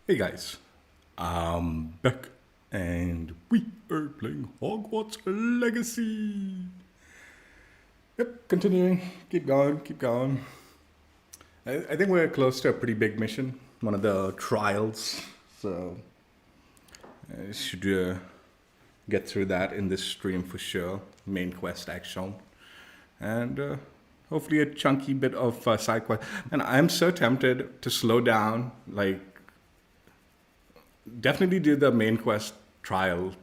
Hey guys, I'm back and we are playing Hogwarts Legacy. Yep, continuing. Keep going, keep going. I think we're close to a pretty big mission, one of the trials. So, I should get through that in this stream for sure. Main quest action. And hopefully a chunky bit of side quest. And I'm so tempted to slow down, like, definitely do the main quest trial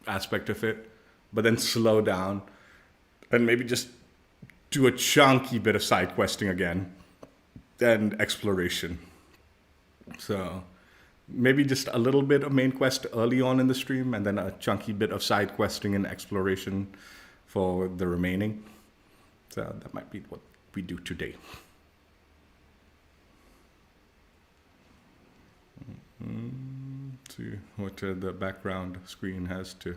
aspect of it, but then slow down and maybe just do a chunky bit of side questing again and exploration. So maybe just a little bit of main quest early on in the stream and then a chunky bit of side questing and exploration for the remaining. So that might be what we do today. See what the background screen has to.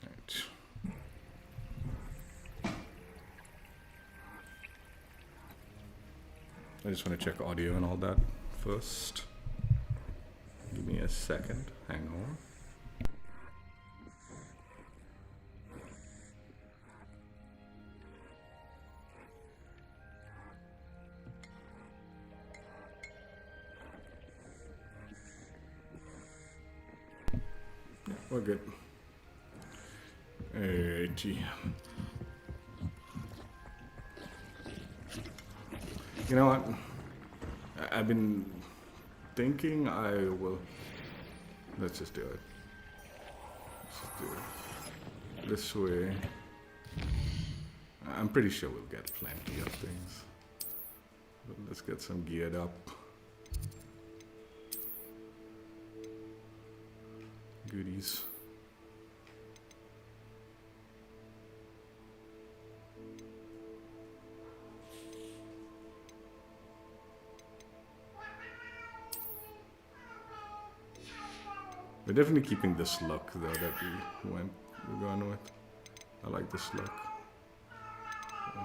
Right. I just want to check audio and all that first. Give me a second. Hang on. Yeah, we're good. Alrighty. You know what? I've been thinking I will. Let's just do it. Let's just do it this way. I'm pretty sure we'll get plenty of things. But let's get some geared up. Goodies. We're definitely keeping this look though that we're going with. I like this look. So.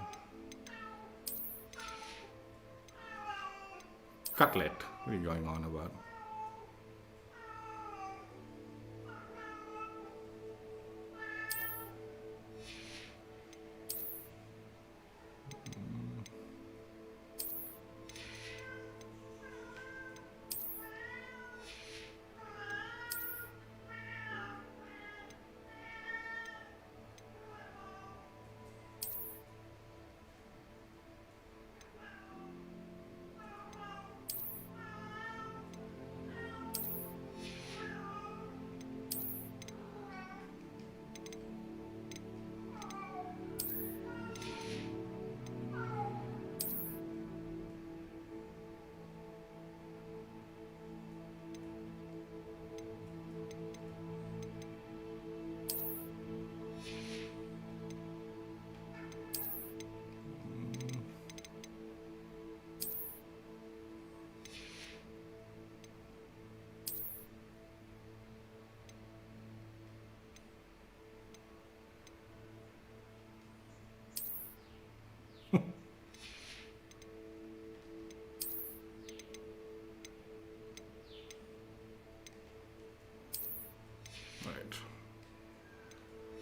Cutlet. What are you going on about?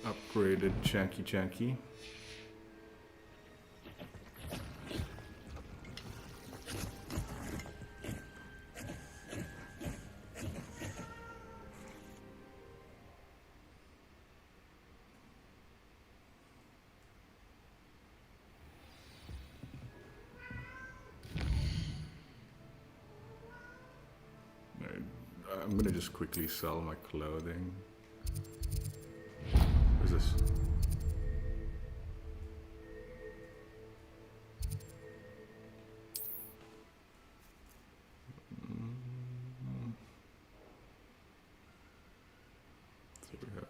Upgraded Chanky. I'm gonna just quickly sell my clothing. What is this? So we have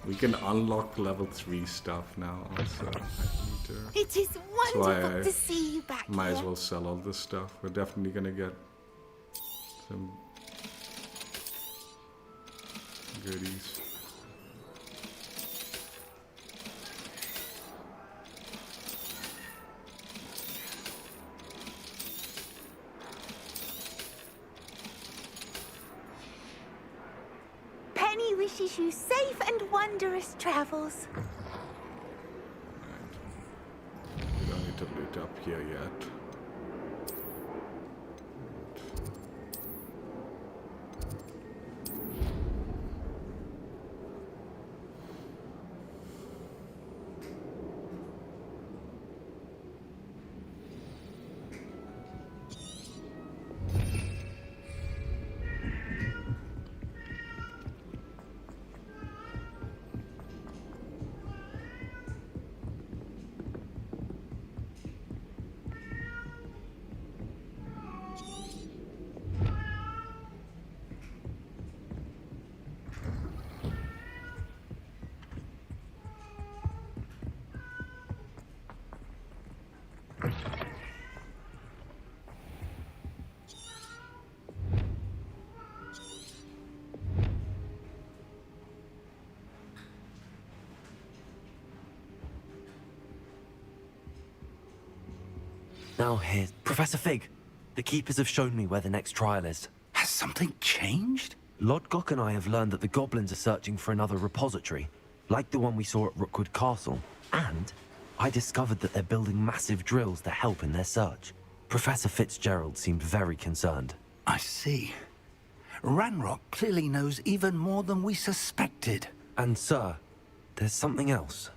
We can unlock level 3 stuff now also. I need to... It is wonderful to see you back Might here. as well sell all this stuff. We're definitely gonna get some goodies. Penny wishes you safe and wondrous travels. We don't need to loot up here yet. Now here, Professor Fig. The Keepers have shown me where the next trial is. Has something changed? Lodgok and I have learned that the goblins are searching for another repository, like the one we saw at Rookwood Castle. And I discovered that they're building massive drills to help in their search. Professor Fitzgerald seemed very concerned. I see. Ranrock clearly knows even more than we suspected. And sir, there's something else.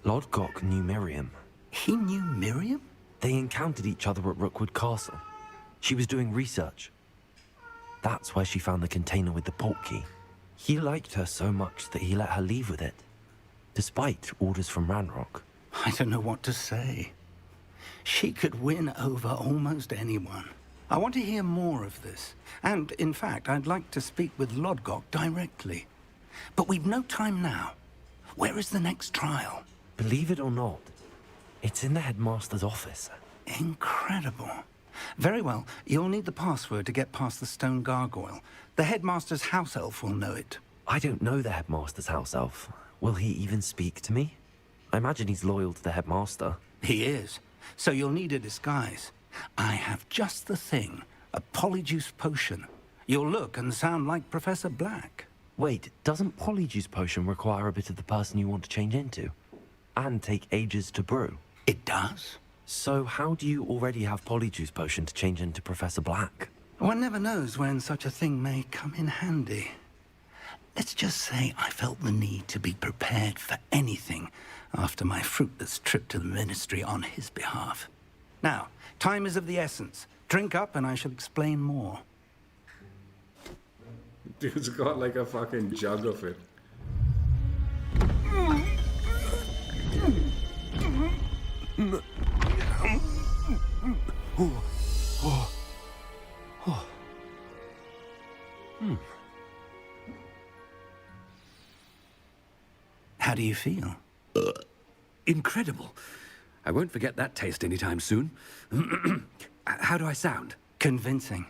Lodgok knew Miriam. He knew Miriam? They encountered each other at Rookwood Castle. She was doing research. That's where she found the container with the port key. He liked her so much that he let her leave with it, despite orders from Ranrock. I don't know what to say. She could win over almost anyone. I want to hear more of this. And, in fact, I'd like to speak with Lodgok directly. But we've no time now. Where is the next trial? Believe it or not, it's in the headmaster's office. Incredible. Very well. You'll need the password to get past the stone gargoyle. The headmaster's house elf will know it. I don't know the headmaster's house elf. Will he even speak to me? I imagine he's loyal to the headmaster. He is. So you'll need a disguise. I have just the thing. A Polyjuice potion. You'll look and sound like Professor Black. Wait, doesn't Polyjuice potion require a bit of the person you want to change into? And take ages to brew? It does. So how do you already have Polyjuice potion to change into Professor Black? One never knows when such a thing may come in handy. Let's just say I felt the need to be prepared for anything after my fruitless trip to the ministry on his behalf. Now, time is of the essence. Drink up and I shall explain more. Dude's got like a fucking jug of it. How do you feel? Incredible. I won't forget that taste anytime soon. How do I sound? Convincing.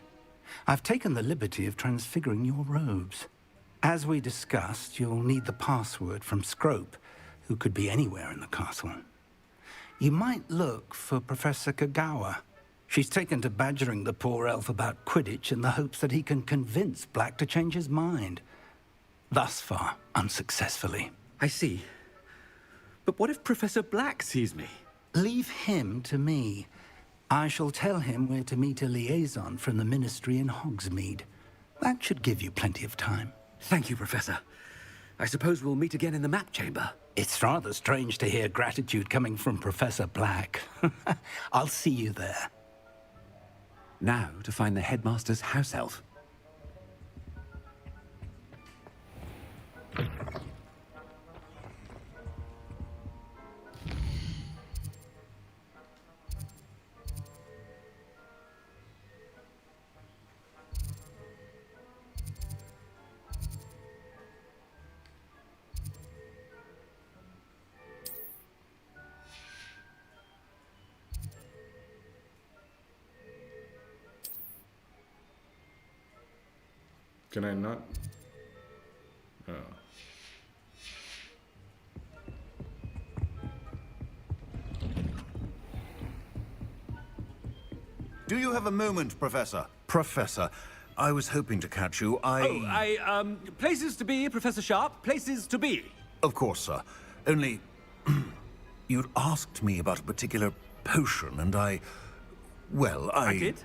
I've taken the liberty of transfiguring your robes. As we discussed, you'll need the password from Scrope, who could be anywhere in the castle. You might look for Professor Kagawa. She's taken to badgering the poor elf about Quidditch in the hopes that he can convince Black to change his mind. Thus far, unsuccessfully. I see. But what if Professor Black sees me? Leave him to me. I shall tell him where to meet a liaison from the ministry in Hogsmeade. That should give you plenty of time. Thank you, Professor. I suppose we'll meet again in the map chamber. It's rather strange to hear gratitude coming from Professor Black. I'll see you there. Now to find the headmaster's house elf. Can I not? Oh. Do you have a moment, Professor? Professor, I was hoping to catch you. Places to be, Professor Sharp, places to be. Of course, sir. Only... you'd asked me about a particular potion, and well, I did?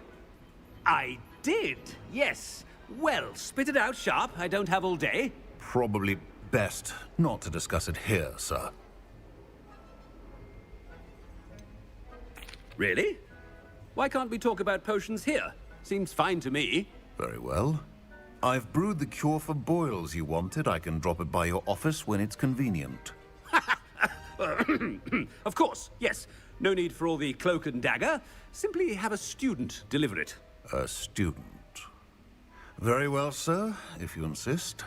I did, yes. Well, spit it out, Sharp. I don't have all day. Probably best not to discuss it here, sir. Really? Why can't we talk about potions here? Seems fine to me. Very well. I've brewed the cure for boils you wanted. I can drop it by your office when it's convenient. Of course, yes. No need for all the cloak and dagger. Simply have a student deliver it. A student. Very well, sir, if you insist.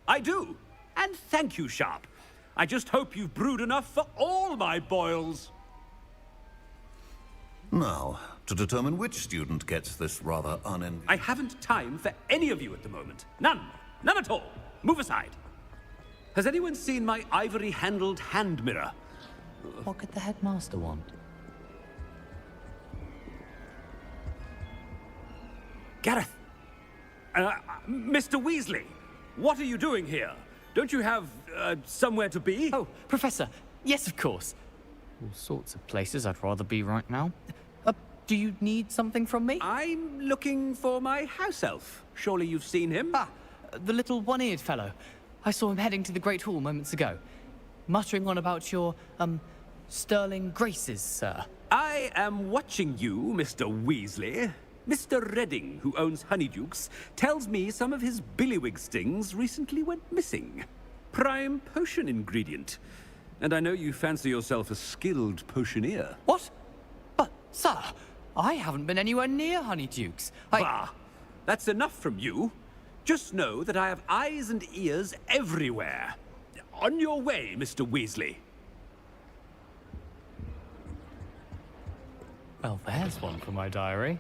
I do. And thank you, Sharp. I just hope you've brewed enough for all my boils. Now, to determine which student gets this rather I haven't time for any of you at the moment. None. None at all. Move aside. Has anyone seen my ivory-handled hand mirror? What could the headmaster want? Gareth! Mr. Weasley, what are you doing here? Don't you have, somewhere to be? Oh, Professor, yes, of course. All sorts of places I'd rather be right now. Do you need something from me? I'm looking for my house elf. Surely you've seen him? Ah, the little one-eared fellow. I saw him heading to the Great Hall moments ago, muttering on about your, sterling graces, sir. I am watching you, Mr. Weasley. Mr. Redding, who owns Honeydukes, tells me some of his billywig stings recently went missing. Prime potion ingredient. And I know you fancy yourself a skilled potioneer. What? But, sir, I haven't been anywhere near Honeydukes. Bah! That's enough from you. Just know that I have eyes and ears everywhere. On your way, Mr. Weasley. Well, there's one for my diary.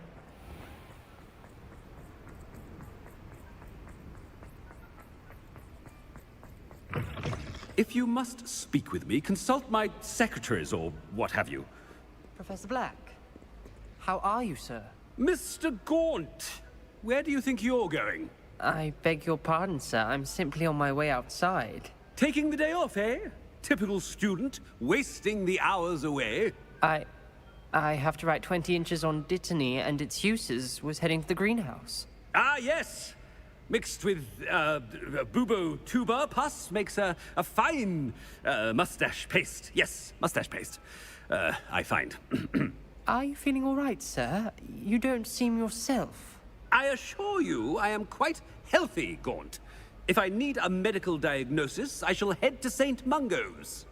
If you must speak with me, consult my secretaries or what have you. Professor Black, how are you, sir? Mr. Gaunt, where do you think you're going? I beg your pardon, sir. I'm simply on my way outside. Taking the day off, eh? Typical student, wasting the hours away. I have to write 20 inches on Dittany and its uses. Was heading to the greenhouse. Ah, yes! Mixed with, bubo tuber pus makes a fine, mustache paste. Yes, mustache paste. I find. Are you feeling all right, sir? You don't seem yourself. I assure you I am quite healthy, Gaunt. If I need a medical diagnosis, I shall head to St. Mungo's.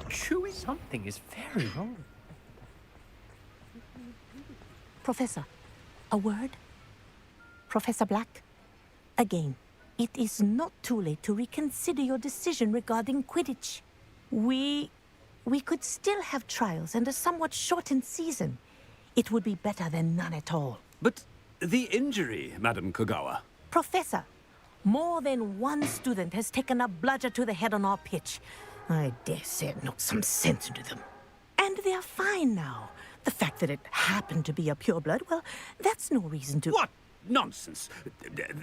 Chewy? Something is very wrong. Professor, a word? Professor Black, again, it is not too late to reconsider your decision regarding Quidditch. We could still have trials and a somewhat shortened season. It would be better than none at all. But the injury, Madam Kogawa. Professor, more than one student has taken a bludger to the head on our pitch. I dare say it knocked some sense into them. And they're fine now. The fact that it happened to be a pureblood, well, that's no reason to... What nonsense!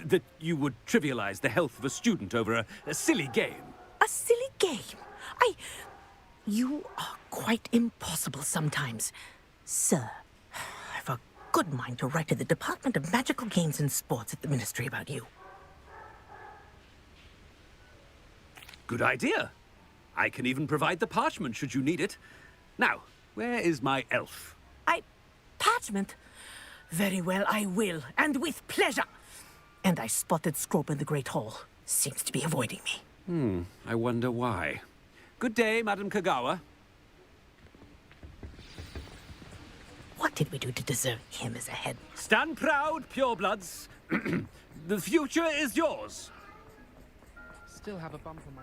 That you would trivialize the health of a student over a silly game. A silly game? You are quite impossible sometimes. Sir, I've a good mind to write to the Department of Magical Games and Sports at the Ministry about you. Good idea. I can even provide the parchment should you need it. Now, where is my elf? Parchment? Very well, I will, and with pleasure. And I spotted Scrope in the Great Hall. Seems to be avoiding me. I wonder why. Good day, Madam Kogawa. What did we do to deserve him as a head? Stand proud, purebloods. The future is yours. Still have a bump on my...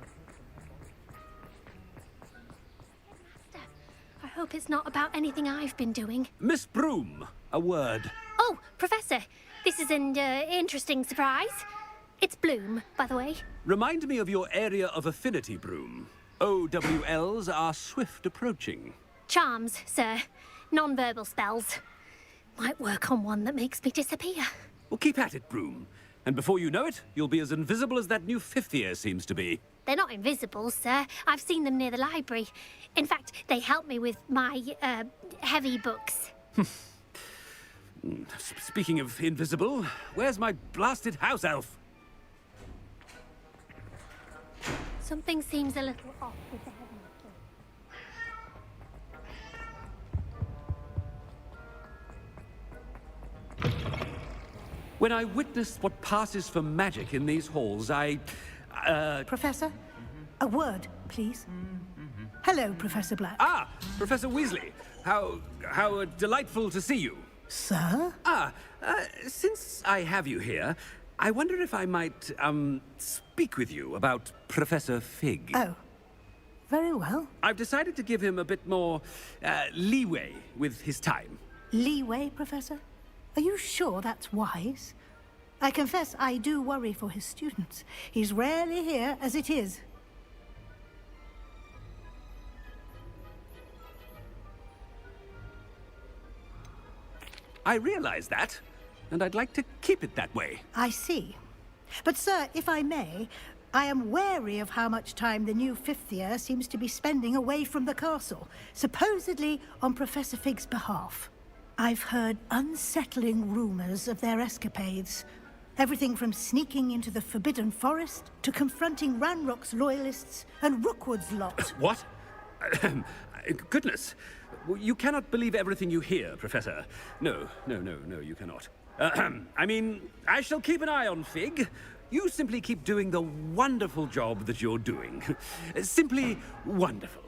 I hope it's not about anything I've been doing. Miss Broom, a word. Oh, Professor, this is an interesting surprise. It's Bloom, by the way. Remind me of your area of affinity, Broom. OWLs are swift approaching. Charms, sir. Non-verbal spells. Might work on one that makes me disappear. Well, keep at it, Broom. And before you know it, you'll be as invisible as that new fifth year seems to be. They're not invisible, sir. I've seen them near the library. In fact, they help me with my, heavy books. Speaking of invisible, where's my blasted house elf? Something seems a little off with the headmaster. When I witness what passes for magic in these halls, Professor, a word, please. Hello, Professor Black. Ah, Professor Weasley. How delightful to see you. Sir? Since I have you here, I wonder if I might, speak with you about Professor Fig. Oh, very well. I've decided to give him a bit more, leeway with his time. Leeway, Professor? Are you sure that's wise? I confess I do worry for his students. He's rarely here as it is. I realize that, and I'd like to keep it that way. I see. But, sir, if I may, I am wary of how much time the new fifth year seems to be spending away from the castle, supposedly on Professor Fig's behalf. I've heard unsettling rumors of their escapades. Everything from sneaking into the Forbidden Forest to confronting Ranrock's loyalists and Rookwood's lot. What? Goodness. You cannot believe everything you hear, Professor. No, you cannot. I mean, I shall keep an eye on Fig. You simply keep doing the wonderful job that you're doing. Simply wonderful.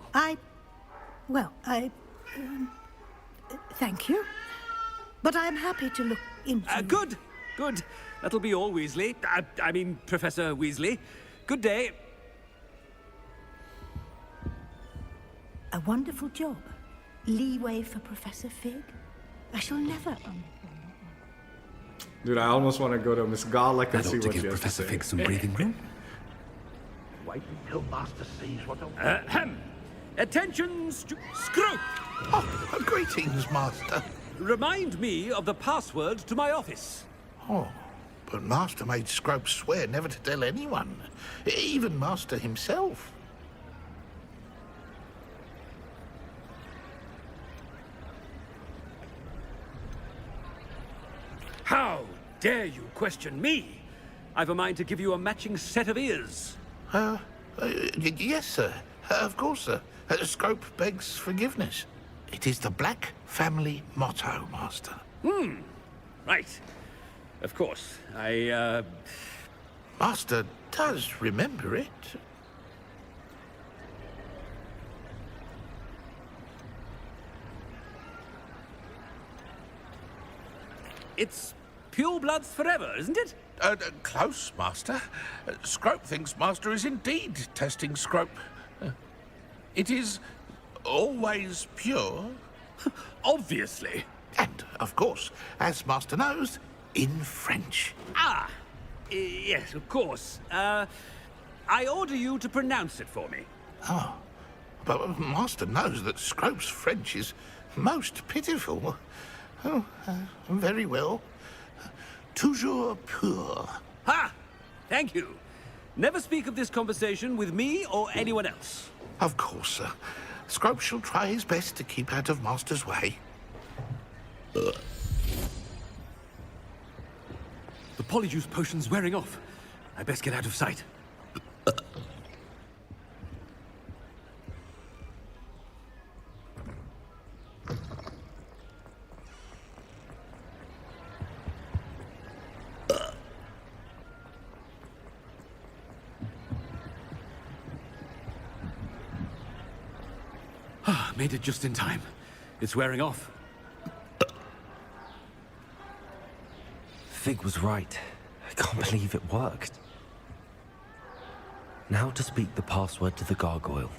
Thank you. But I'm happy to look into... Good. That'll be all, Weasley. I mean, Professor Weasley. Good day. A wonderful job. Leeway for Professor Fig. I shall never... Dude, I almost want to go to Miss Garlic and I'd see ought to what give she has Professor to say. Fig some breathing room. Wait until Master sees what a... Attention, Scrope! Oh, greetings, Master. Remind me of the password to my office. Oh, but Master made Scrope swear never to tell anyone, even Master himself. How dare you question me? I've a mind to give you a matching set of ears. Yes, sir. Of course, sir. Scrope begs forgiveness. It is the Black family motto, Master. Right. Of course. Master does remember it. It's pure bloods forever, isn't it? Close, Master. Scrope thinks Master is indeed testing Scrope. It is always pure. Obviously. And, of course, as Master knows, in French. Yes, of course. I order you to pronounce it for me. Oh, but Master knows that Scrope's French is most pitiful. Oh, very well. Toujours pur. Ha! Thank you. Never speak of this conversation with me or anyone else. Of course, sir. Scrope shall try his best to keep out of Master's way. The Polyjuice potion's wearing off. I best get out of sight. Made it just in time. It's wearing off. Fig was right. I can't believe it worked. Now to speak the password to the gargoyle.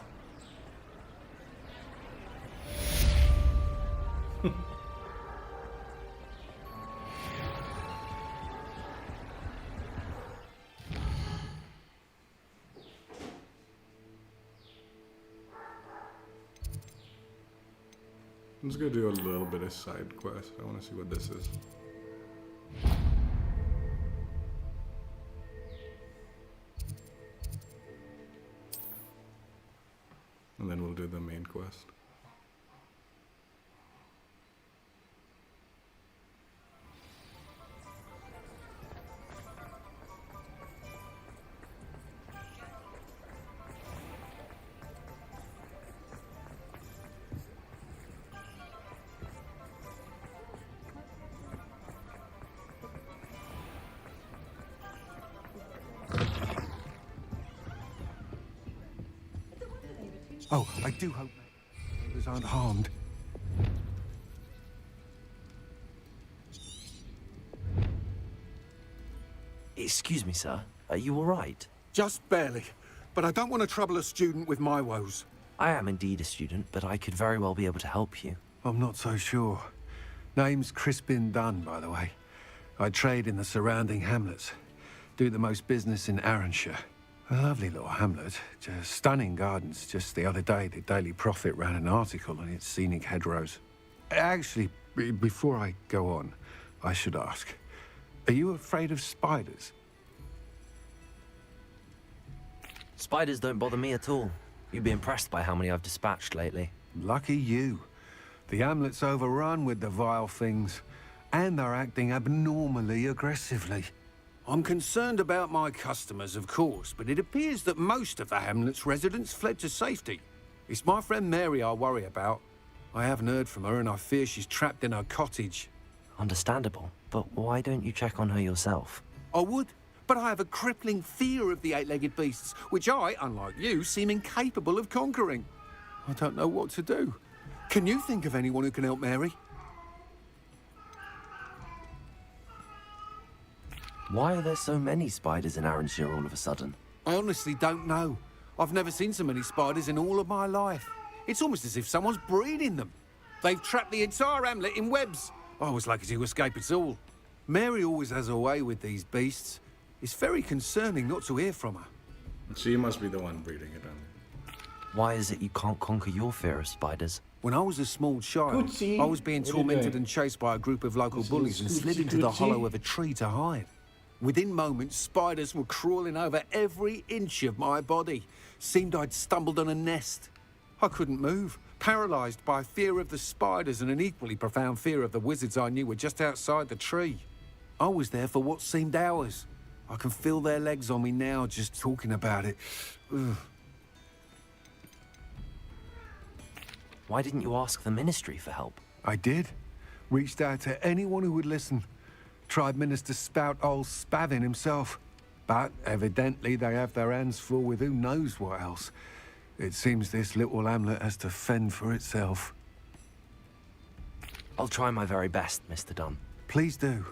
Let's go do a little bit of side quest. I want to see what this is. And then we'll do the main quest. Oh, I do hope neighbors aren't harmed. Excuse me, sir. Are you all right? Just barely. But I don't want to trouble a student with my woes. I am indeed a student, but I could very well be able to help you. I'm not so sure. Name's Crispin Dunn, by the way. I trade in the surrounding hamlets. Do the most business in Arranshire. A lovely little hamlet. Just stunning gardens. Just the other day, the Daily Prophet ran an article on its scenic hedgerows. Actually, before I go on, I should ask, are you afraid of spiders? Spiders don't bother me at all. You'd be impressed by how many I've dispatched lately. Lucky you. The hamlet's overrun with the vile things, and they're acting abnormally aggressively. I'm concerned about my customers, of course, but it appears that most of the hamlet's residents fled to safety. It's my friend Mary I worry about. I haven't heard from her, and I fear she's trapped in her cottage. Understandable, but why don't you check on her yourself? I would, but I have a crippling fear of the eight-legged beasts, which I, unlike you, seem incapable of conquering. I don't know what to do. Can you think of anyone who can help Mary? Why are there so many spiders in Arranshire all of a sudden? I honestly don't know. I've never seen so many spiders in all of my life. It's almost as if someone's breeding them. They've trapped the entire hamlet in webs. I was lucky to escape it all. Mary always has a way with these beasts. It's very concerning not to hear from her. She must be the one breeding it on. Why is it you can't conquer your fear of spiders? When I was a small child, Tootsie, I was being what are you tormented doing? and chased by a group of local This bullies is and slid Tootsie, into the Tootsie. hollow of a tree to hide. Within moments, spiders were crawling over every inch of my body. Seemed I'd stumbled on a nest. I couldn't move, paralysed by fear of the spiders and an equally profound fear of the wizards I knew were just outside the tree. I was there for what seemed hours. I can feel their legs on me now just talking about it. Ugh. Why didn't you ask the ministry for help? I did. Reached out to anyone who would listen. Tried Minister Spout old Spavin himself. But evidently they have their hands full with who knows what else. It seems this little hamlet has to fend for itself. I'll try my very best, Mr. Dunn. Please do.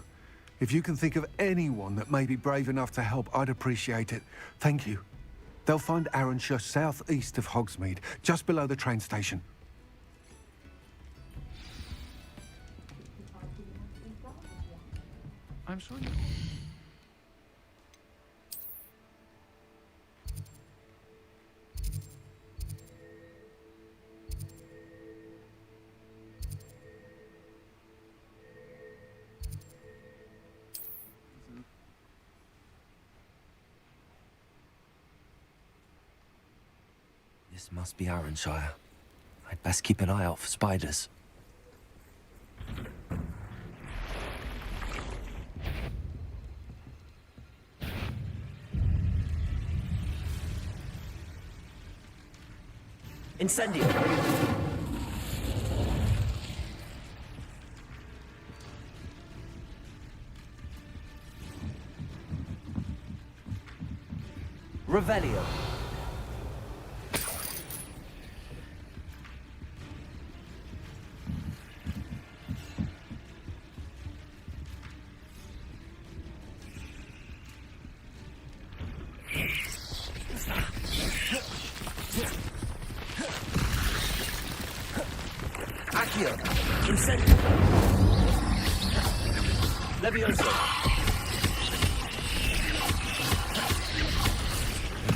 If you can think of anyone that may be brave enough to help, I'd appreciate it. Thank you. They'll find Arranshire southeast of Hogsmeade, just below the train station. I'm sorry. This must be Arranshire. I'd best keep an eye out for spiders. Incendio! Revelio! Accio! Incendio! Levioso!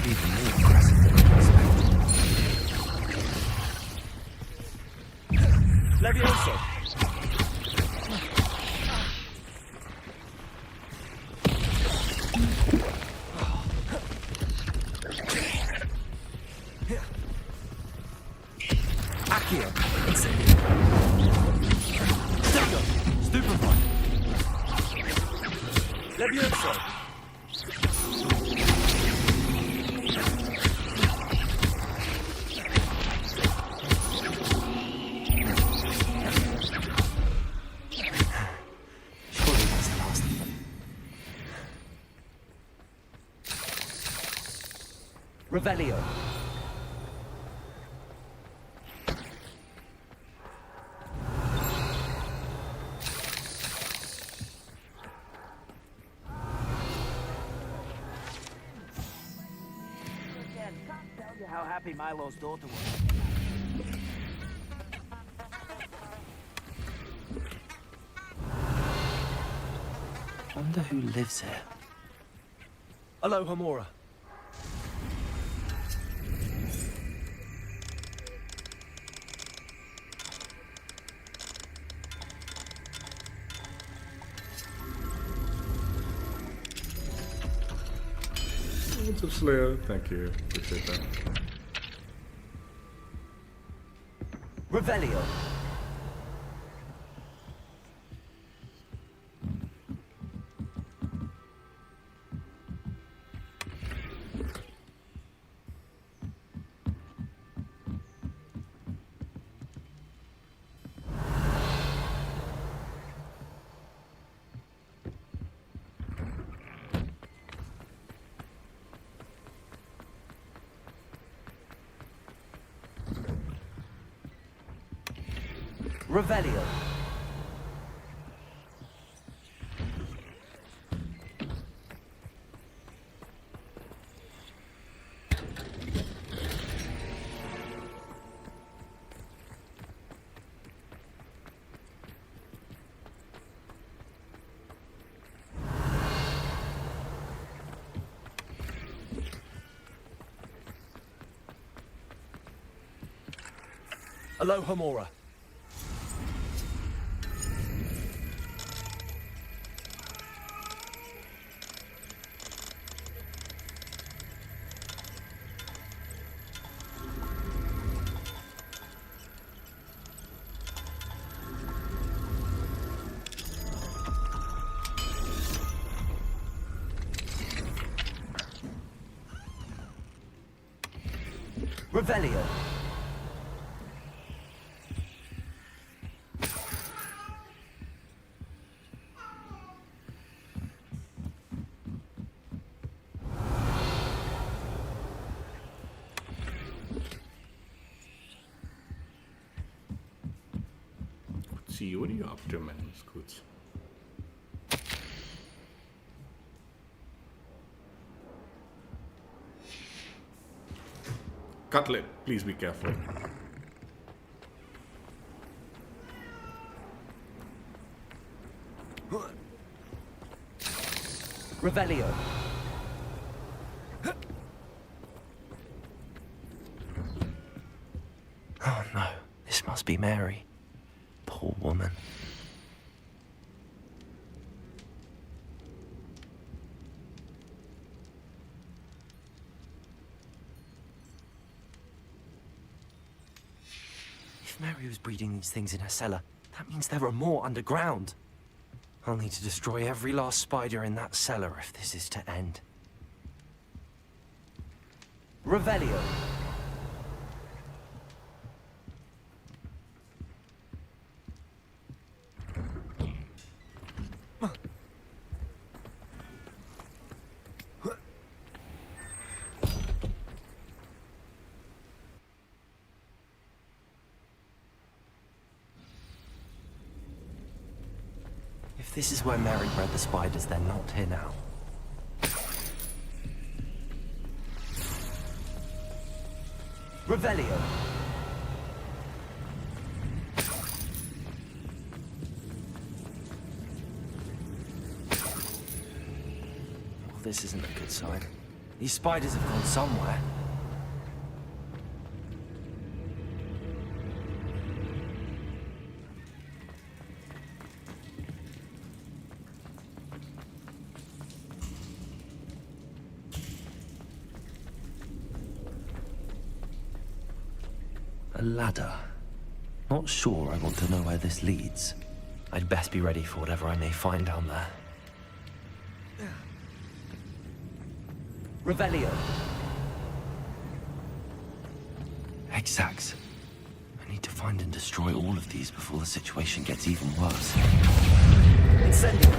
Even more aggressive than I expected. Levioso! Revelio. How happy Milo's daughter was. Wonder who lives here. Hello, Homora. What's up, Slayer? Thank you. Appreciate that. Revelio. Revelio. Hello, Homora. Revelio. See, what are you up to, man? It's good. Cutlet, please be careful. Revelio. Oh no, this must be Mary. Poor woman. If Mary was breeding these things in her cellar, that means there are more underground. I'll need to destroy every last spider in that cellar if this is to end. Revelio. If this is where Mary bred the spiders, they're not here now. Revelio. Well, this isn't a good sign. These spiders have gone somewhere. A ladder. Not sure I want to know where this leads. I'd best be ready for whatever I may find down there. Revelio. Exact. I need to find and destroy all of these before the situation gets even worse. Incendio.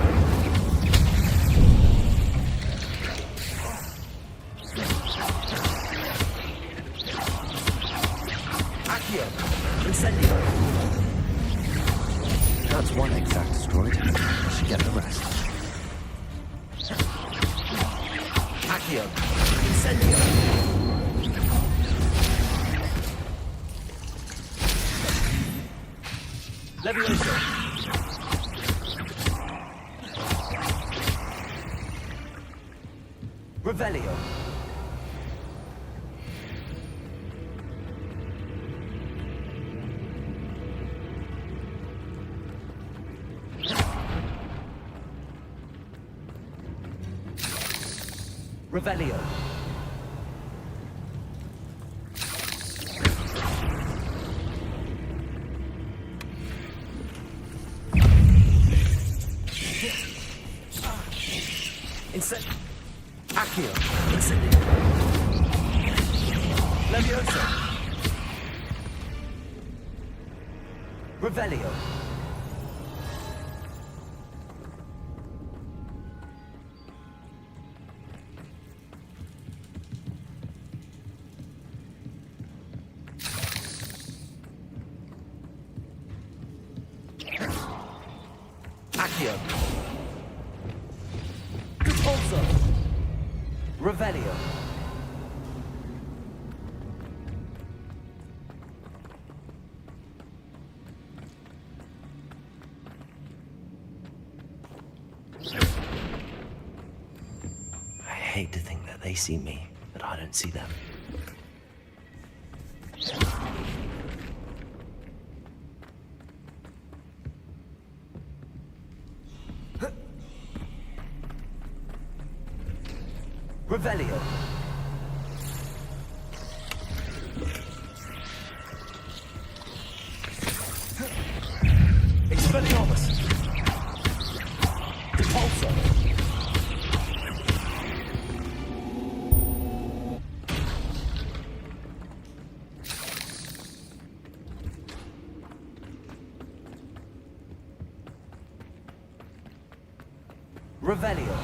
Accio. Incendio. Levioso. Revelio. Revelio. Accio. Incendio. Levioso. Revelio. Accio. Repulso. Revelio. I hate to think that they see me, but I don't see them. Revelio. Expelliarmus. Repulso. Revelio.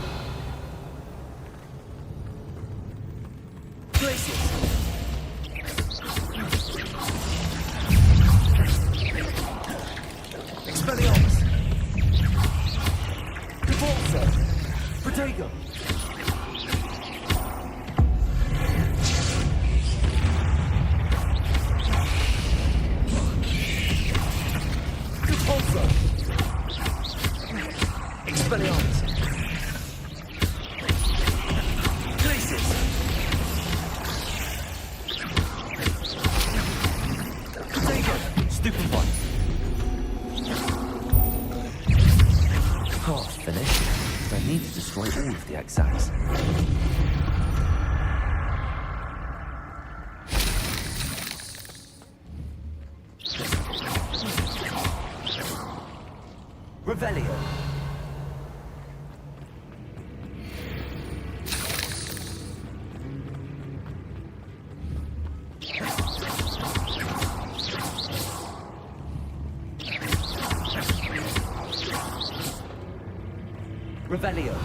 Expelliarmus. Repulso. Protego. Repulso. Expelliarmus. Glacius. Protego. Stupefy. Half finished. I need to destroy all of the exacts. Revelio. Revelio.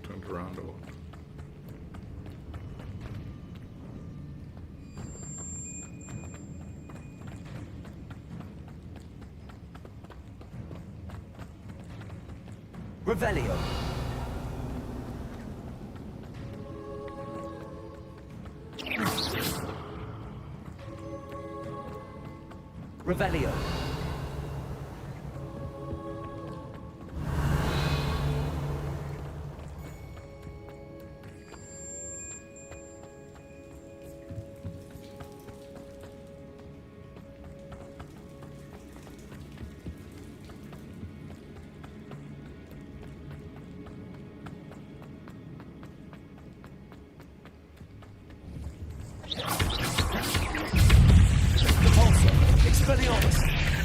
Turned around a lot. Revelio. Revelio. Repulso. Expelliarmus.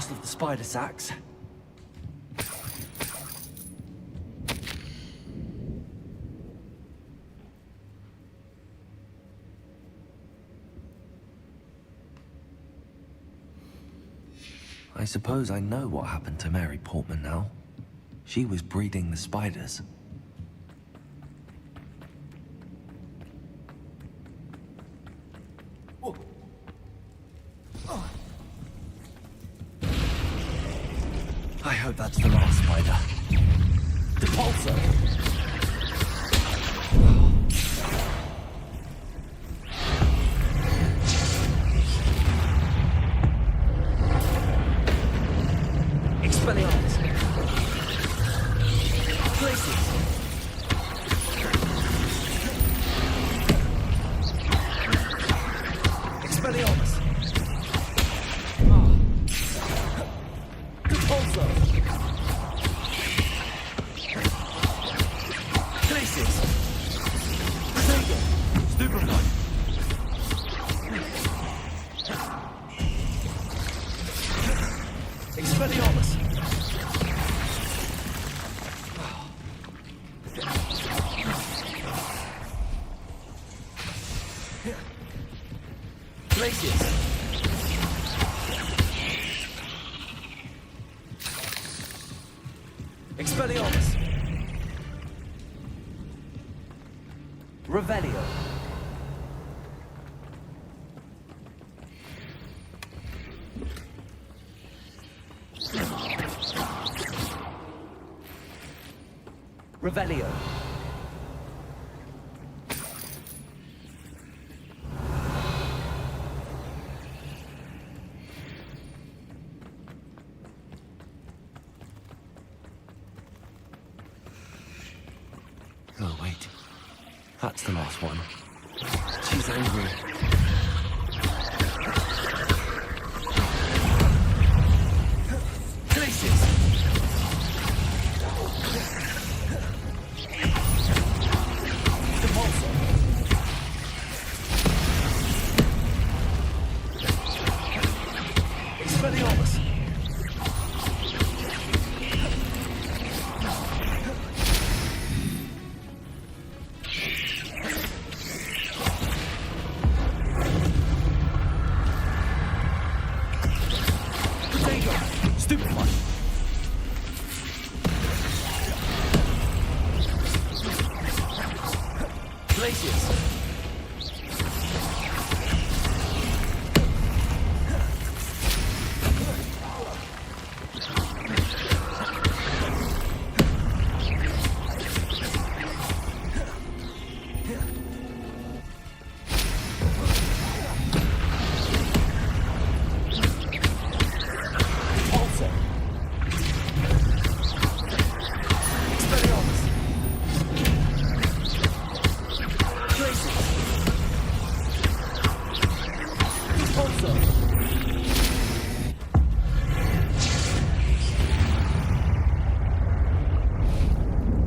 last of the spider sacks. I suppose I know what happened to Mary Portman now. She was breeding the spiders. I hope that's the last spider. Depulso! Expelliarmus! Places! Expelliarmus! Depulso! Places! Sega! Stupefy! Expelliarmus! Places! Expelliarmus! Revelio! Revelio! Oh, wait. That's the last one. She's angry. Glaciers! Depulso! Expelliarmus! Stupefy! Glaciers! Depulso! Expelliarmus! Glaciers! Depulso!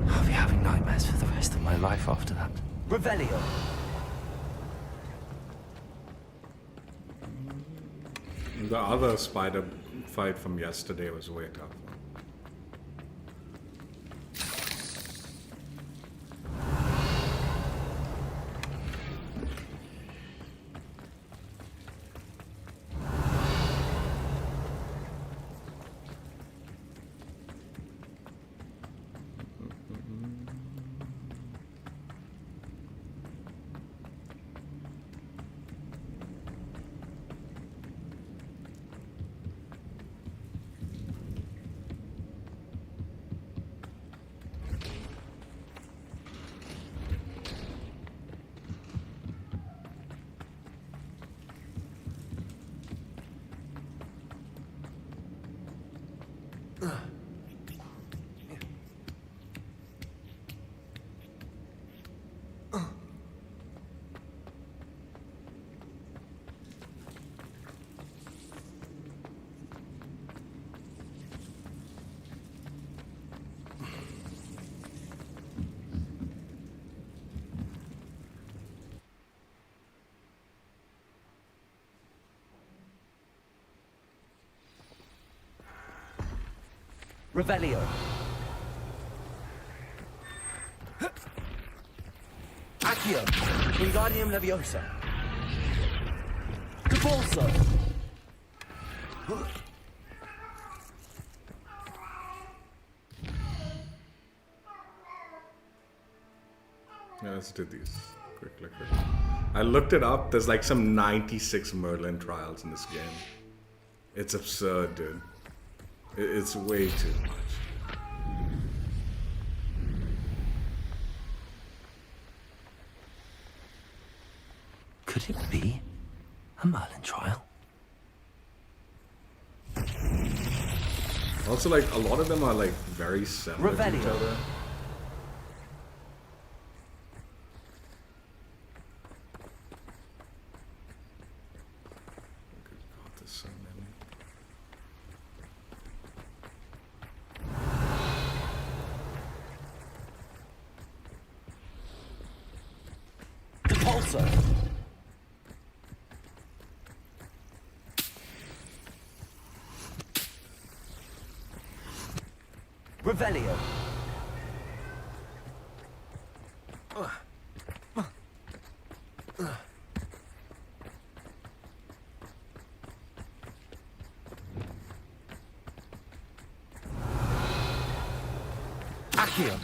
I'll be having nightmares for the rest of my life after that. Revelio! The other spider fight from yesterday was way tough. Revelio. Accio. Wingardium Leviosa. Capulso. Yeah, let's do these quickly. I looked it up. There's like some 96 Merlin trials in this game. It's absurd, dude. It's way too much. Could it be a Merlin trial? Also, like, a lot of them are like very similar to each other. Depulso. Revelio. Accio.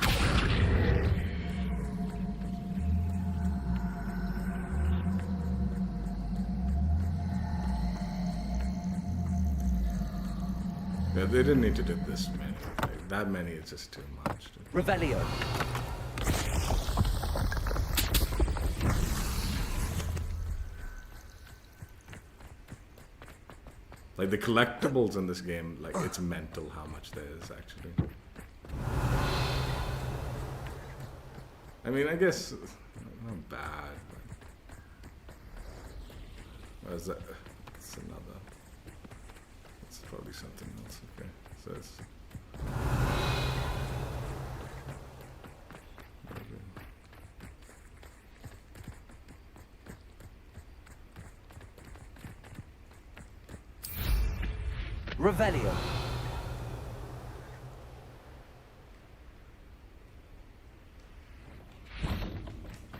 Yeah, they didn't need to do this many. Like, that many is just too much. Revelio. Like the collectibles in this game, like it's mental how much there is actually. I mean, I guess not bad, but what is that? It's another. It's probably something else. Okay, so it's. Revelio.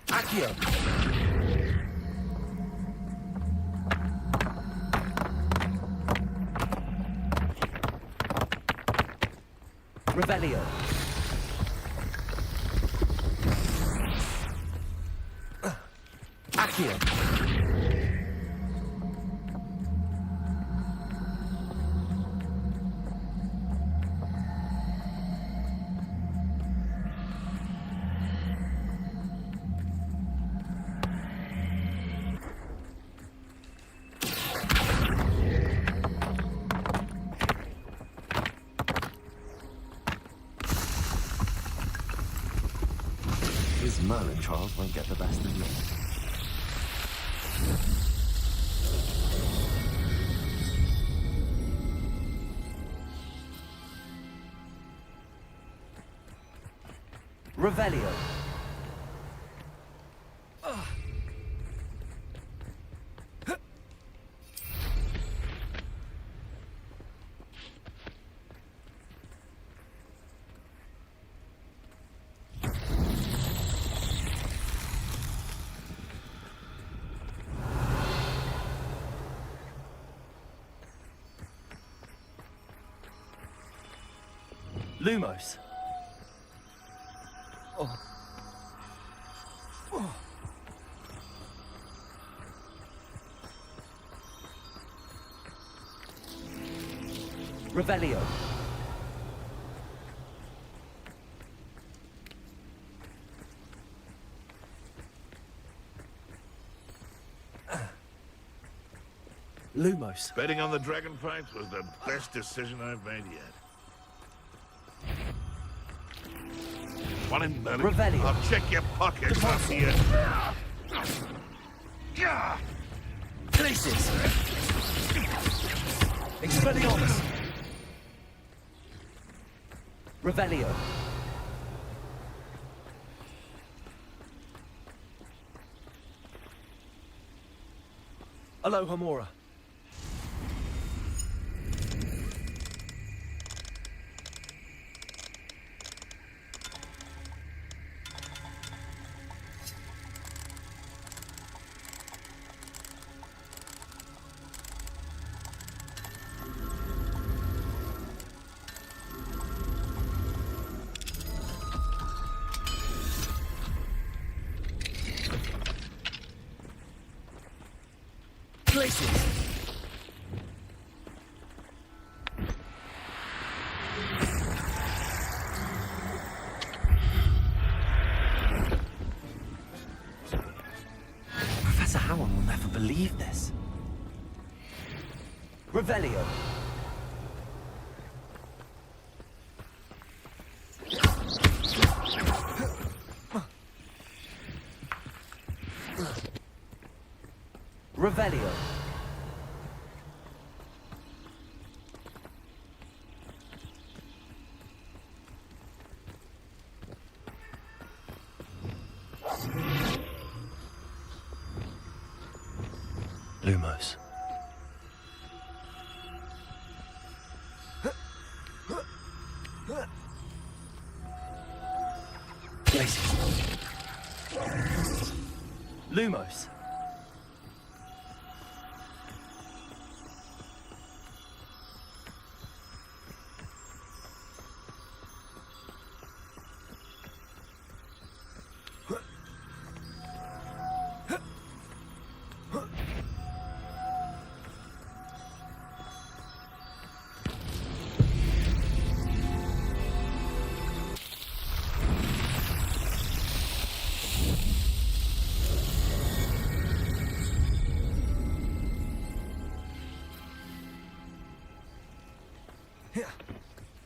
Accio. Revelio. Accio. His Merlin trials won't get the best of me. Revelio. Lumos. Revelio. Lumos. Betting on the dragon fight was the best decision I've made yet. One in Merlin. Revelio. I'll check your pockets after you. Places. Expelliarmus. Revelio. Alohomora. Revelio. Revelio. Lumos. Places. Lumos.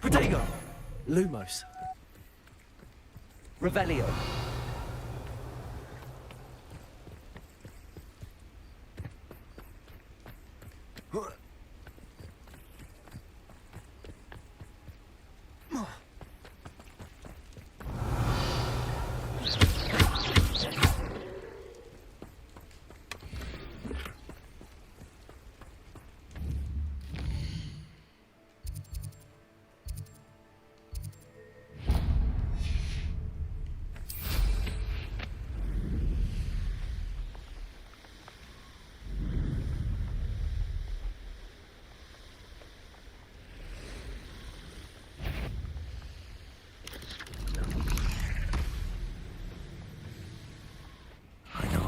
Protego! Lumos. Revelio.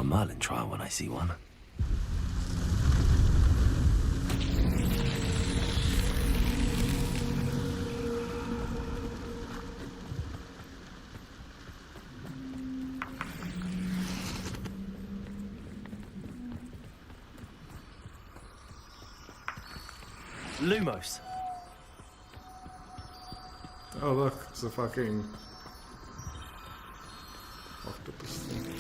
Merlin trial when I see one. Lumos. Oh look, it's a fucking octopus thing.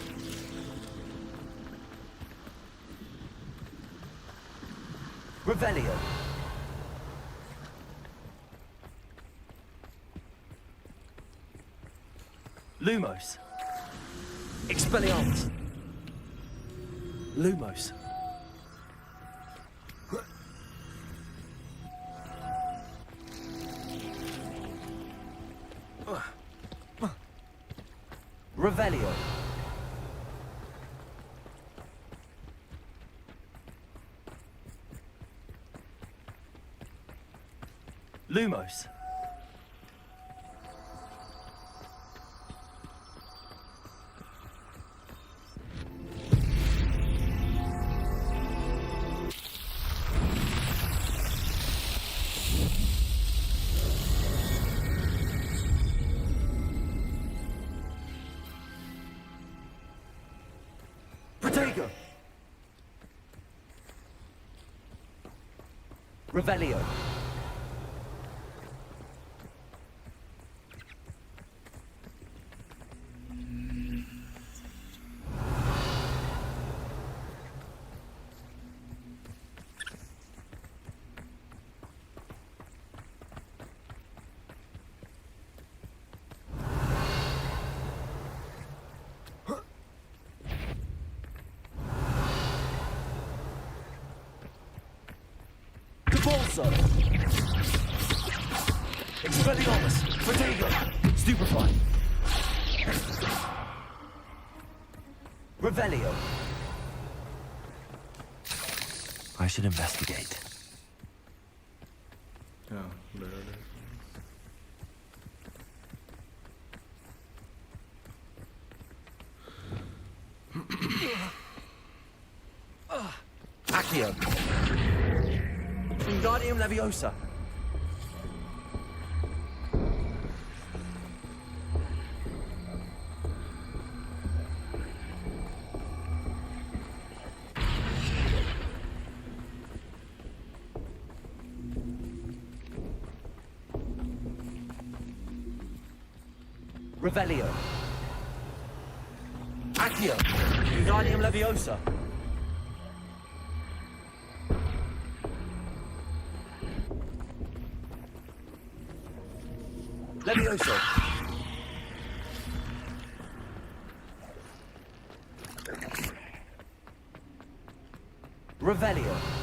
Revelio. Lumos. Expelliarmus. Lumos. Revelio. Lumos. Protego. Revelio. Bolso. Expelliarmus. Protego. Stupefy. Revelio. I should investigate. Yeah, there it is. Accio. Wingardium Leviosa. Revelio. Accio. Unitum Leviosa. Levioso. Revelio.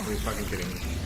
Are you fucking kidding me?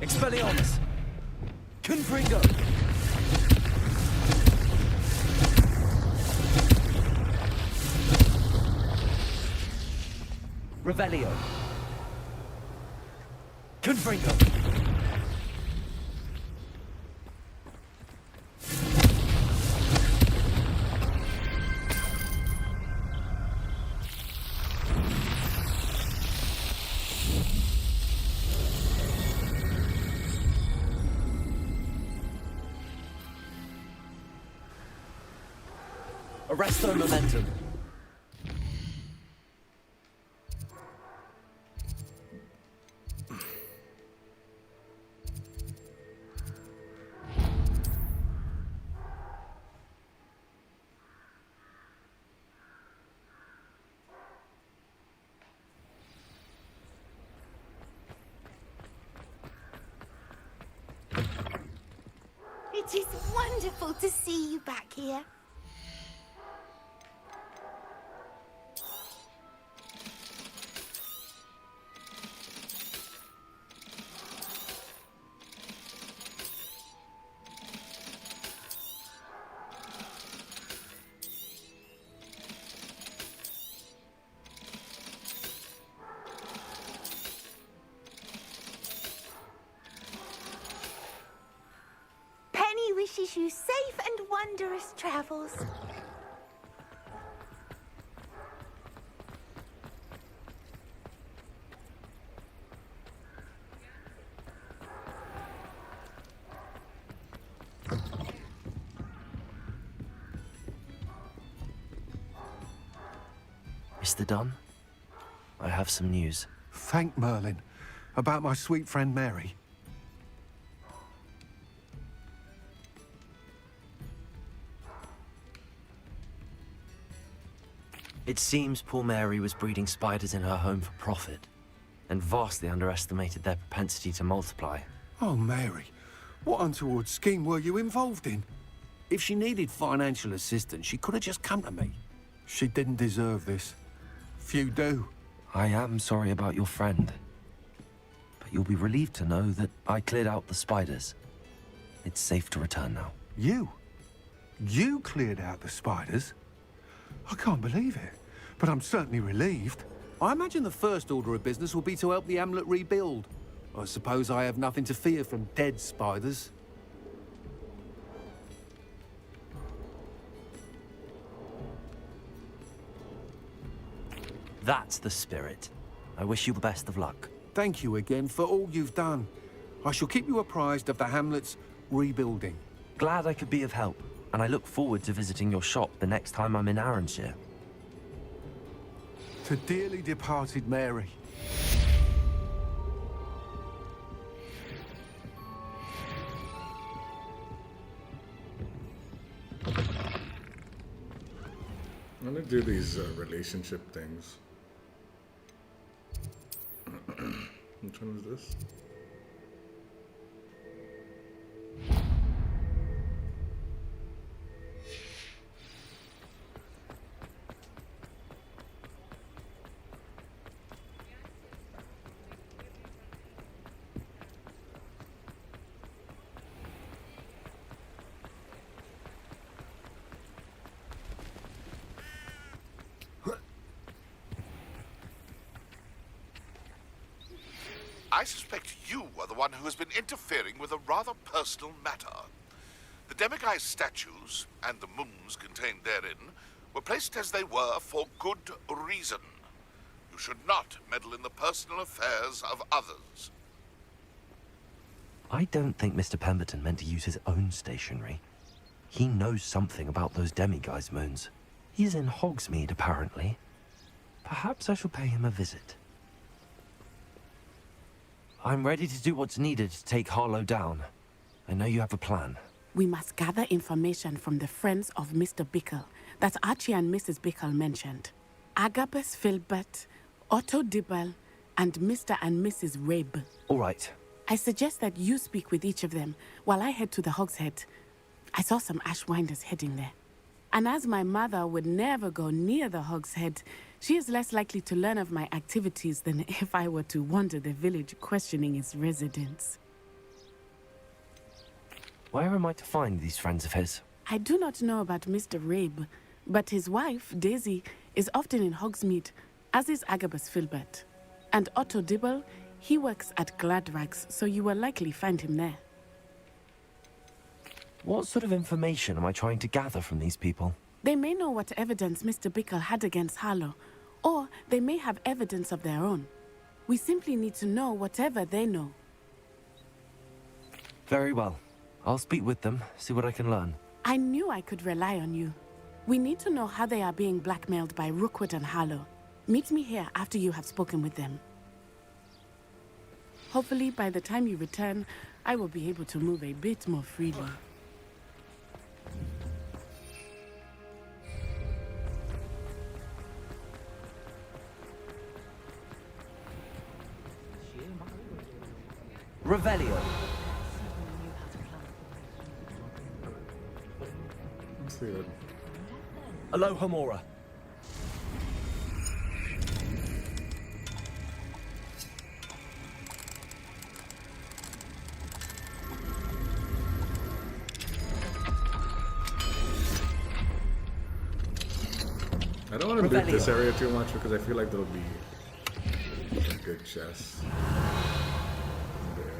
Expelliarmus! Confringo! Revelio! Confringo! Arresto momentum. It is wonderful to see you back here. Wishes you safe and wondrous travels. Mr. Dunn, I have some news. Thank Merlin. About my sweet friend Mary. It seems poor Mary was breeding spiders in her home for profit, and vastly underestimated their propensity to multiply. Oh, Mary, what untoward scheme were you involved in? If she needed financial assistance, she could have just come to me. She didn't deserve this. Few do. I am sorry about your friend. But you'll be relieved to know that I cleared out the spiders. It's safe to return now. You? You cleared out the spiders? I can't believe it, but I'm certainly relieved. I imagine the first order of business will be to help the amulet rebuild. I suppose I have nothing to fear from dead spiders. That's the spirit. I wish you the best of luck. Thank you again for all you've done. I shall keep you apprised of the hamlet's rebuilding. Glad I could be of help, and I look forward to visiting your shop the next time I'm in Arranshire. To dearly departed Mary. I'm gonna do these relationship things. Which one is this? I suspect you are the one who has been interfering with a rather personal matter. The demiguise statues, and the moons contained therein, were placed as they were for good reason. You should not meddle in the personal affairs of others. I don't think Mr. Pemberton meant to use his own stationery. He knows something about those demiguise moons. He's in Hogsmeade, apparently. Perhaps I shall pay him a visit. I'm ready to do what's needed to take Harlow down. I know you have a plan. We must gather information from the friends of Mr. Pickle that Archie and Mrs. Pickle mentioned. Agabus Filbert, Otto Dibble, and Mr. and Mrs. Rabe. All right. I suggest that you speak with each of them while I head to the Hogshead. I saw some Ashwinders heading there. And as my mother would never go near the Hogshead, she is less likely to learn of my activities than if I were to wander the village questioning its residents. Where am I to find these friends of his? I do not know about Mr. Rabe, but his wife, Daisy, is often in Hogsmeade, as is Agabus Filbert. And Otto Dibble, he works at Gladrags, so you will likely find him there. What sort of information am I trying to gather from these people? They may know what evidence Mr. Pickle had against Harlow, or they may have evidence of their own. We simply need to know whatever they know. Very well. I'll speak with them, see what I can learn. I knew I could rely on you. We need to know how they are being blackmailed by Rookwood and Harlow. Meet me here after you have spoken with them. Hopefully, by the time you return, I will be able to move a bit more freely. Revelio. Let's see what... Alohomora. I don't want to loot this area too much because I feel like there'll be a good chest in the area.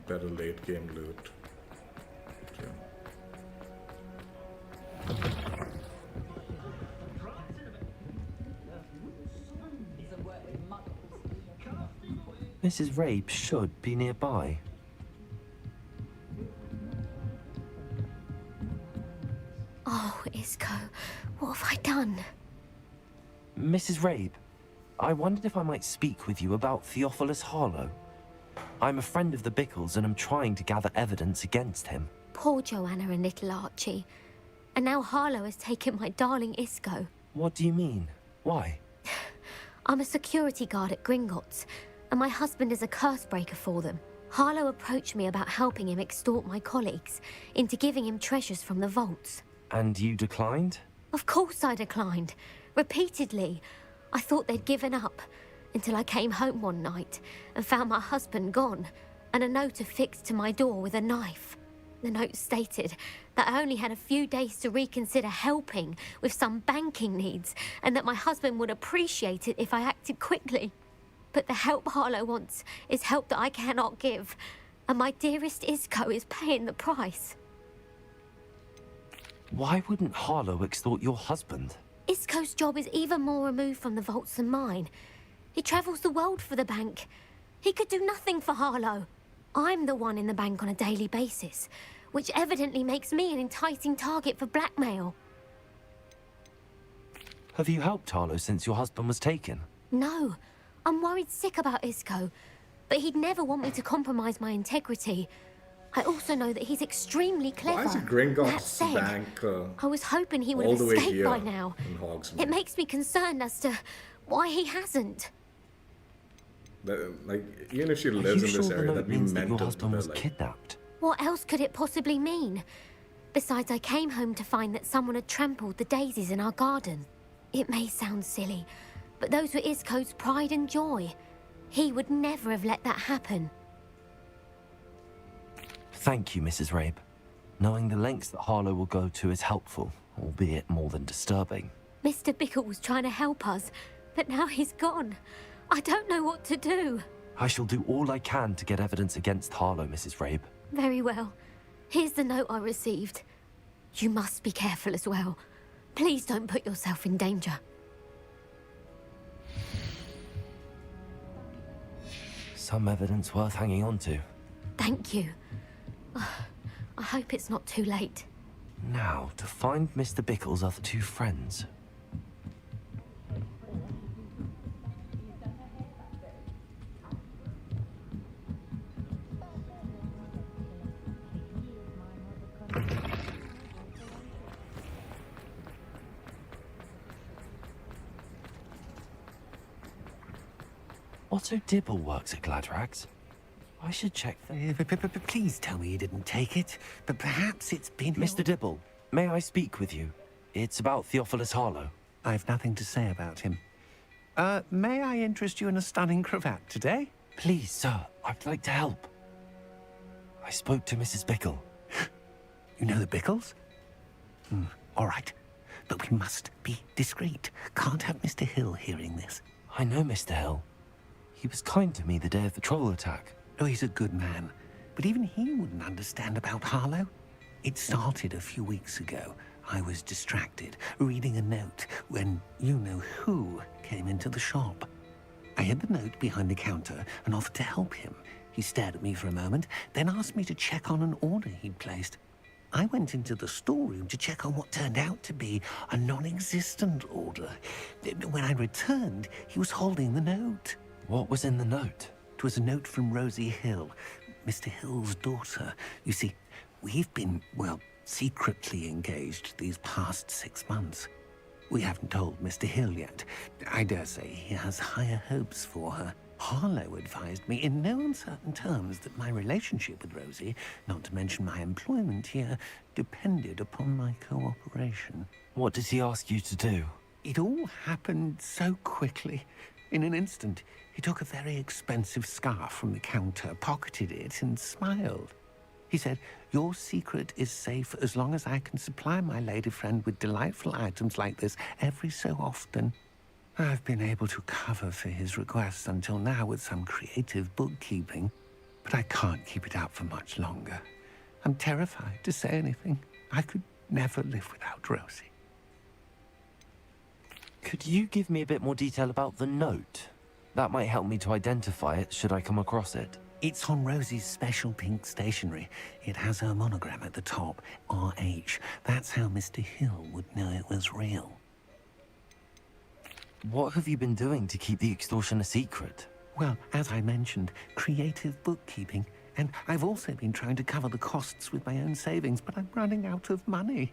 Better late game loot. Okay. Mrs. Rabe should be nearby. Oh, Isco, what have I done? Mrs. Rabe, I wondered if I might speak with you about Theophilus Harlow. I'm a friend of the Pickles and I'm trying to gather evidence against him. Poor Joanna and little Archie. And now Harlow has taken my darling Isco. What do you mean? Why? I'm a security guard at Gringotts, and my husband is a curse breaker for them. Harlow approached me about helping him extort my colleagues into giving him treasures from the vaults. And you declined? Of course I declined. Repeatedly. I thought they'd given up, until I came home one night and found my husband gone, and a note affixed to my door with a knife. The note stated that I only had a few days to reconsider helping with some banking needs, and that my husband would appreciate it if I acted quickly. But the help Harlow wants is help that I cannot give, and my dearest Isco is paying the price. Why wouldn't Harlow extort your husband? Isco's job is even more removed from the vaults than mine. He travels the world for the bank. He could do nothing for Harlow. I'm the one in the bank on a daily basis, which evidently makes me an enticing target for blackmail. Have you helped Harlow since your husband was taken? No, I'm worried sick about Isco, but he'd never want me to compromise my integrity. I also know that he's extremely clever. Why is it That Gringotts said, Bank I was hoping he would all have the way escaped here by now. in Hogsmeade? It makes me concerned as to why he hasn't. Like, even if she Are lives you in sure this the area, note that'd be means that your mental to husband her, was like, kidnapped? What else could it possibly mean? Besides, I came home to find that someone had trampled the daisies in our garden. It may sound silly, but those were Isco's pride and joy. He would never have let that happen. Thank you, Mrs. Rabe. Knowing the lengths that Harlow will go to is helpful, albeit more than disturbing. Mr. Pickle was trying to help us, but now he's gone. I don't know what to do. I shall do all I can to get evidence against Harlow, Mrs. Rabe. Very well. Here's the note I received. You must be careful as well. Please don't put yourself in danger. Some evidence worth hanging on to. Thank you. I hope it's not too late. Now, to find Mr. Pickle's other two friends. Otto Dibble works at Gladrags. I should check that. Please tell me you didn't take it. But perhaps it's been... Mr. Dibble, may I speak with you? It's about Theophilus Harlow. I've nothing to say about him. May I interest you in a stunning cravat today? Please, sir, I'd like to help. I spoke to Mrs. Pickle. You know the Pickles? All right. But we must be discreet. Can't have Mr. Hill hearing this. I know Mr. Hill. He was kind to me the day of the troll attack. Oh, he's a good man. But even he wouldn't understand about Harlow. It started a few weeks ago. I was distracted, reading a note, when you-know-who came into the shop. I hid the note behind the counter and offered to help him. He stared at me for a moment, then asked me to check on an order he'd placed. I went into the storeroom to check on what turned out to be a non-existent order. When I returned, he was holding the note. What was in the note? It was a note from Rosie Hill, Mr. Hill's daughter. You see, we've been, well, secretly engaged these past 6 months. We haven't told Mr. Hill yet. I dare say he has higher hopes for her. Harlow advised me in no uncertain terms that my relationship with Rosie, not to mention my employment here, depended upon my cooperation. What did he ask you to do? It all happened so quickly. In an instant, he took a very expensive scarf from the counter, pocketed it, and smiled. He said, "Your secret is safe as long as I can supply my lady friend with delightful items like this every so often." I've been able to cover for his requests until now with some creative bookkeeping, but I can't keep it up for much longer. I'm terrified to say anything. I could never live without Rosie. Could you give me a bit more detail about the note? That might help me to identify it should I come across it. It's on Rosie's special pink stationery. It has her monogram at the top, RH. That's how Mr. Hill would know it was real. What have you been doing to keep the extortion a secret? Well, as I mentioned, creative bookkeeping. And I've also been trying to cover the costs with my own savings, but I'm running out of money.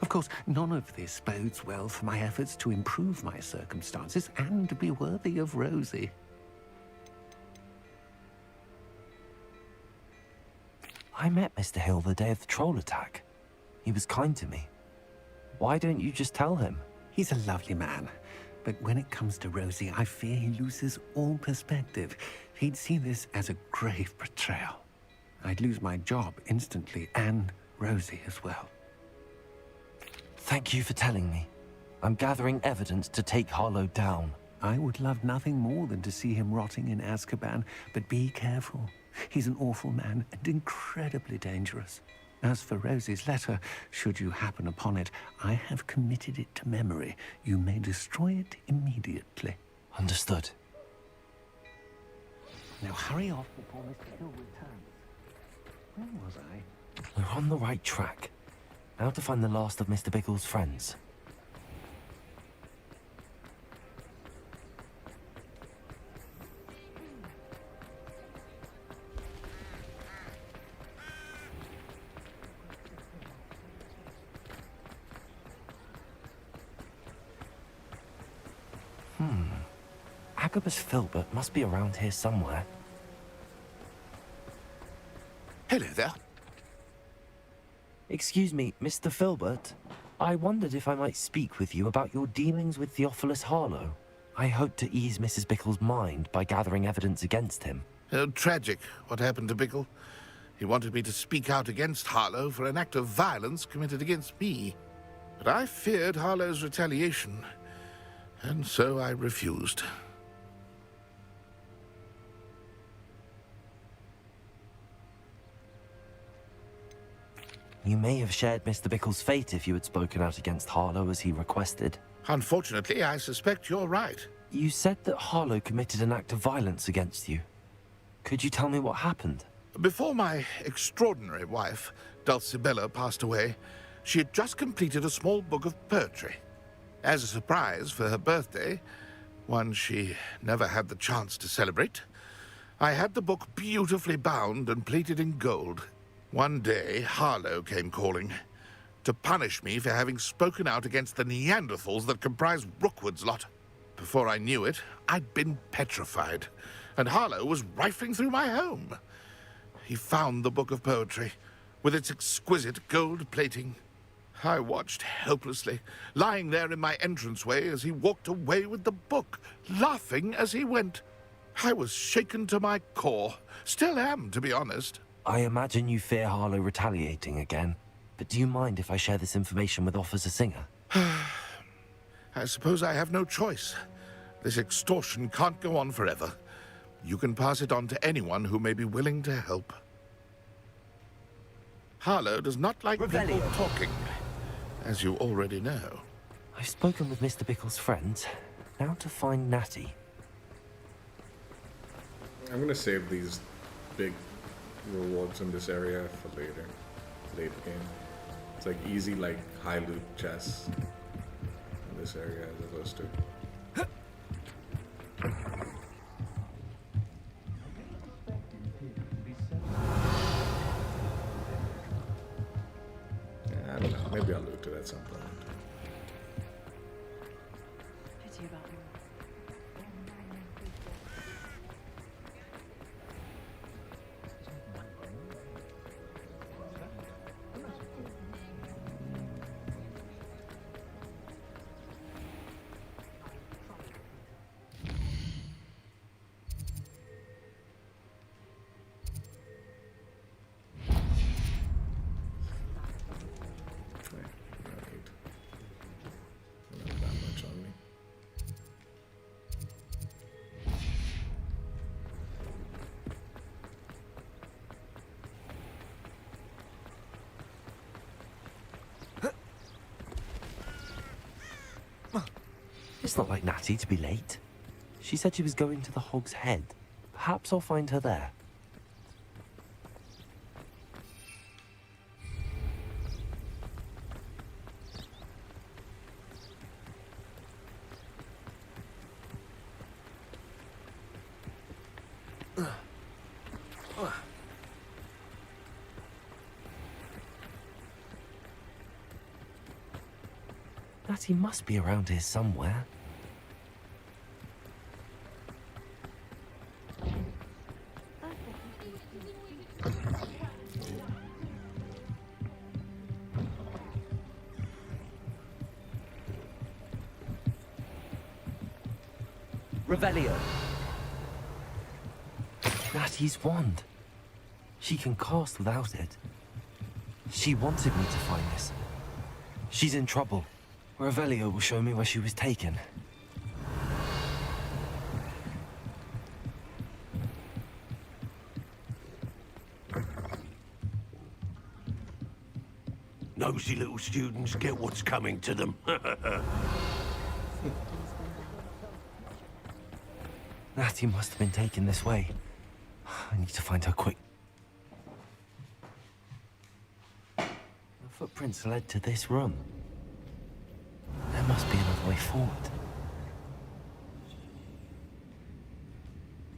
Of course, none of this bodes well for my efforts to improve my circumstances and be worthy of Rosie. I met Mr. Hill the day of the troll attack. He was kind to me. Why don't you just tell him? He's a lovely man. But when it comes to Rosie, I fear he loses all perspective. He'd see this as a grave betrayal. I'd lose my job instantly, and Rosie as well. Thank you for telling me. I'm gathering evidence to take Harlow down. I would love nothing more than to see him rotting in Azkaban, but be careful. He's an awful man and incredibly dangerous. As for Rosie's letter, should you happen upon it, I have committed it to memory. You may destroy it immediately. Understood. Now hurry off before Mr. Hill returns. Where was I? We're on the right track. Now to find the last of Mr. Pickle's friends. Agabus Filbert must be around here somewhere. Hello there. Excuse me, Mr. Filbert. I wondered if I might speak with you about your dealings with Theophilus Harlow. I hope to ease Mrs. Pickle's mind by gathering evidence against him. Tragic, what happened to Pickle. He wanted me to speak out against Harlow for an act of violence committed against me. But I feared Harlow's retaliation, and so I refused. You may have shared Mr. Pickle's fate if you had spoken out against Harlow as he requested. Unfortunately, I suspect you're right. You said that Harlow committed an act of violence against you. Could you tell me what happened? Before my extraordinary wife, Dulcibella, passed away, she had just completed a small book of poetry. As a surprise for her birthday, one she never had the chance to celebrate, I had the book beautifully bound and plated in gold. One day, Harlow came calling to punish me for having spoken out against the Neanderthals that comprise Rookwood's lot. Before I knew it, I'd been petrified, and Harlow was rifling through my home. He found the book of poetry, with its exquisite gold plating. I watched helplessly, lying there in my entranceway as he walked away with the book, laughing as he went. I was shaken to my core. Still am, to be honest. I imagine you fear Harlow retaliating again, but do you mind if I share this information with Officer Singer? I suppose I have no choice. This extortion can't go on forever. You can pass it on to anyone who may be willing to help. Harlow does not like people talking, as you already know. I've spoken with Mr. Pickle's friends. Now to find Natty. I'm gonna save these big rewards in this area for later. Late game. It's like easy, like high loot chests in this area as opposed to. Yeah, I don't know. Maybe I'll loot it at some point. It's not like Natty to be late. She said she was going to the Hog's Head. Perhaps I'll find her there. That he must be around here somewhere. Revelio. Natty's wand. She can cast without it. She wanted me to find this. She's in trouble. Revelio will show me where she was taken. Nosy little students get what's coming to them. Natty must have been taken this way. I need to find her quick. The footprints led to this room. There must be another way forward.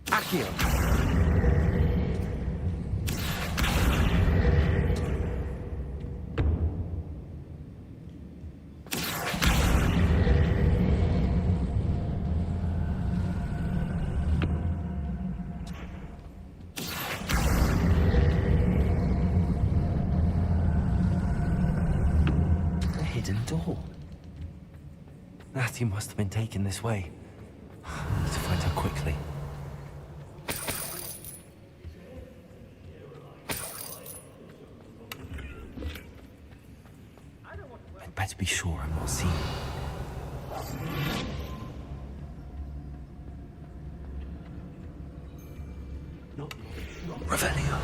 Accio! Door. Natty must have been taken this way. I need to find her quickly. I'd better be sure I'm not seen. Revelio.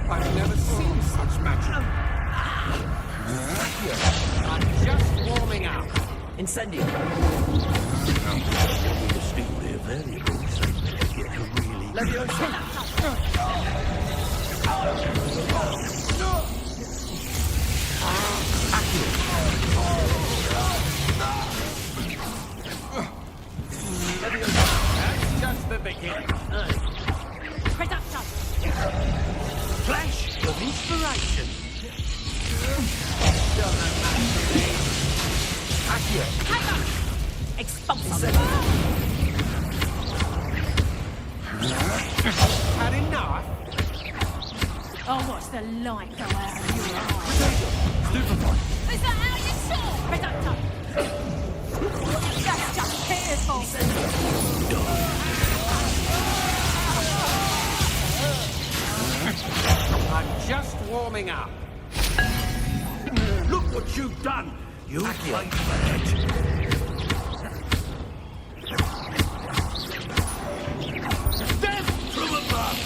I've never seen such magic. I'm just warming up. Incendio. Still they're valuable, so get a really... That's just the beginning. Flash of inspiration. Had enough? Oh, watch the light go out of your eyes. Stupefy. Is that how you saw? Reductor! That's just pitiful. I'm just warming up. Look what you've done. You played bad. Death from above.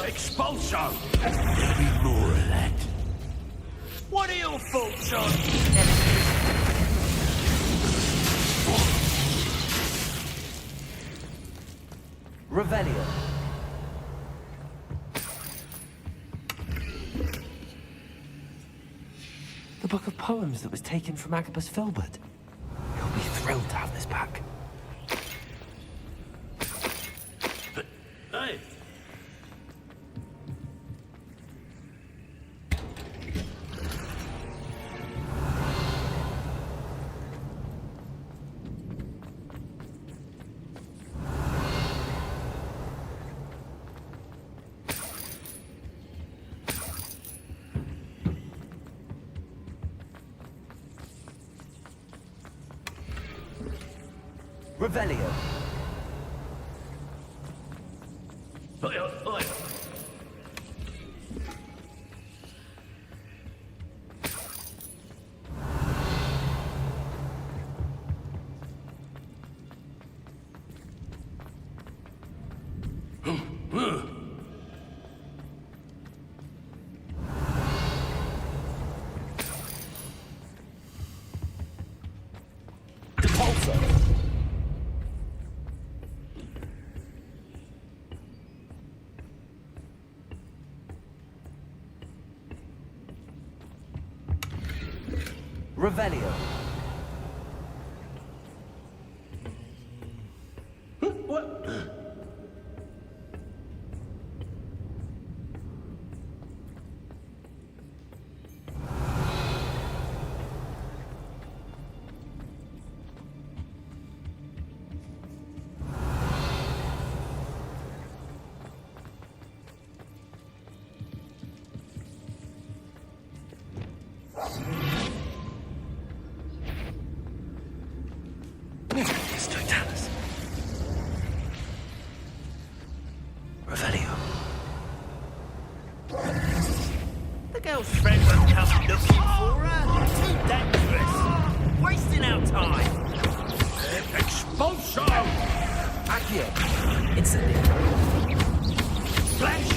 Expulso. There'll be more of that. What are your thoughts on? Revelio. The book of poems that was taken from Agabus Filbert. He'll be thrilled to have this back. Hey. Revelio. Revelio. What? Revelio. The girl's friend won't come looking for her. Too dangerous. Wasting our time. Expulsion! Accio. Incendio. Flash!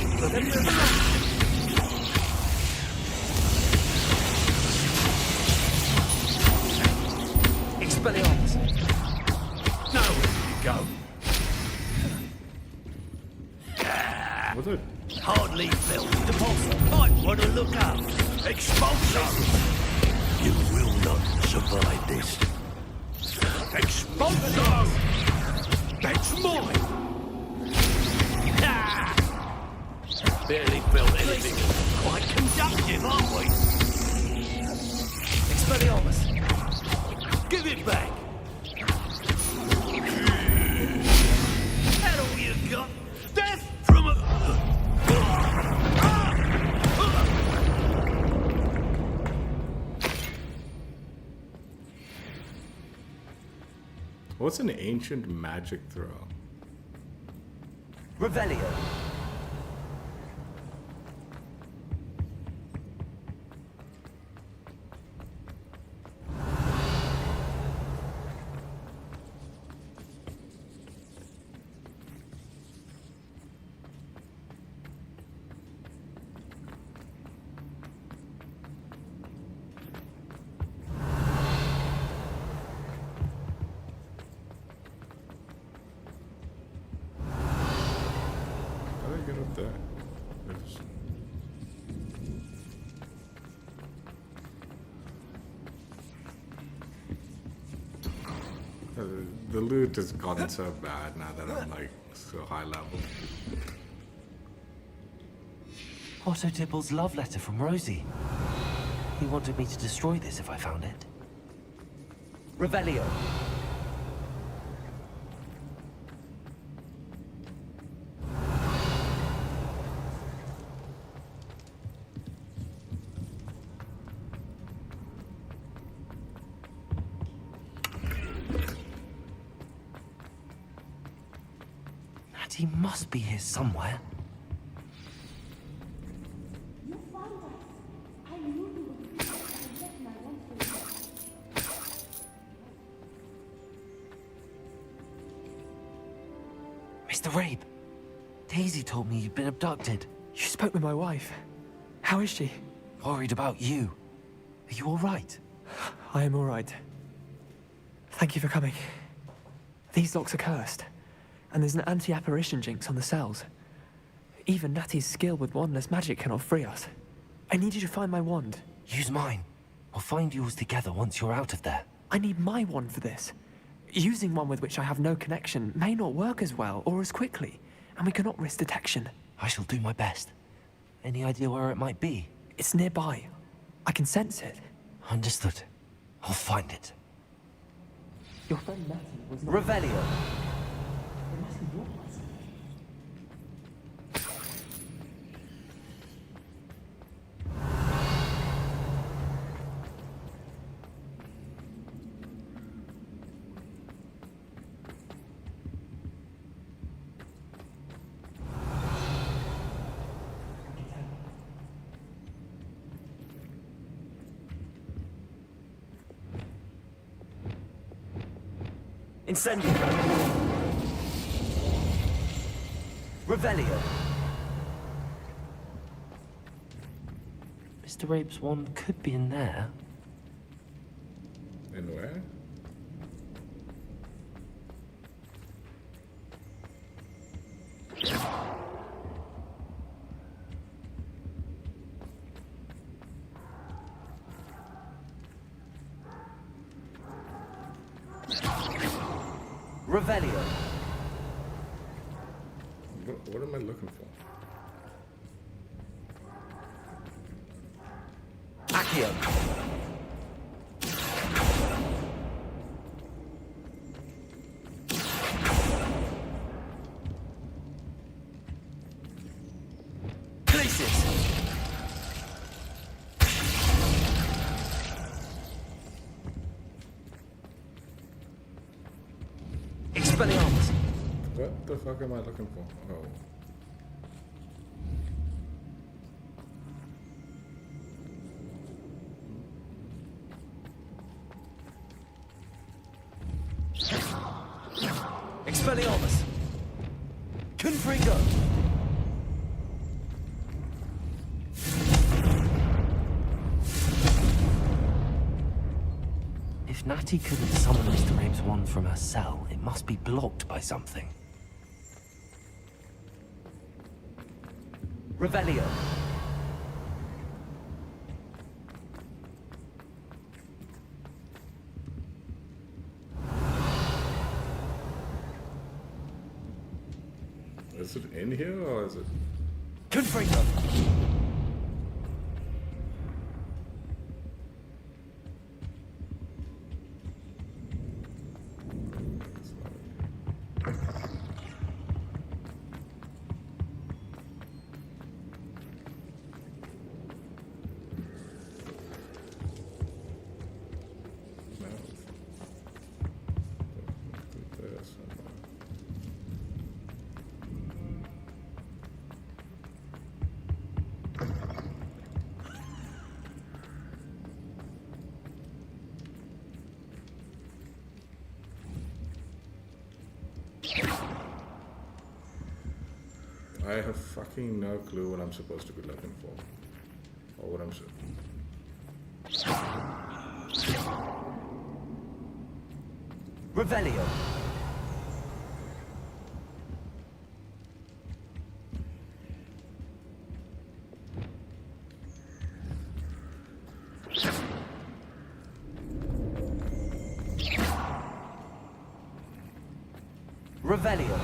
Expelliarmus. Now where do you go? Was it? Hardly felt the pulse. Might want to look up. Expulsion! You will not survive this. Expulsion! That's mine! Ah! Barely felt anything. Quite conductive, aren't we? Expelliarmus. Give it back! That all you got? Death from a... What's an ancient magic throw? Revelio. How do I get up there? Oops. The loot has gotten so bad now that I'm like so high level. Otto Dibble's love letter from Rosie. He wanted me to destroy this if I found it. Revelio. Natty must be here somewhere. Mr. Rabe, Daisy told me you'd been abducted. You spoke with my wife. How is she? Worried about you. Are you all right? I am all right. Thank you for coming. These locks are cursed, and there's an anti-apparition jinx on the cells. Even Natty's skill with wandless magic cannot free us. I need you to find my wand. Use mine. We'll find yours together once you're out of there. I need my wand for this. Using one with which I have no connection may not work as well or as quickly, and we cannot risk detection. I shall do my best. Any idea where it might be? It's nearby. I can sense it. Understood. I'll find it. Your friend Natty was not... Revelio. Incendio. Revelio. Mr. Rabe's wand could be in there. In where? Revelio. What am I looking for? Accio. Places. Expelliarmus. What the fuck am I looking for? Oh. Expelliarmus. Confringo. If Natty couldn't summon Mr. Abe's wand from her cell, it must be blocked by something. Revelio. Is it in here or is it? Confringo. I have fucking no clue what I'm supposed to be looking for. Or what I'm Revelio. Revelio.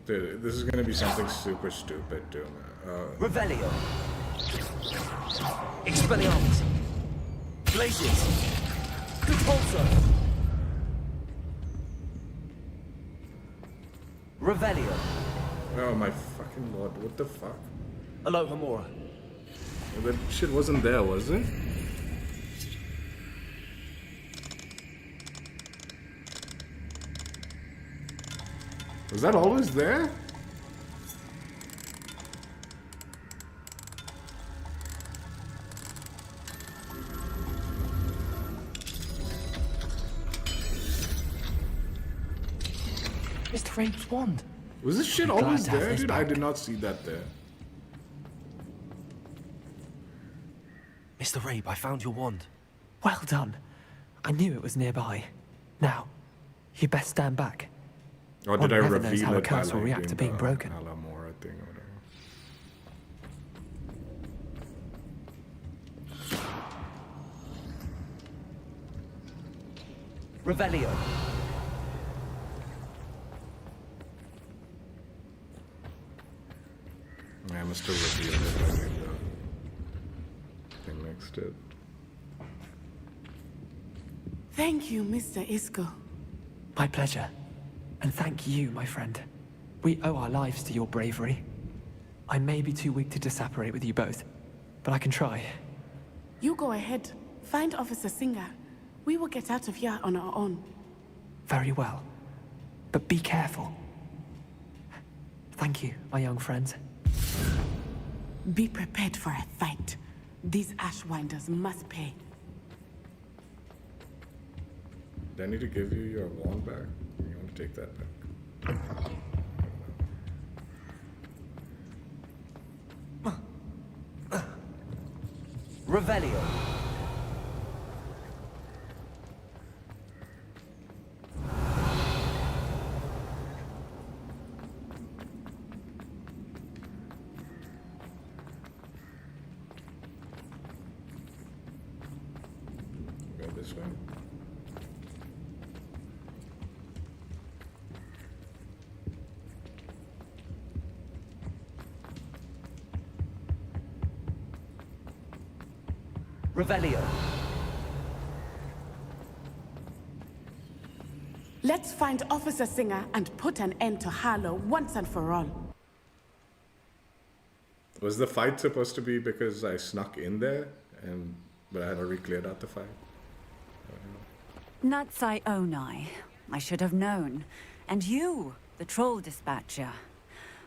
Dude, this is gonna be something super stupid, too, man. Revelio. Expelliarmus. Glacius. Compulso. Revelio. Oh my fucking lord, what the fuck? Aloha Mora. That shit wasn't there, was it? Was that always there? Mr. Abe's wand. Was this shit Glad always to have there, this dude? I back. did not see that there. Mr. Abe, I found your wand. Well done. I knew it was nearby. Now, you best stand back. Or One did I never knows reveal how a it by curse will like react to doing being the broken. Alamora thing or whatever? Revelio. I must have revealed it by doing the thing next to it. Thank you, Mr. Isco. My pleasure. And thank you, my friend. We owe our lives to your bravery. I may be too weak to disapparate with you both, but I can try. You go ahead. Find Officer Singer. We will get out of here on our own. Very well. But be careful. Thank you, my young friends. Be prepared for a fight. These Ashwinders must pay. Do I need to give you your wand back? You want to take that back? Revelio. Go this way. Revelio. Let's find Officer Singer and put an end to Harlow once and for all. Was the fight supposed to be because I snuck in there, but I had already cleared out the fight? Natsai Onai. I should have known. And you, the troll dispatcher.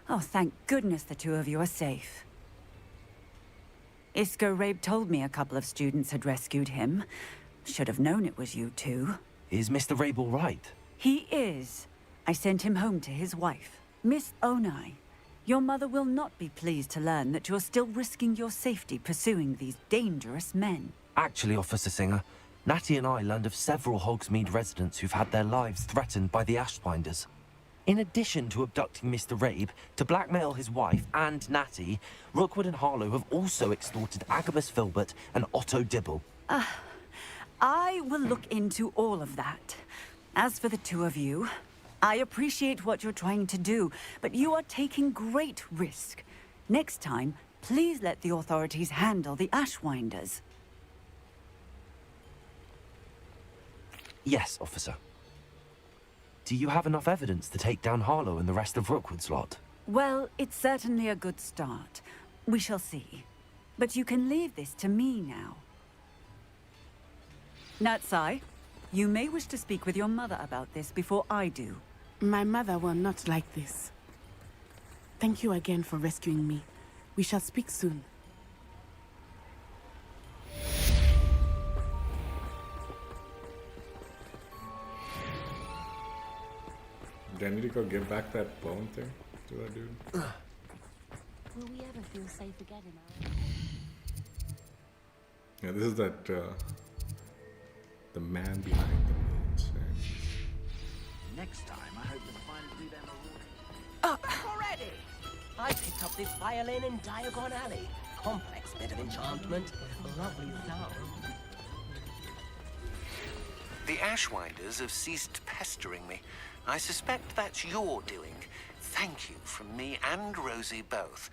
Oh, thank goodness the two of you are safe. Isco Rabe told me a couple of students had rescued him. Should have known it was you two. Is Mr. Rabe all right? He is. I sent him home to his wife. Miss Onai, your mother will not be pleased to learn that you're still risking your safety pursuing these dangerous men. Actually, Officer Singer, Natty and I learned of several Hogsmeade residents who've had their lives threatened by the Ashwinders. In addition to abducting Mr. Rabe, to blackmail his wife and Natty, Rookwood and Harlow have also extorted Agabus Filbert and Otto Dibble. I will look into all of that. As for the two of you, I appreciate what you're trying to do, but you are taking great risk. Next time, please let the authorities handle the Ashwinders. Yes, officer. Do you have enough evidence to take down Harlow and the rest of Rookwood's lot? Well, it's certainly a good start. We shall see. But you can leave this to me now. Natsai, you may wish to speak with your mother about this before I do. My mother will not like this. Thank you again for rescuing me. We shall speak soon. Do I need to go give back that bone thing to that dude? Will we ever feel safe again in our... Yeah, this is that, the man behind the moons thing. Next time, I hope to finally do them Back already! I picked up this violin in Diagon Alley. Complex bit of enchantment. Lovely sound. The Ashwinders have ceased pestering me. I suspect that's your doing. Thank you from me and Rosie both.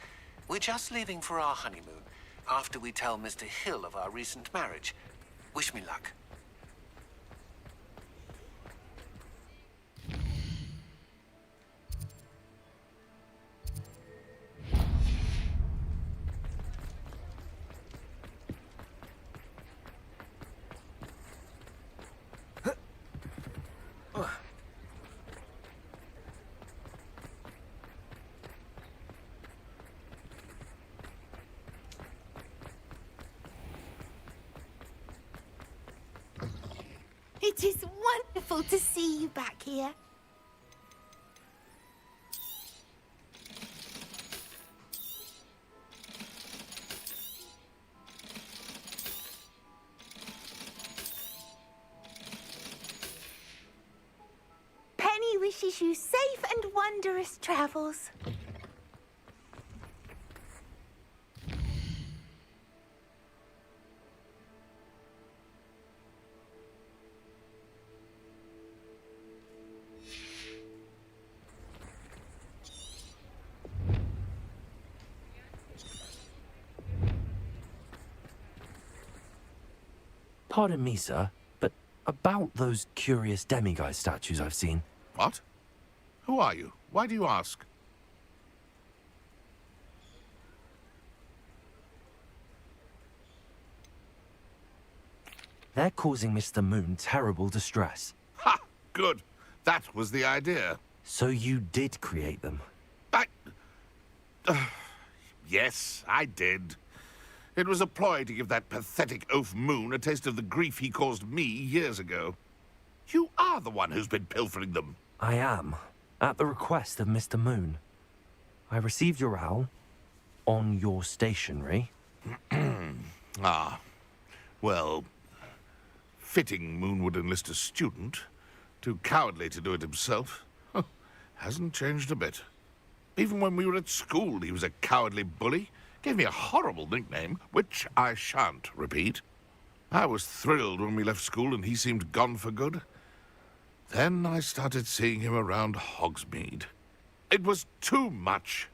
We're just leaving for our honeymoon, after we tell Mr. Hill of our recent marriage. Wish me luck. It is wonderful to see you back here. Penny wishes you safe and wondrous travels. Pardon me, sir, but about those curious demiguise statues I've seen. What? Who are you? Why do you ask? They're causing Mr. Moon terrible distress. Ha! Good. That was the idea. So you did create them? Yes, I did. It was a ploy to give that pathetic oaf Moon a taste of the grief he caused me years ago. You are the one who's been pilfering them. I am, at the request of Mr. Moon. I received your owl on your stationery. Ah, well, fitting Moon would enlist a student. Too cowardly to do it himself. Huh, hasn't changed a bit. Even when we were at school, he was a cowardly bully. Gave me a horrible nickname, which I shan't repeat. I was thrilled when we left school and he seemed gone for good. Then I started seeing him around Hogsmeade. It was too much.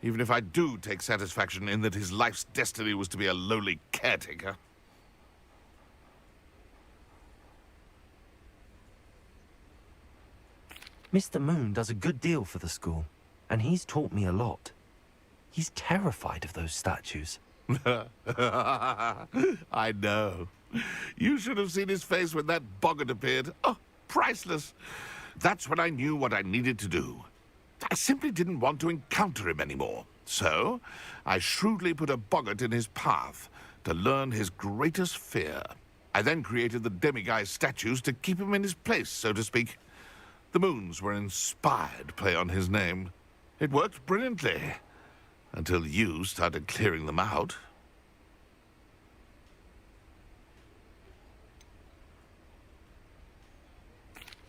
Even if I do take satisfaction in that his life's destiny was to be a lowly caretaker. Mr. Moon does a good deal for the school, and he's taught me a lot. He's terrified of those statues. I know. You should have seen his face when that boggart appeared. Oh, priceless. That's when I knew what I needed to do. I simply didn't want to encounter him anymore. So, I shrewdly put a boggart in his path to learn his greatest fear. I then created the demiguise statues to keep him in his place, so to speak. The moons were an inspired play on his name. It worked brilliantly. Until you started clearing them out.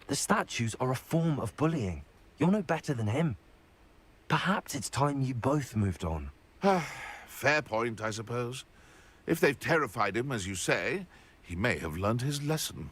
The statues are a form of bullying. You're no better than him. Perhaps it's time you both moved on. Fair point, I suppose. If they've terrified him, as you say, he may have learned his lesson.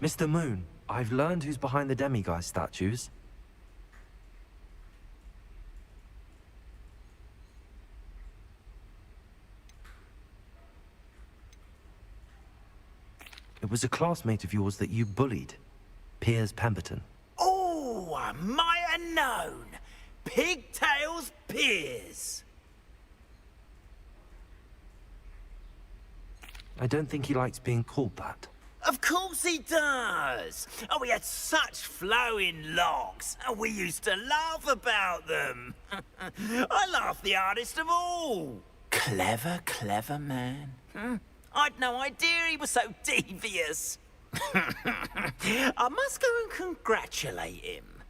Mr. Moon, I've learned who's behind the demiguise statues. It was a classmate of yours that you bullied, Piers Pemberton. Oh, I might have known. Pigtails Piers. I don't think he likes being called that. Of course he does. Oh, he had such flowing locks, and we used to laugh about them. I laughed the hardest of all. Clever, clever man. I'd no idea he was so devious. I must go and congratulate him.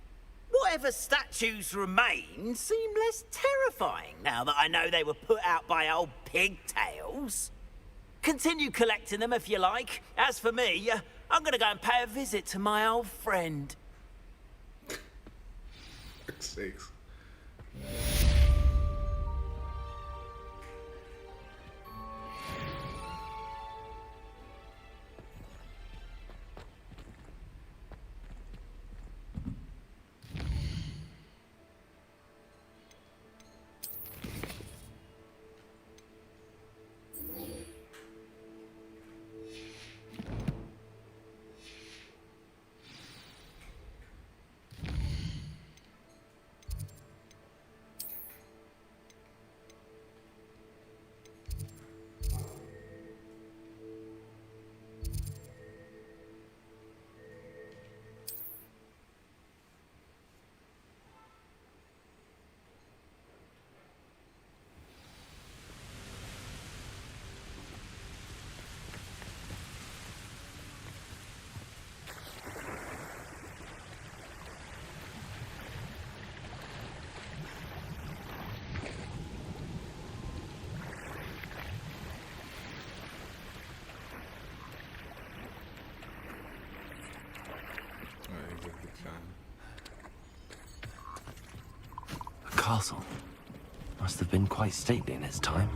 Whatever statues remain seem less terrifying now that I know they were put out by old pigtails. Continue collecting them if you like. As for me, I'm gonna go and pay a visit to my old friend. Fuck's sakes. The castle must have been quite stately in its time.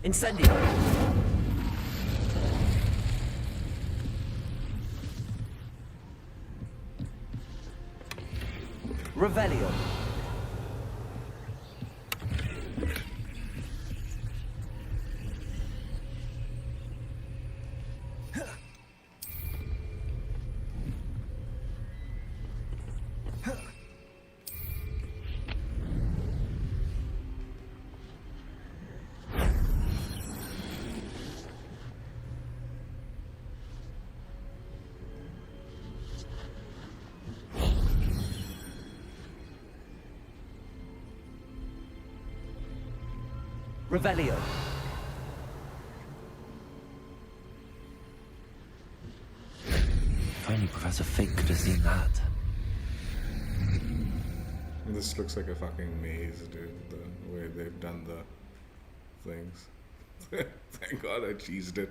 Incendio. Revelio. Revelio. If only Professor Fig could have seen that. This looks like a fucking maze, dude. The way they've done the things. Thank God I cheesed it.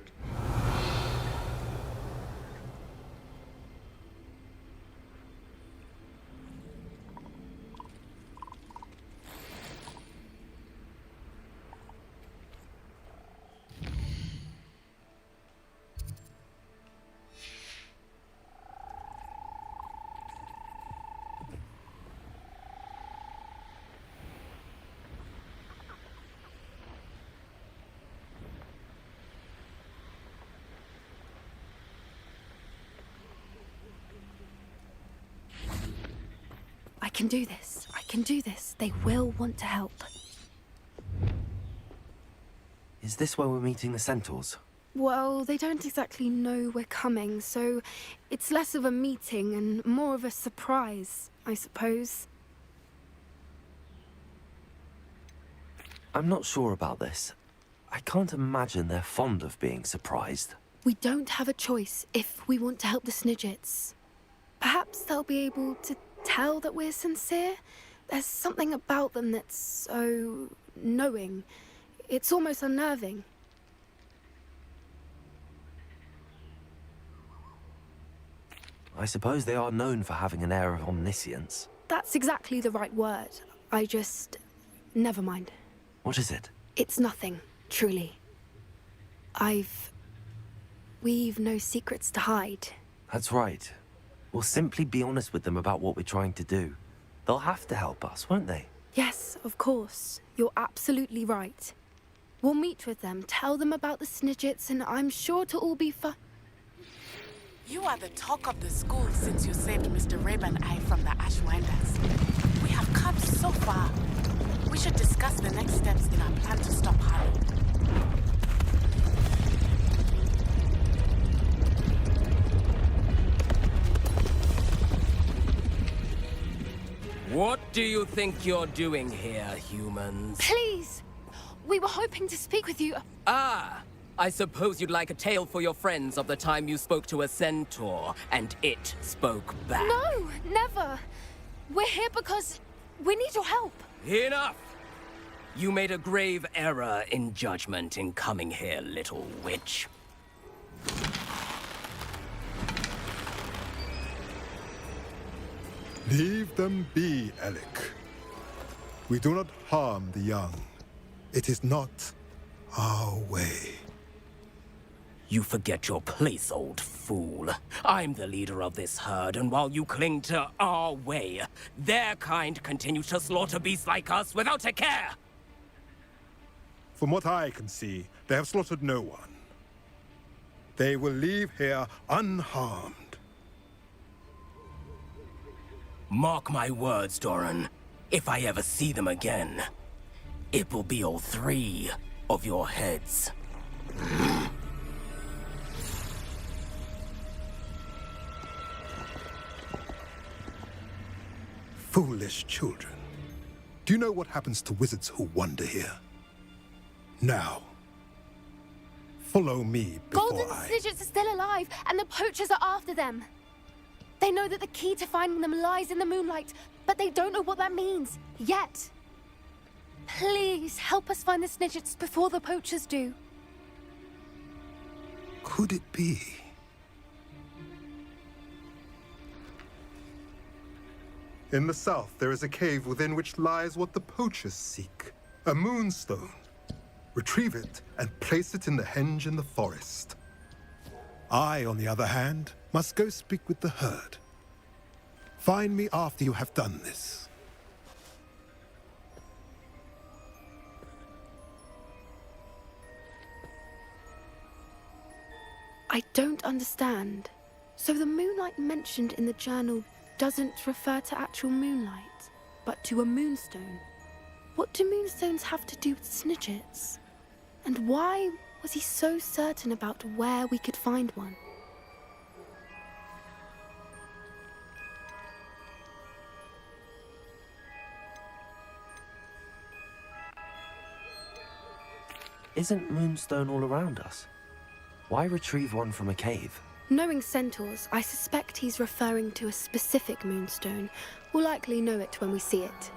I can do this. I can do this. They will want to help. Is this where we're meeting the centaurs? Well, they don't exactly know we're coming, so it's less of a meeting and more of a surprise, I suppose. I'm not sure about this. I can't imagine they're fond of being surprised. We don't have a choice if we want to help the Snidgets. Perhaps they'll be able to tell that we're sincere. There's something about them that's so knowing. It's almost unnerving. I suppose they are known for having an air of omniscience. That's exactly the right word. Never mind. What is it? It's nothing, truly. We've no secrets to hide. That's right. We'll simply be honest with them about what we're trying to do. They'll have to help us, won't they? Yes, of course. You're absolutely right. We'll meet with them, tell them about the Snidgets, and I'm sure to all be fun. You are the talk of the school since you saved Mr. Rabe and I from the Ashwinders. We have come so far. We should discuss the next steps in our plan to stop Harry. What do you think you're doing here, humans? Please! We were hoping to speak with you. Ah! I suppose you'd like a tale for your friends of the time you spoke to a centaur, and it spoke back. No, never! We're here because we need your help. Enough! You made a grave error in judgment in coming here, little witch. Leave them be, Alec. We do not harm the young. It is not our way. You forget your place, old fool. I'm the leader of this herd, and while you cling to our way, their kind continue to slaughter beasts like us without a care! From what I can see, they have slaughtered no one. They will leave here unharmed. Mark my words, Doran. If I ever see them again, it will be all 3 of your heads. Foolish children. Do you know what happens to wizards who wander here? Now, follow me before Golden Snidgets are still alive, and the poachers are after them. They know that the key to finding them lies in the moonlight, but they don't know what that means, yet. Please, help us find the Snidgets before the poachers do. Could it be? In the south, there is a cave within which lies what the poachers seek. A moonstone. Retrieve it and place it in the henge in the forest. I, on the other hand, must go speak with the herd. Find me after you have done this. I don't understand. So the moonlight mentioned in the journal doesn't refer to actual moonlight, but to a moonstone. What do moonstones have to do with Snidgets? And why was he so certain about where we could find one? Isn't Moonstone all around us? Why retrieve one from a cave? Knowing centaurs, I suspect he's referring to a specific moonstone. We'll likely know it when we see it.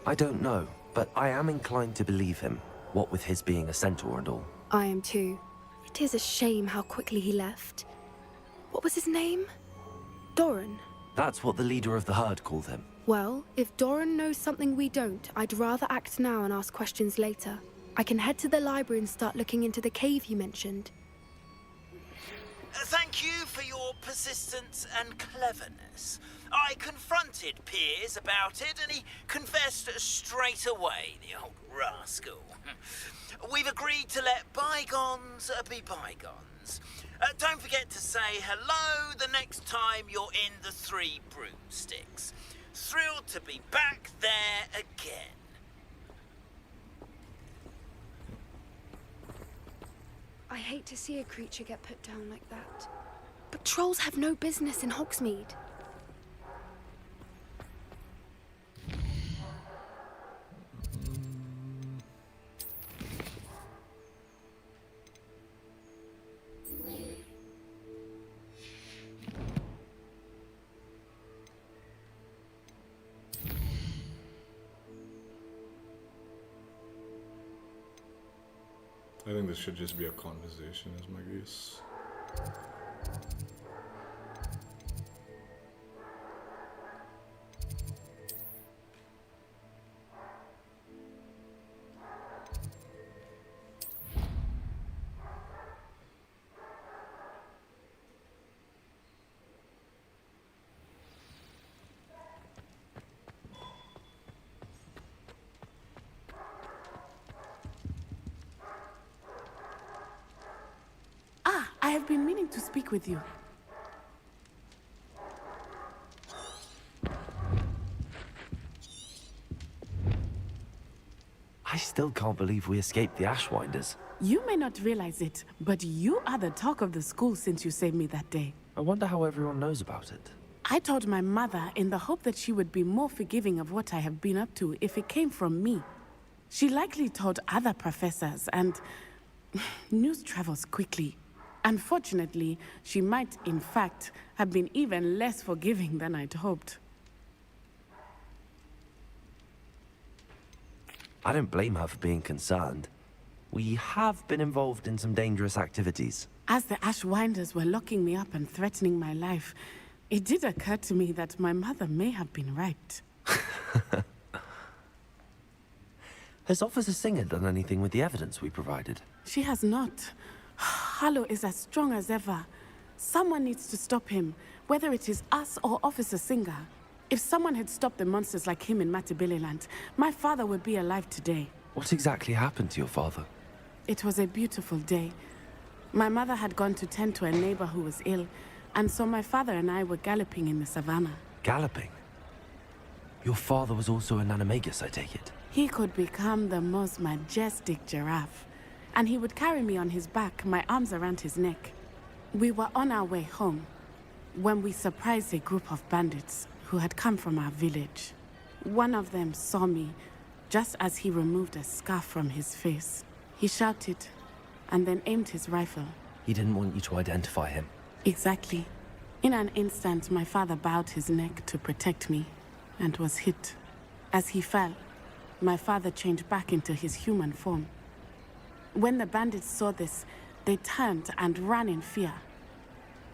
I don't know, but I am inclined to believe him, what with his being a centaur and all. I am too. It is a shame how quickly he left. What was his name? Doran. That's what the leader of the herd called him. Well, if Doran knows something we don't, I'd rather act now and ask questions later. I can head to the library and start looking into the cave you mentioned. Thank you for your persistence and cleverness. I confronted Piers about it, and he confessed straight away, the old rascal. We've agreed to let bygones be bygones. Don't forget to say hello the next time you're in the Three Broomsticks. Thrilled to be back there again. I hate to see a creature get put down like that. But trolls have no business in Hogsmeade. I think this should just be a conversation, is my guess. I have been meaning to speak with you. I still can't believe we escaped the Ashwinders. You may not realize it, but you are the talk of the school since you saved me that day. I wonder how everyone knows about it. I told my mother in the hope that she would be more forgiving of what I have been up to if it came from me. She likely told other professors, and news travels quickly. Unfortunately, she might, in fact, have been even less forgiving than I'd hoped. I don't blame her for being concerned. We have been involved in some dangerous activities. As the Ashwinders were locking me up and threatening my life, it did occur to me that my mother may have been right. Has Officer Singer done anything with the evidence we provided? She has not. Harlow is as strong as ever. Someone needs to stop him, whether it is us or Officer Singer. If someone had stopped the monsters like him in Matabeleland, my father would be alive today. What exactly happened to your father? It was a beautiful day. My mother had gone to tend to a neighbor who was ill, and so my father and I were galloping in the savannah. Galloping? Your father was also an animagus, I take it? He could become the most majestic giraffe, and he would carry me on his back, my arms around his neck. We were on our way home when we surprised a group of bandits who had come from our village. One of them saw me just as he removed a scarf from his face. He shouted and then aimed his rifle. He didn't want you to identify him. Exactly. In an instant, my father bowed his neck to protect me and was hit. As he fell, my father changed back into his human form. When the bandits saw this, they turned and ran in fear.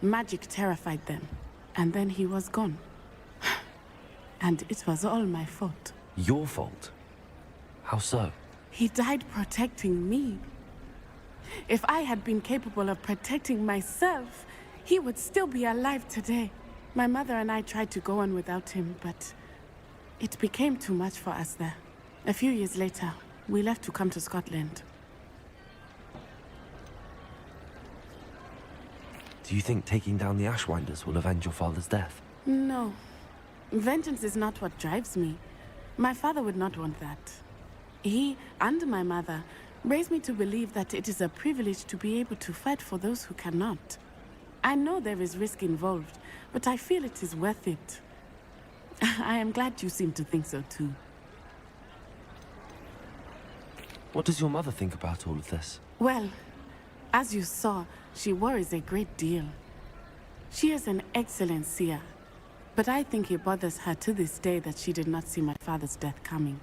Magic terrified them, and then he was gone. And it was all my fault. Your fault? How so? He died protecting me. If I had been capable of protecting myself, he would still be alive today. My mother and I tried to go on without him, but it became too much for us there. A few years later, we left to come to Scotland. Do you think taking down the Ashwinders will avenge your father's death? No. Vengeance is not what drives me. My father would not want that. He and my mother raised me to believe that it is a privilege to be able to fight for those who cannot. I know there is risk involved, but I feel it is worth it. I am glad you seem to think so too. What does your mother think about all of this? Well, as you saw, she worries a great deal. She is an excellent seer, but I think it bothers her to this day that she did not see my father's death coming.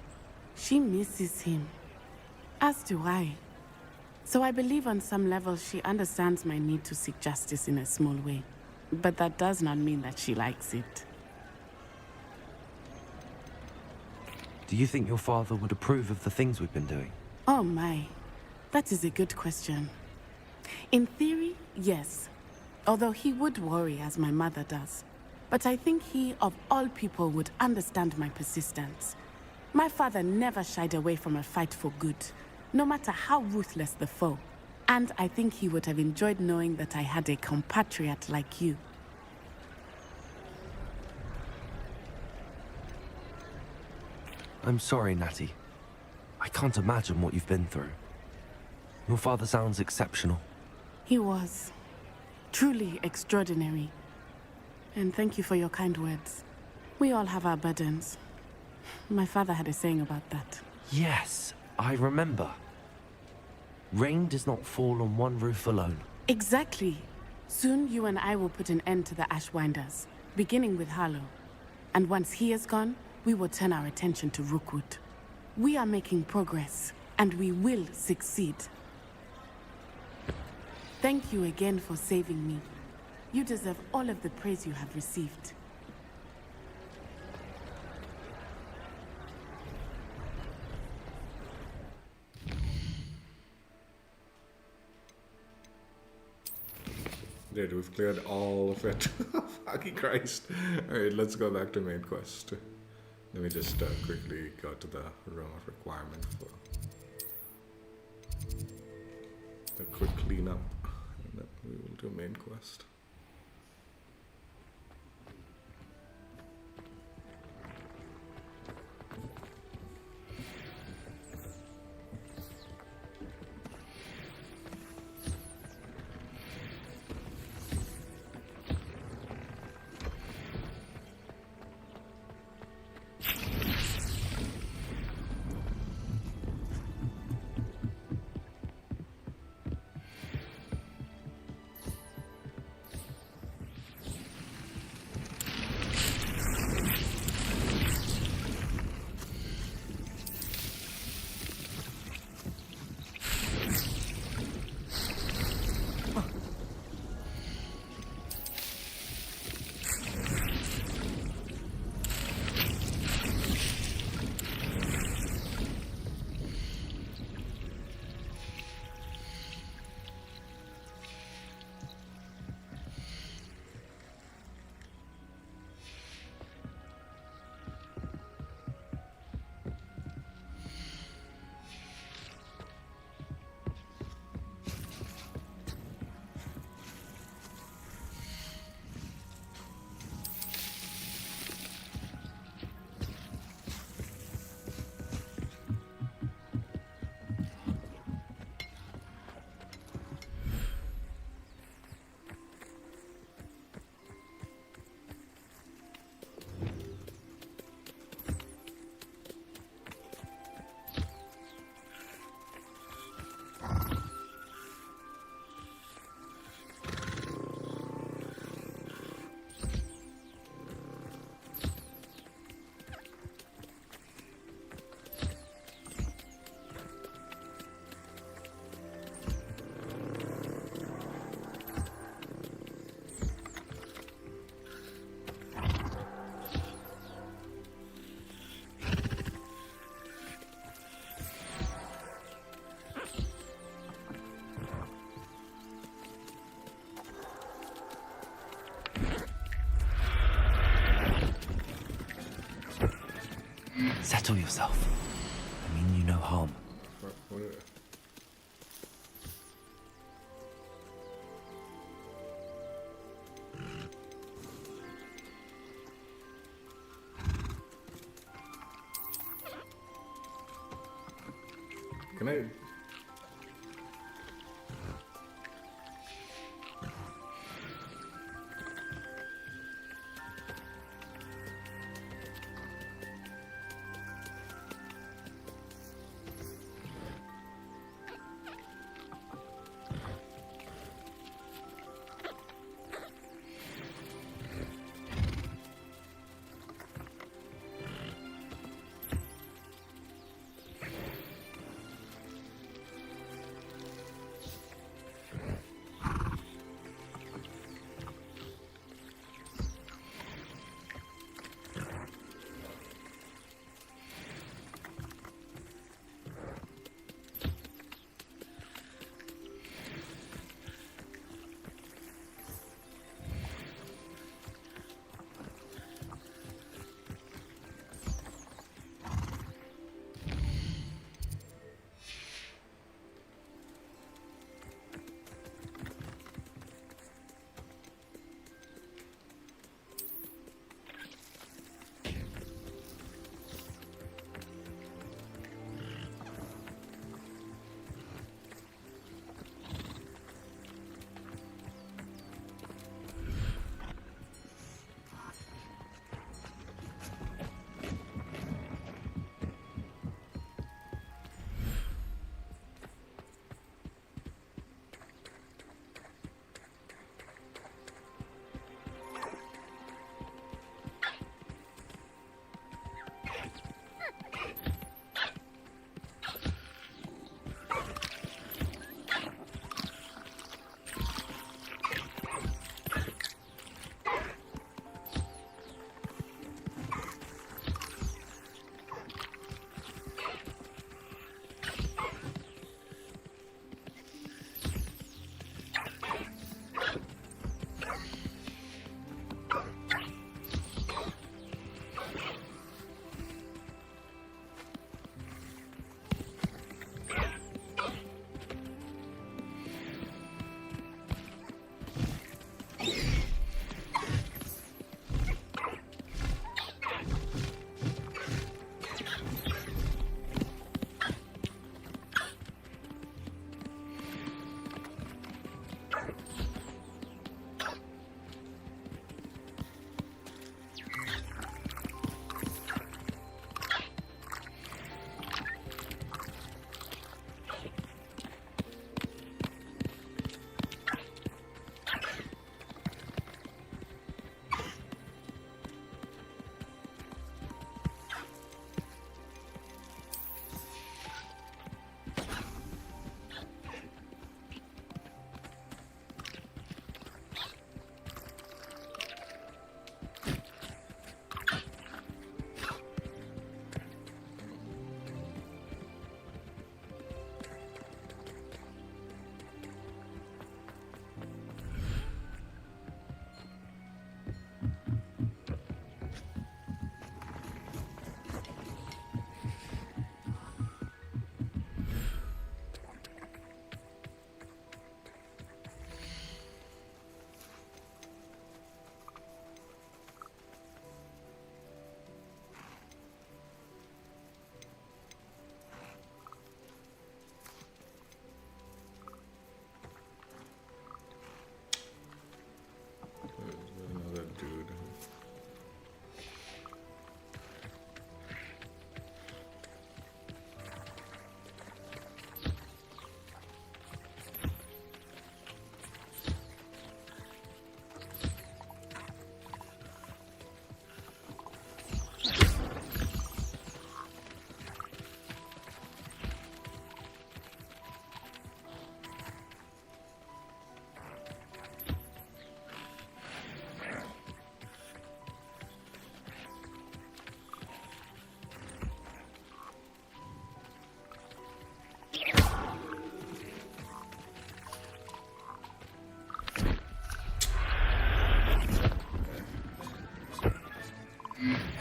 She misses him, as do I. So I believe on some level she understands my need to seek justice in a small way. But that does not mean that she likes it. Do you think your father would approve of the things we've been doing? Oh my, that is a good question. In theory, yes. Although he would worry as my mother does. But I think he, of all people, would understand my persistence. My father never shied away from a fight for good, no matter how ruthless the foe. And I think he would have enjoyed knowing that I had a compatriot like you. I'm sorry, Natty. I can't imagine what you've been through. Your father sounds exceptional. He was. Truly extraordinary. And thank you for your kind words. We all have our burdens. My father had a saying about that. Yes, I remember. Rain does not fall on one roof alone. Exactly. Soon you and I will put an end to the Ashwinders, beginning with Harlow. And once he is gone, we will turn our attention to Rookwood. We are making progress, and we will succeed. Thank you again for saving me. You deserve all of the praise you have received. Dude, we've cleared all of it. Fucking Christ. Alright, let's go back to main quest. Let me just quickly go to the room of requirement for a quick cleanup. And then we will do main quest. Settle yourself. I mean you no harm. Can I...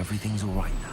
Everything's all right now.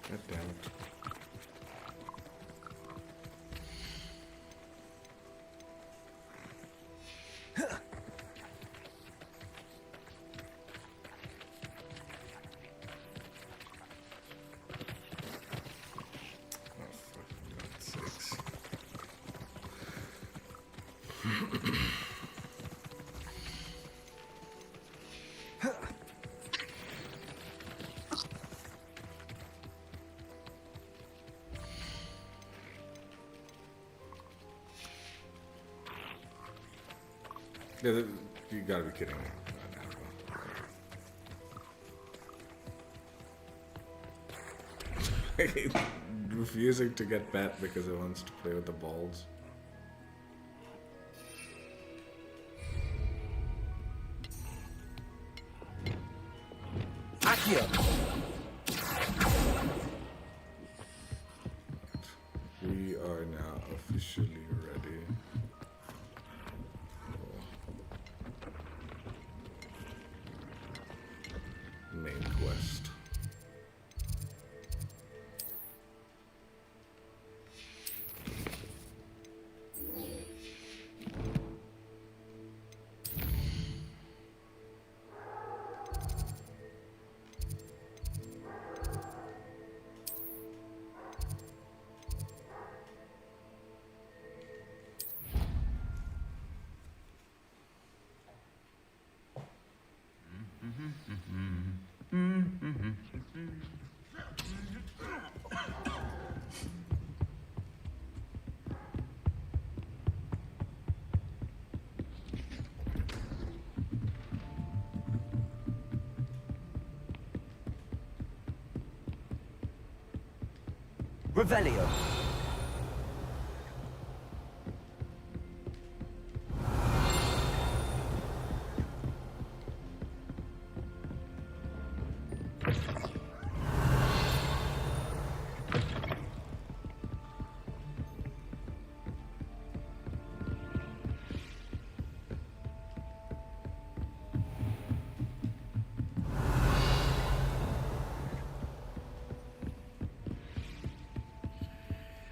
God damn it. Yeah, you gotta be kidding me. Refusing to get pet because it wants to play with the balls. We are now officially ready. Main quest. Revelio.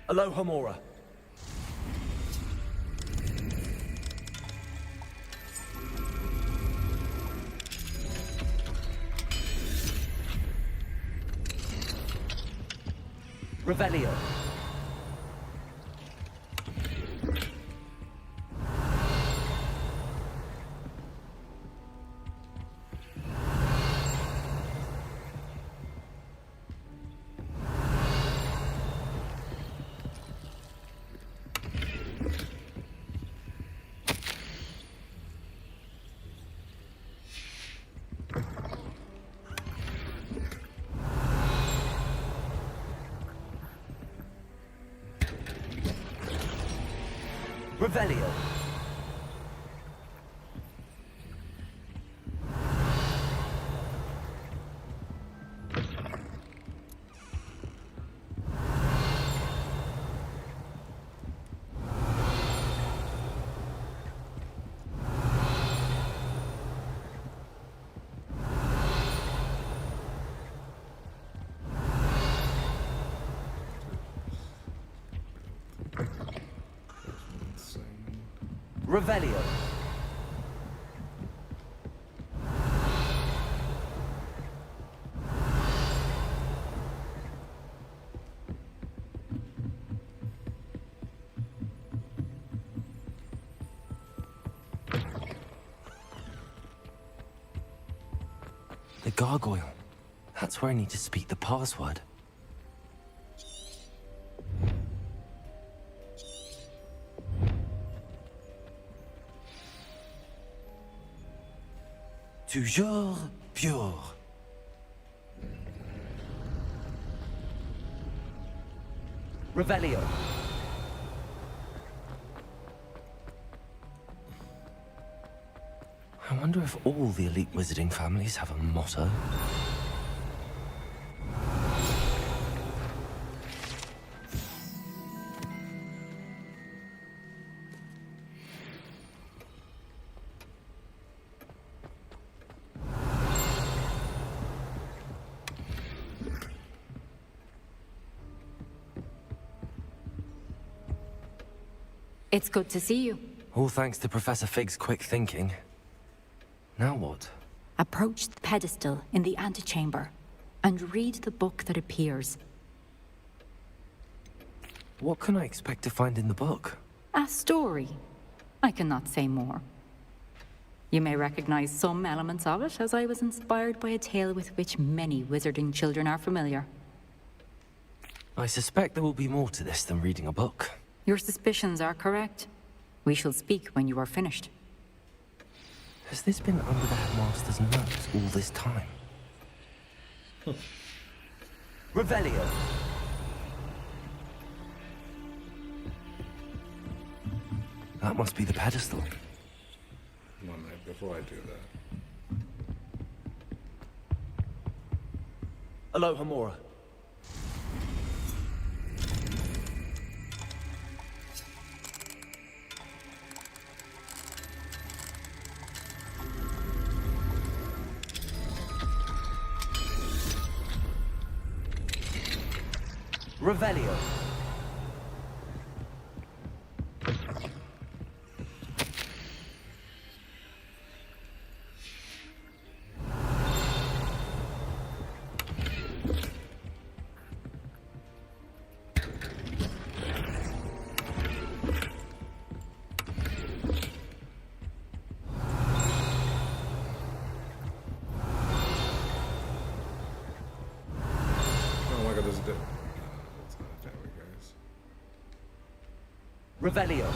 Aloha Mora. Revelio. Revelio. Revelio. The gargoyle. That's where I need to speak the password. Toujours pure. Revelio. I wonder if all the elite wizarding families have a motto. It's good to see you. All thanks to Professor Fig's quick thinking. Now what? Approach the pedestal in the antechamber and read the book that appears. What can I expect to find in the book? A story. I cannot say more. You may recognize some elements of it, as I was inspired by a tale with which many wizarding children are familiar. I suspect there will be more to this than reading a book. Your suspicions are correct. We shall speak when you are finished. Has this been under the headmaster's nose all this time? Revelio. That must be the pedestal. 1 minute before I do that. Aloha Mora. Revelio. Oh my god, this is dead. There we go. Revelio.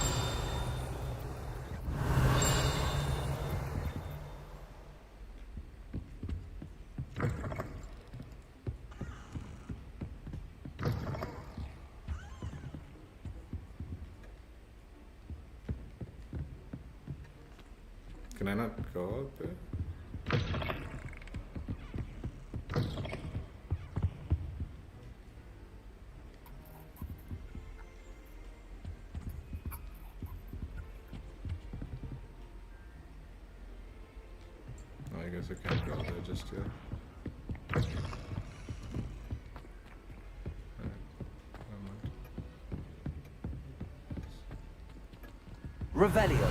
Can I not go out there? I guess I can't go out there just yet. Revelio.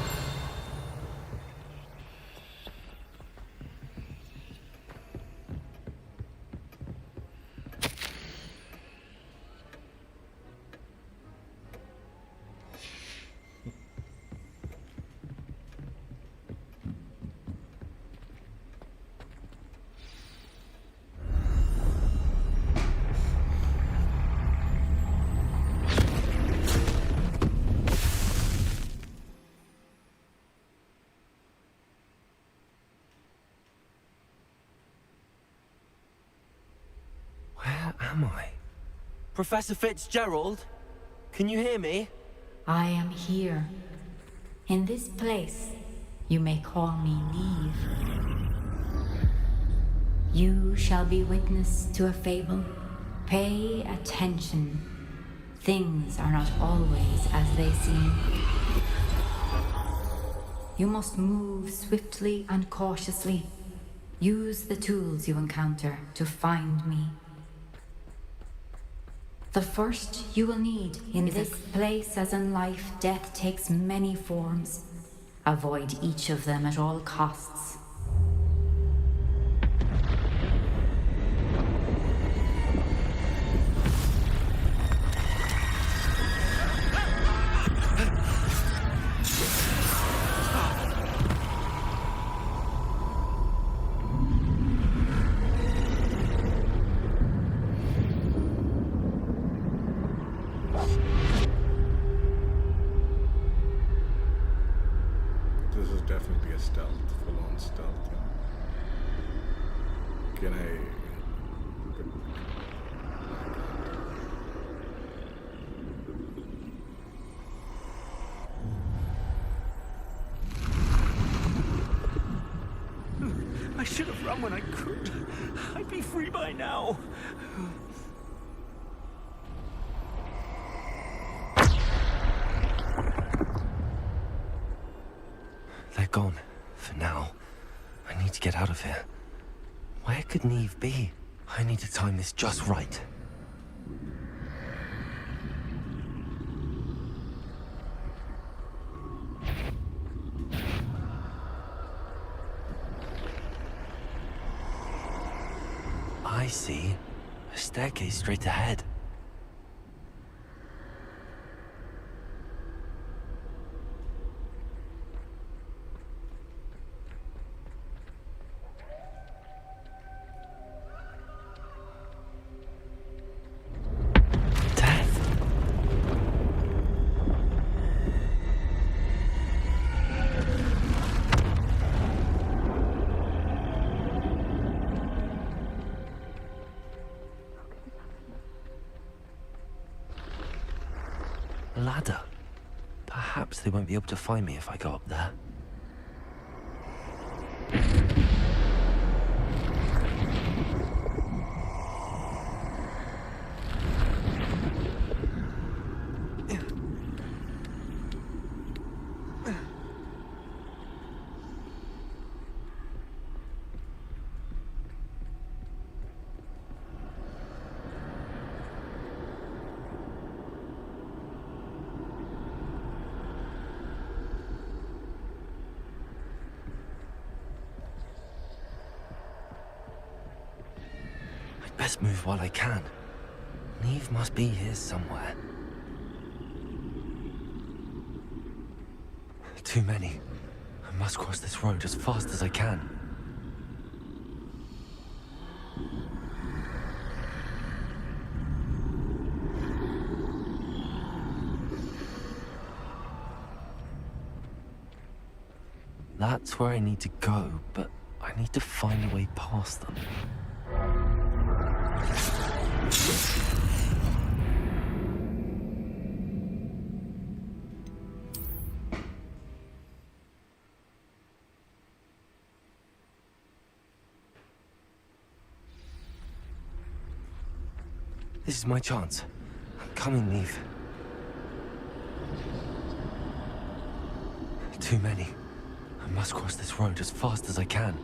Where am I? Professor Fitzgerald? Can you hear me? I am here. In this place, you may call me Niamh. You shall be witness to a fable. Pay attention. Things are not always as they seem. You must move swiftly and cautiously. Use the tools you encounter to find me. The first you will need in this place, as in life, death takes many forms. Avoid each of them at all costs. This is definitely a stealth, full-on stealth. Can I... I should have run when I could. I'd be free by now. They're gone. For now. I need to get out of here. Where could Niamh be? I need to time this just right. I see. A staircase straight ahead. Ladder. Perhaps they won't be able to find me if I go up there. Best move while I can. Niamh must be here somewhere. Too many. I must cross this road as fast as I can. That's where I need to go, but I need to find a way past them. This is my chance. I'm coming, Niamh. Too many. I must cross this road as fast as I can.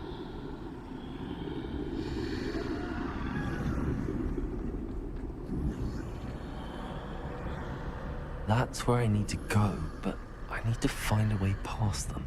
That's where I need to go, but I need to find a way past them.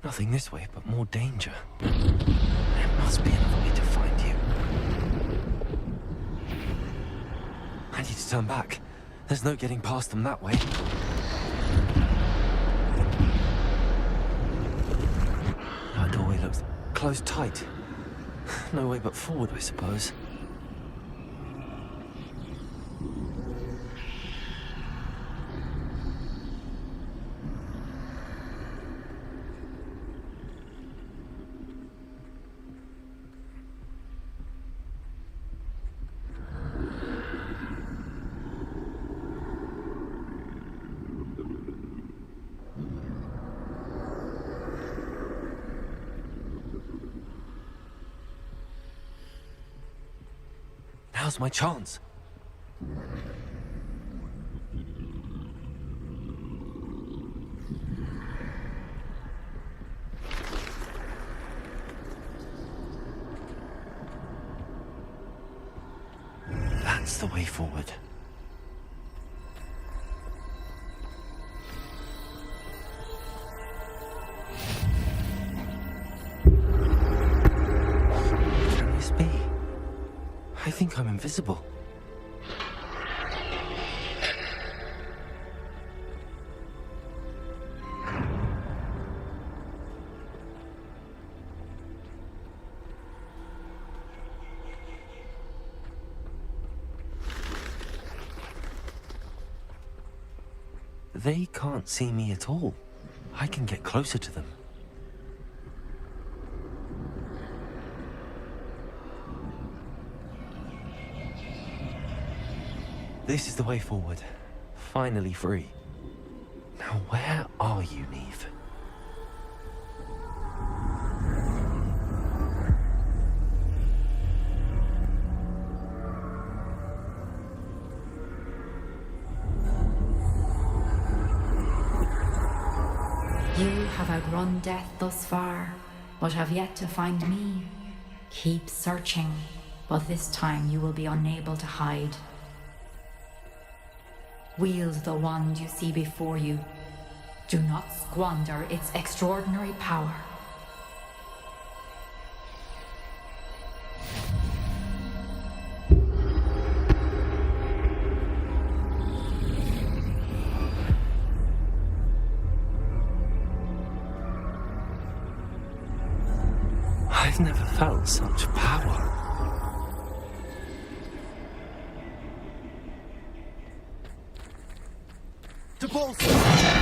Nothing this way, but more danger. There must be another way to find you. I need to turn back. There's no getting past them that way. That doorway looks closed tight. No way but forward, I suppose. Now's my chance. That's the way forward. Can this be? I think I'm invisible. They can't see me at all. I can get closer to them. This is the way forward. Finally free. Now where are you, Niamh? You have outrun death thus far, but have yet to find me. Keep searching, but this time you will be unable to hide. Wield the wand you see before you. Do not squander its extraordinary power. I've never felt such power. To bolster!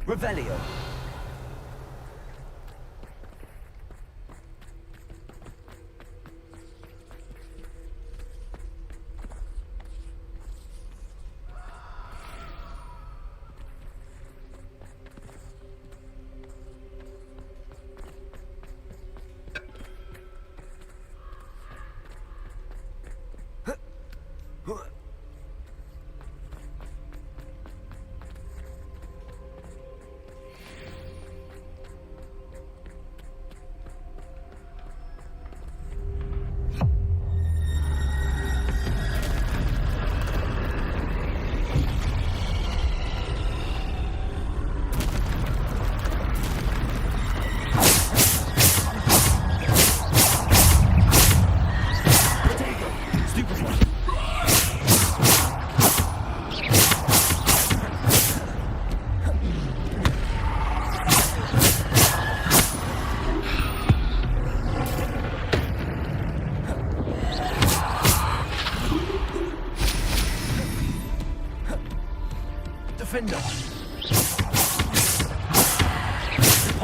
Revelio.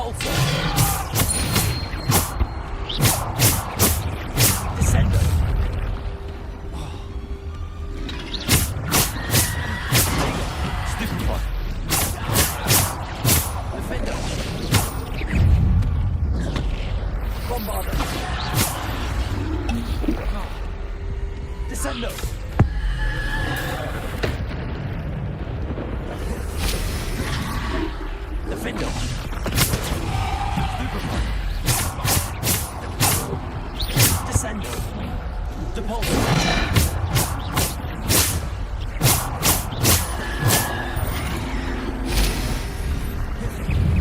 Depulsor. Descender. Stupefy. Defender. Bombarder. Descendo. Defender. Stupefy. Descendo. Depulsor.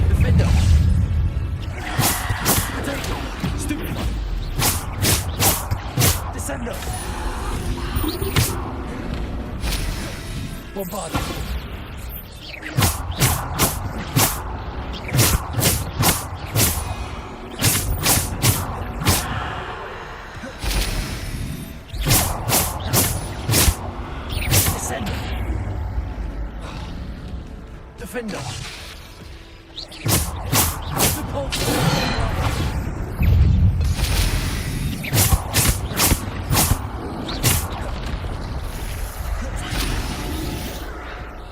Defender. Potato. Stupefy. Descendo. Bombarder. Descender. Defender. Depulsor.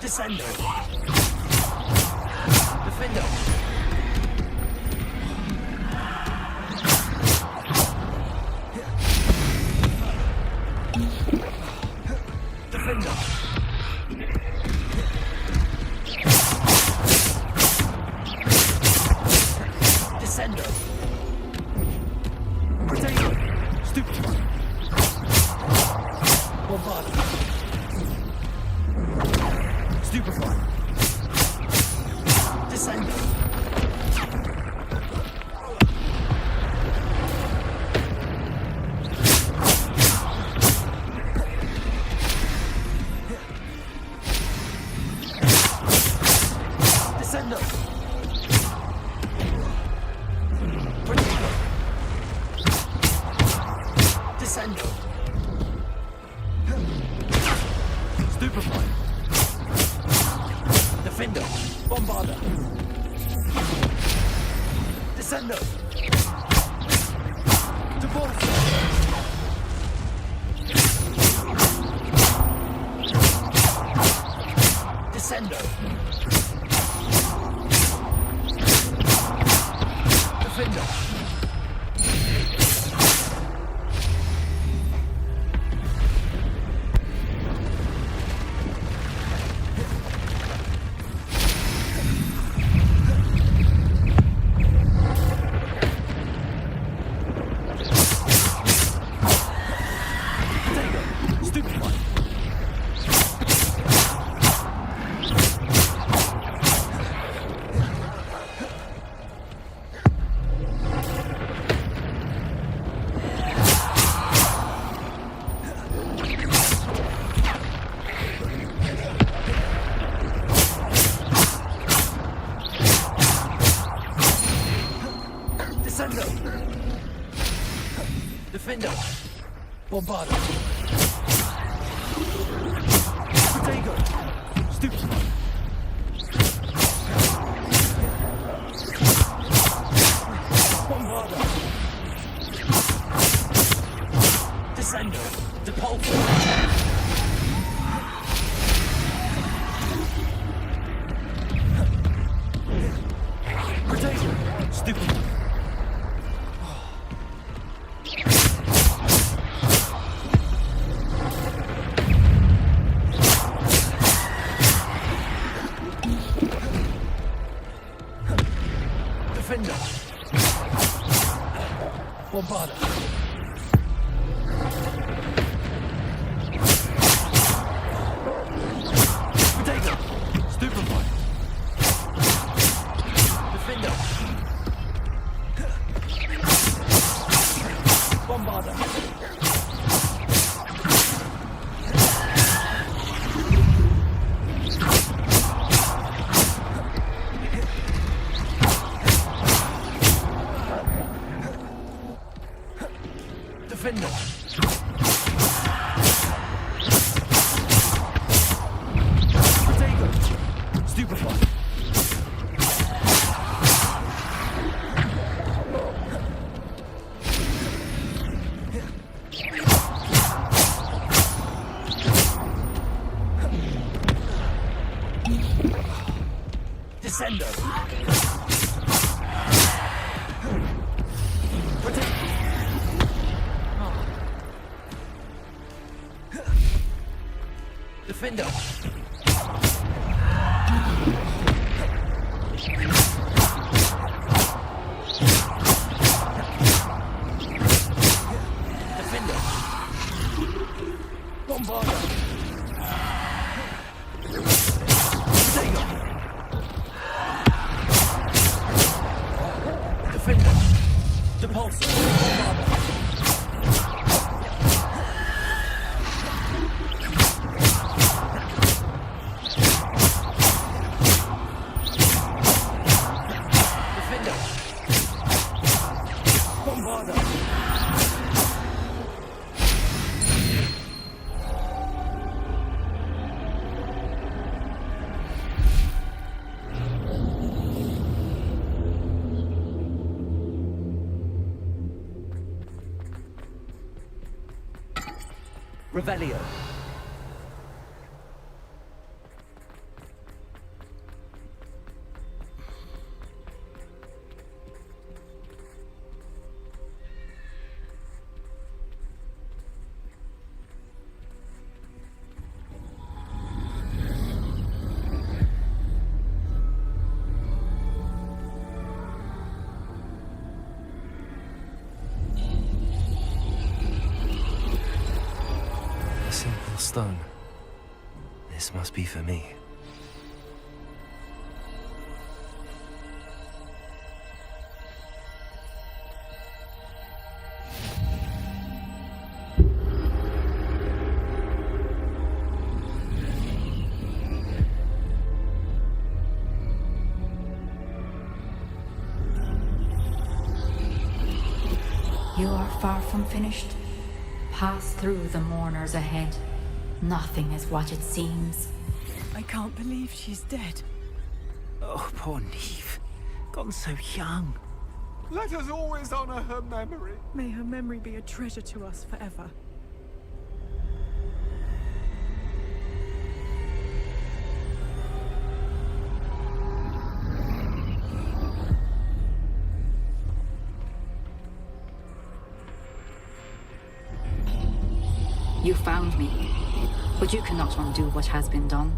Descendo. Defender. Defender. Descendo. Potato. Stupefy. Bombarder. Stupefy. Descendo. Descendo. Potato. Descendo. Stupefy. Defender. Bombarder. Descendo. Depulsor. Descendo. Defender. Stupefy. Descendo. Defender. Bombarder. Potato. Stupefy. Bombarder. Descendo. Depulsor. Potato. Stupefy. Defender. Bombarder. Potato. Stupefy. Defender. Bombarder. Defender. Potato. Stupefy. Defender! Defender! Bombarder! Sailor! Defender! Depulsor! Bombarder! Revelio. Stone. This must be for me. You are far from finished. Pass through the mourners ahead. Nothing is what it seems. I can't believe she's dead. Oh, poor Niamh. Gone so young. Let us always honor her memory. May her memory be a treasure to us forever. You found me, but you cannot undo what has been done.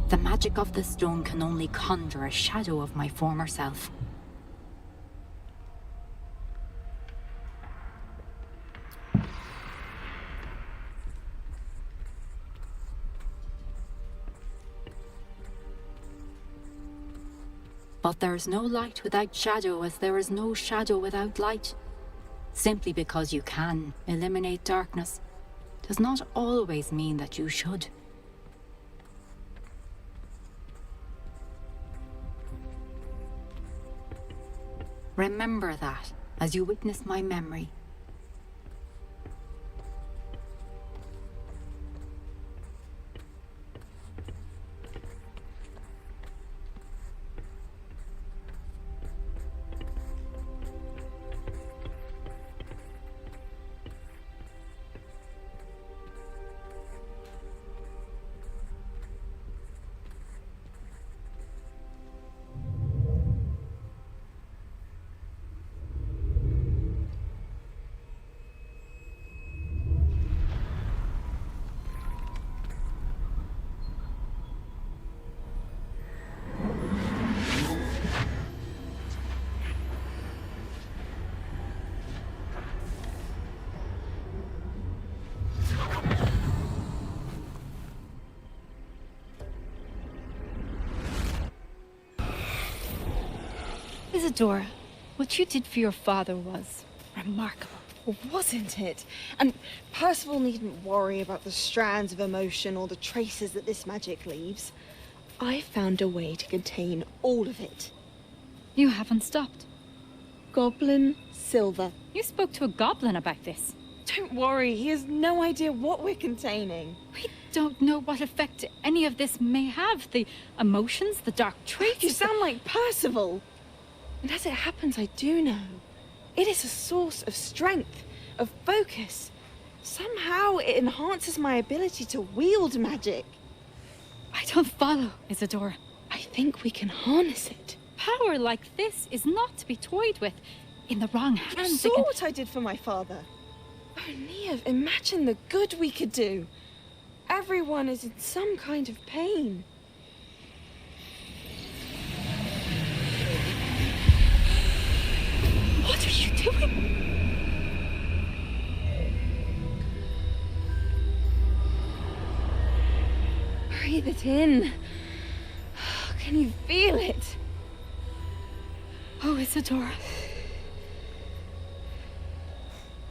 The magic of the stone can only conjure a shadow of my former self. But there is no light without shadow, as there is no shadow without light. Simply because you can eliminate darkness does not always mean that you should. Remember that as you witness my memory. Isadora, what you did for your father was remarkable, wasn't it? And Percival needn't worry about the strands of emotion or the traces that this magic leaves. I found a way to contain all of it. You haven't stopped. Goblin Silver. You spoke to a goblin about this. Don't worry, he has no idea what we're containing. We don't know what effect any of this may have. The emotions, the dark traits. You sound like Percival. And as it happens, I do know. It is a source of strength, of focus. Somehow it enhances my ability to wield magic. I don't follow, Isadora. I think we can harness it. Power like this is not to be toyed with. In the wrong hands, You saw what I did for my father. Oh, Niamh, imagine the good we could do. Everyone is in some kind of pain. What are you doing? Breathe it in. Can you feel it? Oh, Isadora.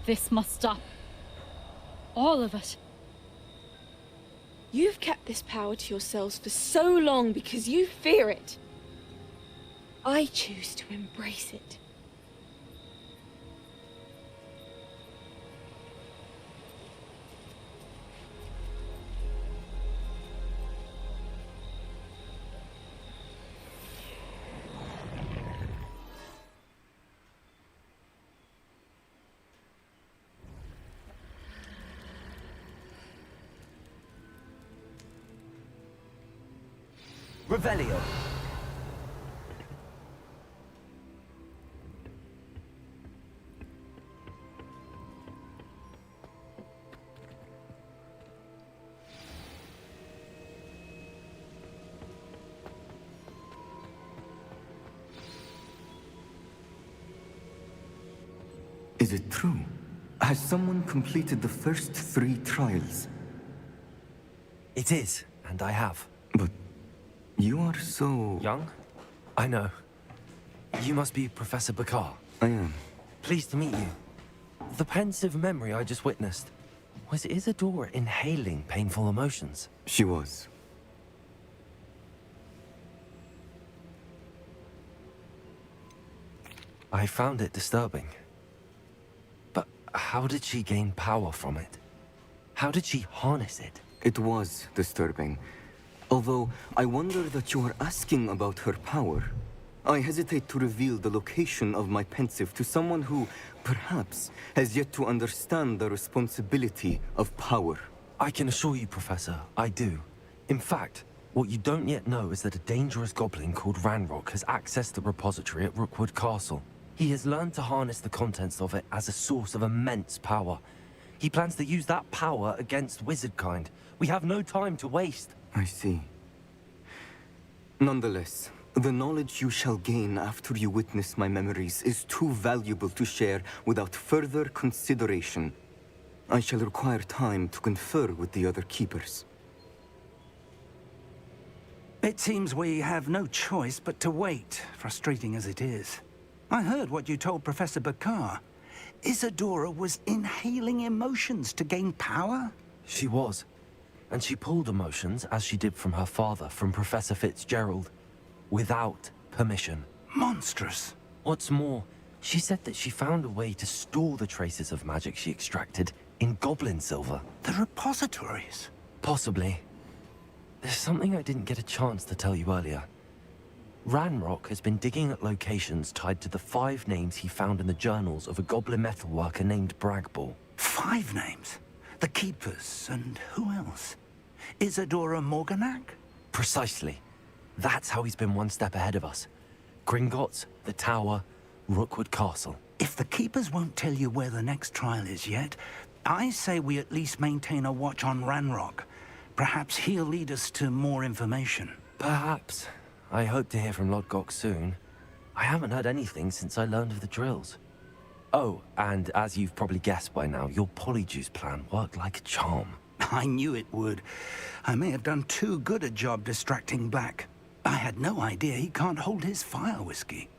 This must stop. All of it. You've kept this power to yourselves for so long because you fear it. I choose to embrace it. Revelio. Is it true? Has someone completed the first 3 trials? It is, and I have. But you are so... young? I know. You must be Professor Bakar. I am. Pleased to meet you. The pensive memory I just witnessed. Was Isadora inhaling painful emotions? She was. I found it disturbing. But how did she gain power from it? How did she harness it? It was disturbing. Although, I wonder that you are asking about her power. I hesitate to reveal the location of my pensive to someone who, perhaps, has yet to understand the responsibility of power. I can assure you, Professor, I do. In fact, what you don't yet know is that a dangerous goblin called Ranrock has accessed the repository at Rookwood Castle. He has learned to harness the contents of it as a source of immense power. He plans to use that power against wizardkind. We have no time to waste. I see. Nonetheless, the knowledge you shall gain after you witness my memories is too valuable to share without further consideration. I shall require time to confer with the other keepers. It seems we have no choice but to wait, frustrating as it is. I heard what you told Professor Bakar. Isadora was inhaling emotions to gain power? She was. And she pulled emotions, as she did from her father, from Professor Fitzgerald, without permission. Monstrous. What's more, she said that she found a way to store the traces of magic she extracted in goblin silver. The repositories? Possibly. There's something I didn't get a chance to tell you earlier. Ranrock has been digging at locations tied to the 5 names he found in the journals of a goblin metalworker named Bragball. 5 names? The Keepers, and who else? Isadora Morganac? Precisely. That's how he's been one step ahead of us. Gringotts, the Tower, Rookwood Castle. If the Keepers won't tell you where the next trial is yet, I say we at least maintain a watch on Ranrock. Perhaps he'll lead us to more information. Perhaps. I hope to hear from Lodgok soon. I haven't heard anything since I learned of the drills. Oh, and as you've probably guessed by now, your Polyjuice plan worked like a charm. I knew it would. I may have done too good a job distracting Black. I had no idea he can't hold his fire whiskey.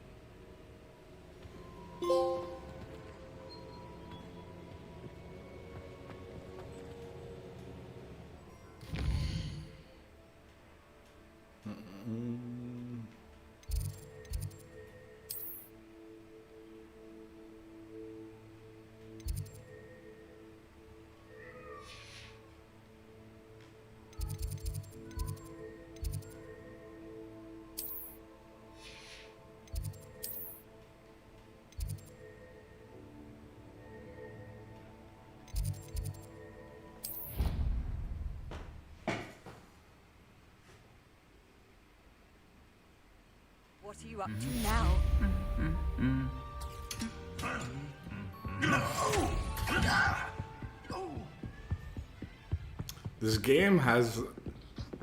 What are you up to now? This game has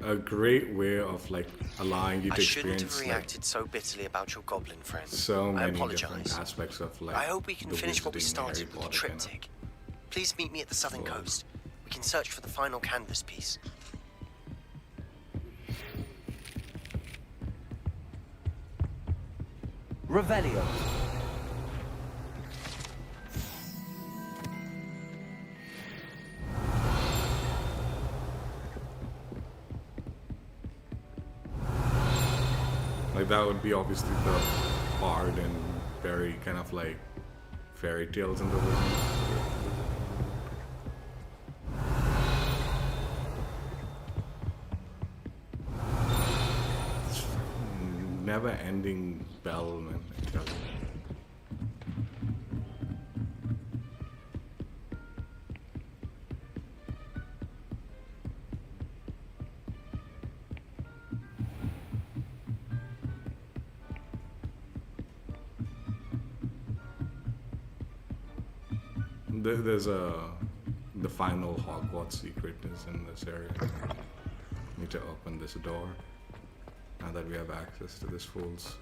a great way of like allowing you to I shouldn't experience have reacted so bitterly about your goblin friend. so I many different apologize. aspects of like. I hope we can the finish what we wizarding Harry started with the Potter kind of- triptych. Please meet me at the southern coast. We can search for the final canvas piece. Revelio. Like that would be obviously the bard and very kind of like fairy tales in the wizard. This fucking never-ending bell, man. I tell you. There's the final Hogwarts secret is in this area. Need to open this door now that we have access to this fool's.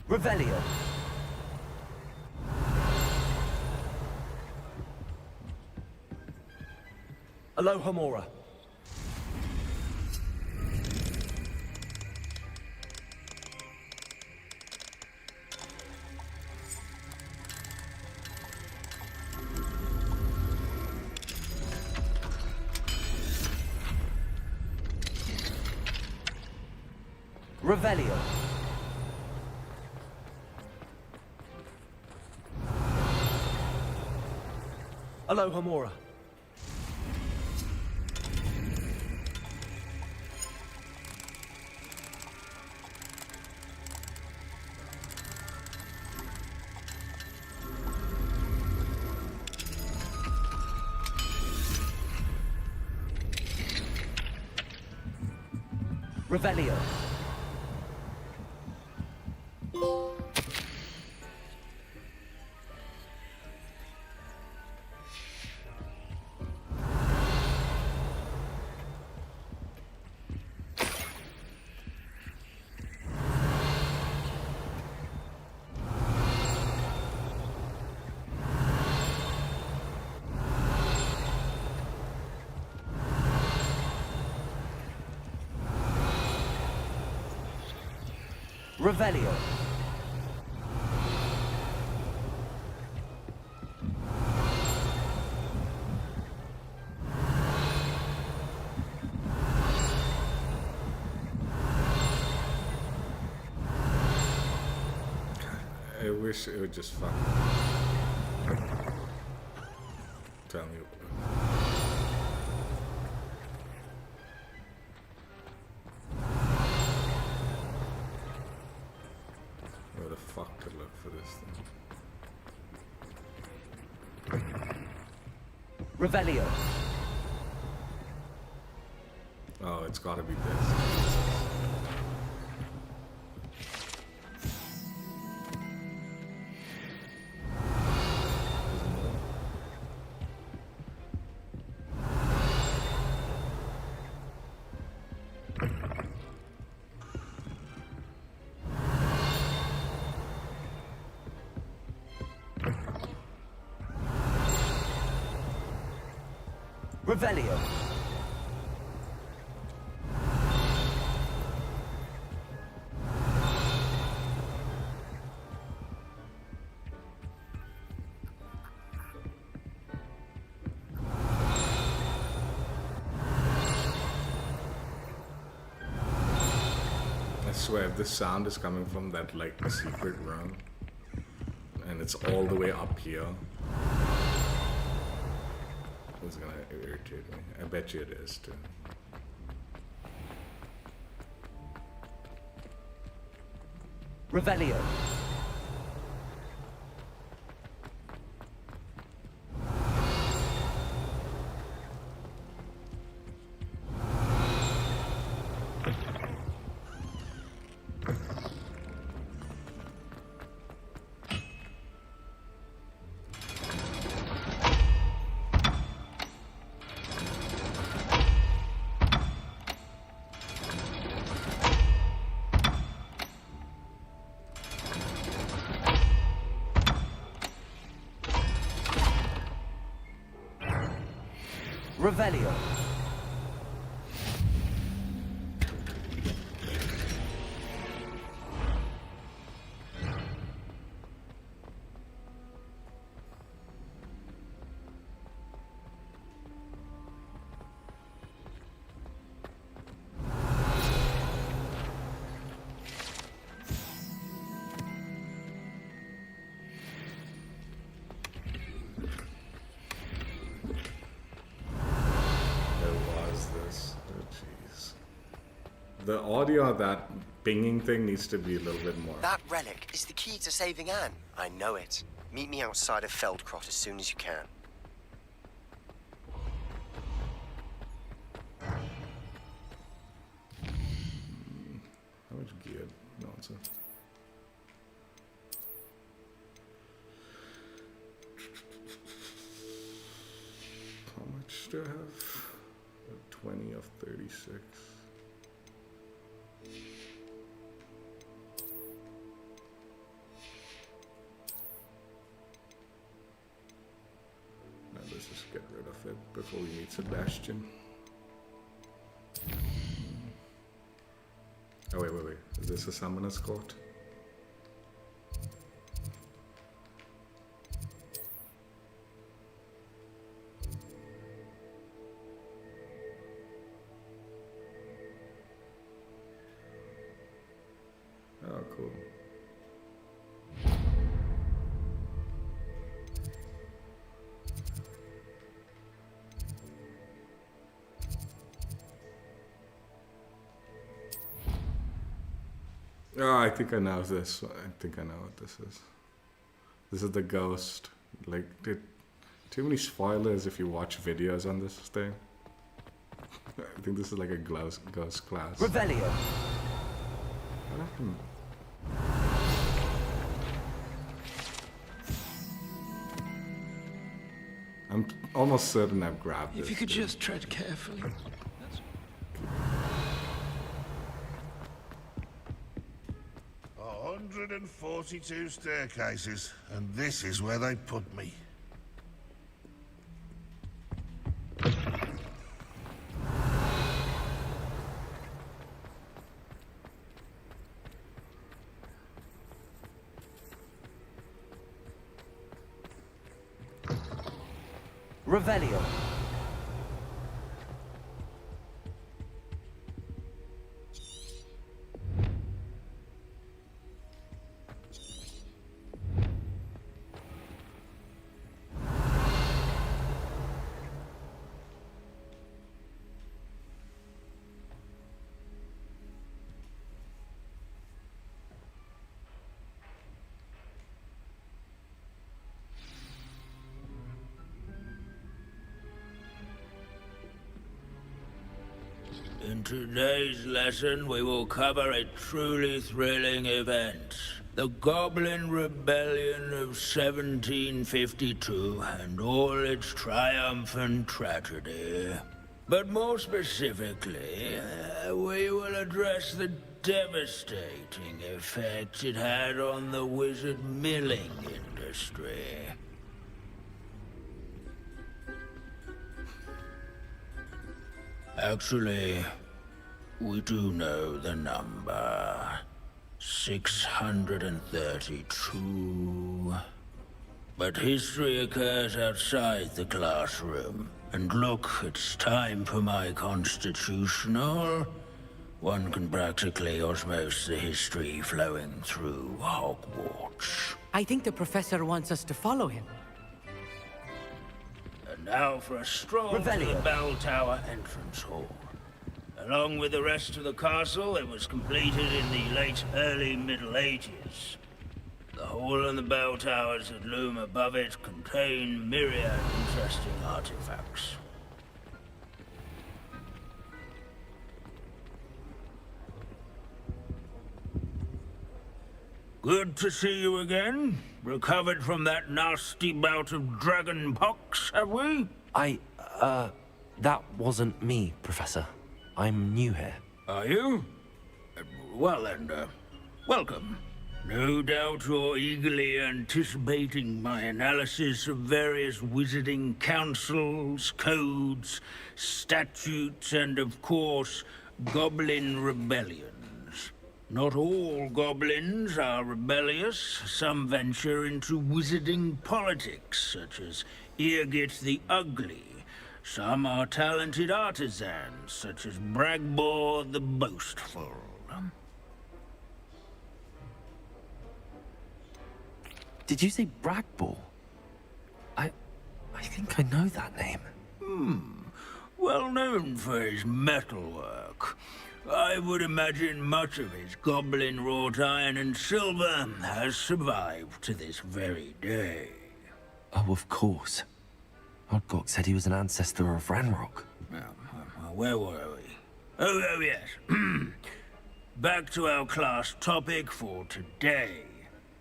Revelio. Alohomora. Revelio. Alohomora. Revelio. Revelio. I wish it would just fuck. Tell me. Where the fuck to look for this thing? Revelio. Oh, it's gotta be this. Revelio. I swear, if this sound is coming from that like secret room, and it's all the way up here, it's gonna irritate me. I bet you it is too. Revelio. Revelio. The audio of that pinging thing needs to be a little bit more. That relic is the key to saving Anne. I know it. Meet me outside of Feldcroft as soon as you can. How much gear nonsense? How much do I have? 20 of 36. Let's just get rid of it before we meet Sebastian. Oh, wait. Is this a summoner's court? Oh, cool. Oh, I think I know this. I think I know what this is. This is the ghost. Like, too many spoilers if you watch videos on this thing. I think this is like a ghost class. Revelio. What happened? I'm almost certain I've grabbed this. If you could just tread carefully. 142 staircases, and this is where they put me. Revelio. In today's lesson, we will cover a truly thrilling event. The Goblin Rebellion of 1752 and all its triumphant tragedy. But more specifically, we will address the devastating effect it had on the wizard milling industry. Actually, we do know the number. 632. But history occurs outside the classroom. And look, it's time for my constitutional. One can practically osmose the history flowing through Hogwarts. I think the professor wants us to follow him. And now for a stroll to the bell tower entrance hall. Along with the rest of the castle, it was completed in the early Middle Ages. The hall and the bell towers that loom above it contain myriad interesting artifacts. Good to see you again. Recovered from that nasty bout of dragon pox, have we? That wasn't me, Professor. I'm new here. Are you? Well then, welcome. No doubt you're eagerly anticipating my analysis of various wizarding councils, codes, statutes, and of course, goblin rebellions. Not all goblins are rebellious. Some venture into wizarding politics, such as Irgit the Ugly. Some are talented artisans, such as Bragbor the Boastful. Did you say Bragbor? I think I know that name. Well known for his metalwork. I would imagine much of his goblin-wrought iron and silver has survived to this very day. Oh, of course. Odgok said he was an ancestor of Ranrock. Where were we? Oh yes. Back to our class topic for today.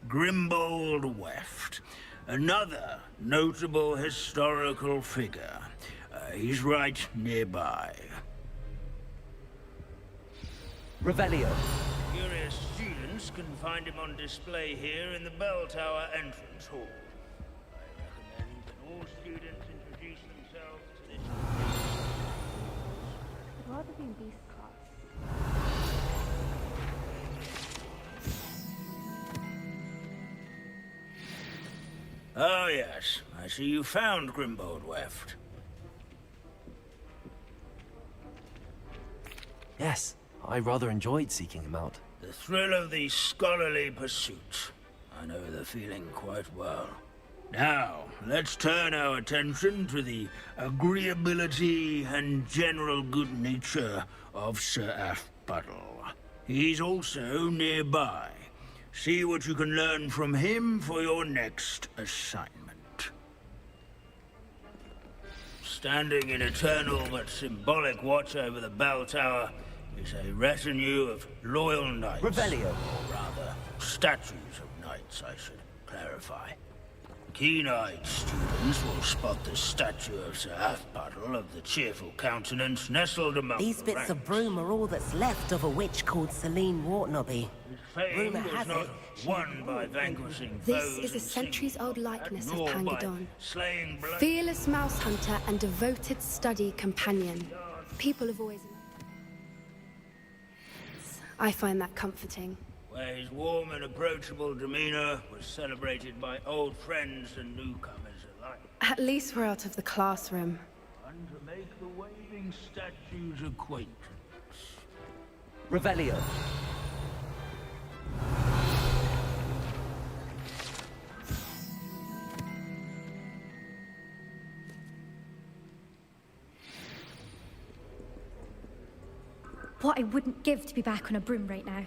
Grimbold Weft. Another notable historical figure. He's right nearby. Revelio. Curious students can find him on display here in the Bell Tower entrance hall. I recommend that all students introduce themselves to this. I'd rather be in Beast class. Oh yes, I see you found Grimbold Weft. Yes, I rather enjoyed seeking him out. The thrill of the scholarly pursuit. I know the feeling quite well. Now, let's turn our attention to the agreeability and general good nature of Sir Afpuddle. He's also nearby. See what you can learn from him for your next assignment. Standing in eternal but symbolic watch over the bell tower is a retinue of loyal knights. Revelio. Or rather, statues of knights, I should clarify. Keen-eyed students will spot the statue of Sir Afpuddle of the cheerful countenance nestled among These the bits ranks. of broom are all that's left of a witch called Celine Wartnobby. Fame Rumour was has not it won by vanquishing This foes is a and centuries-old likeness of nor by Pangadon. slaying blood. Fearless mouse hunter and devoted study companion. People have always... I find that comforting. Where his warm and approachable demeanor was celebrated by old friends and newcomers alike. At least we're out of the classroom. And to make the waving statue's acquaintance. Revelio. What I wouldn't give to be back on a broom right now.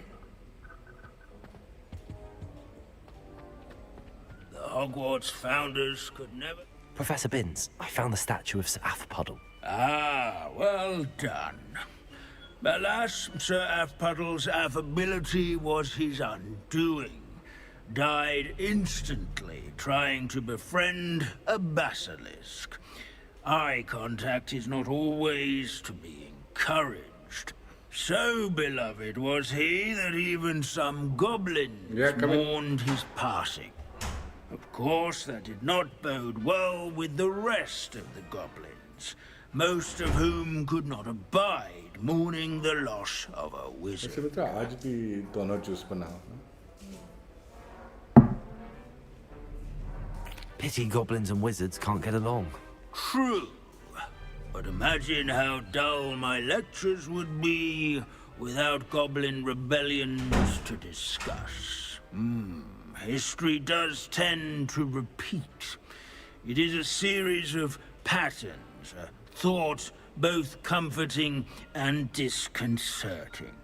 The Hogwarts founders could never... Professor Binns, I found the statue of Sir Afpuddle. Ah, well done. Alas, Sir Afpuddle's affability was his undoing. Died instantly trying to befriend a basilisk. Eye contact is not always to be encouraged. So beloved was he that even some goblins mourned his passing. Of course, that did not bode well with the rest of the goblins, most of whom could not abide mourning the loss of a wizard. वैसे बता आज भी दोनों juice बनाओ ना Pity goblins and wizards can't get along. True. But imagine how dull my lectures would be without goblin rebellions to discuss. History does tend to repeat. It is a series of patterns, a thought both comforting and disconcerting.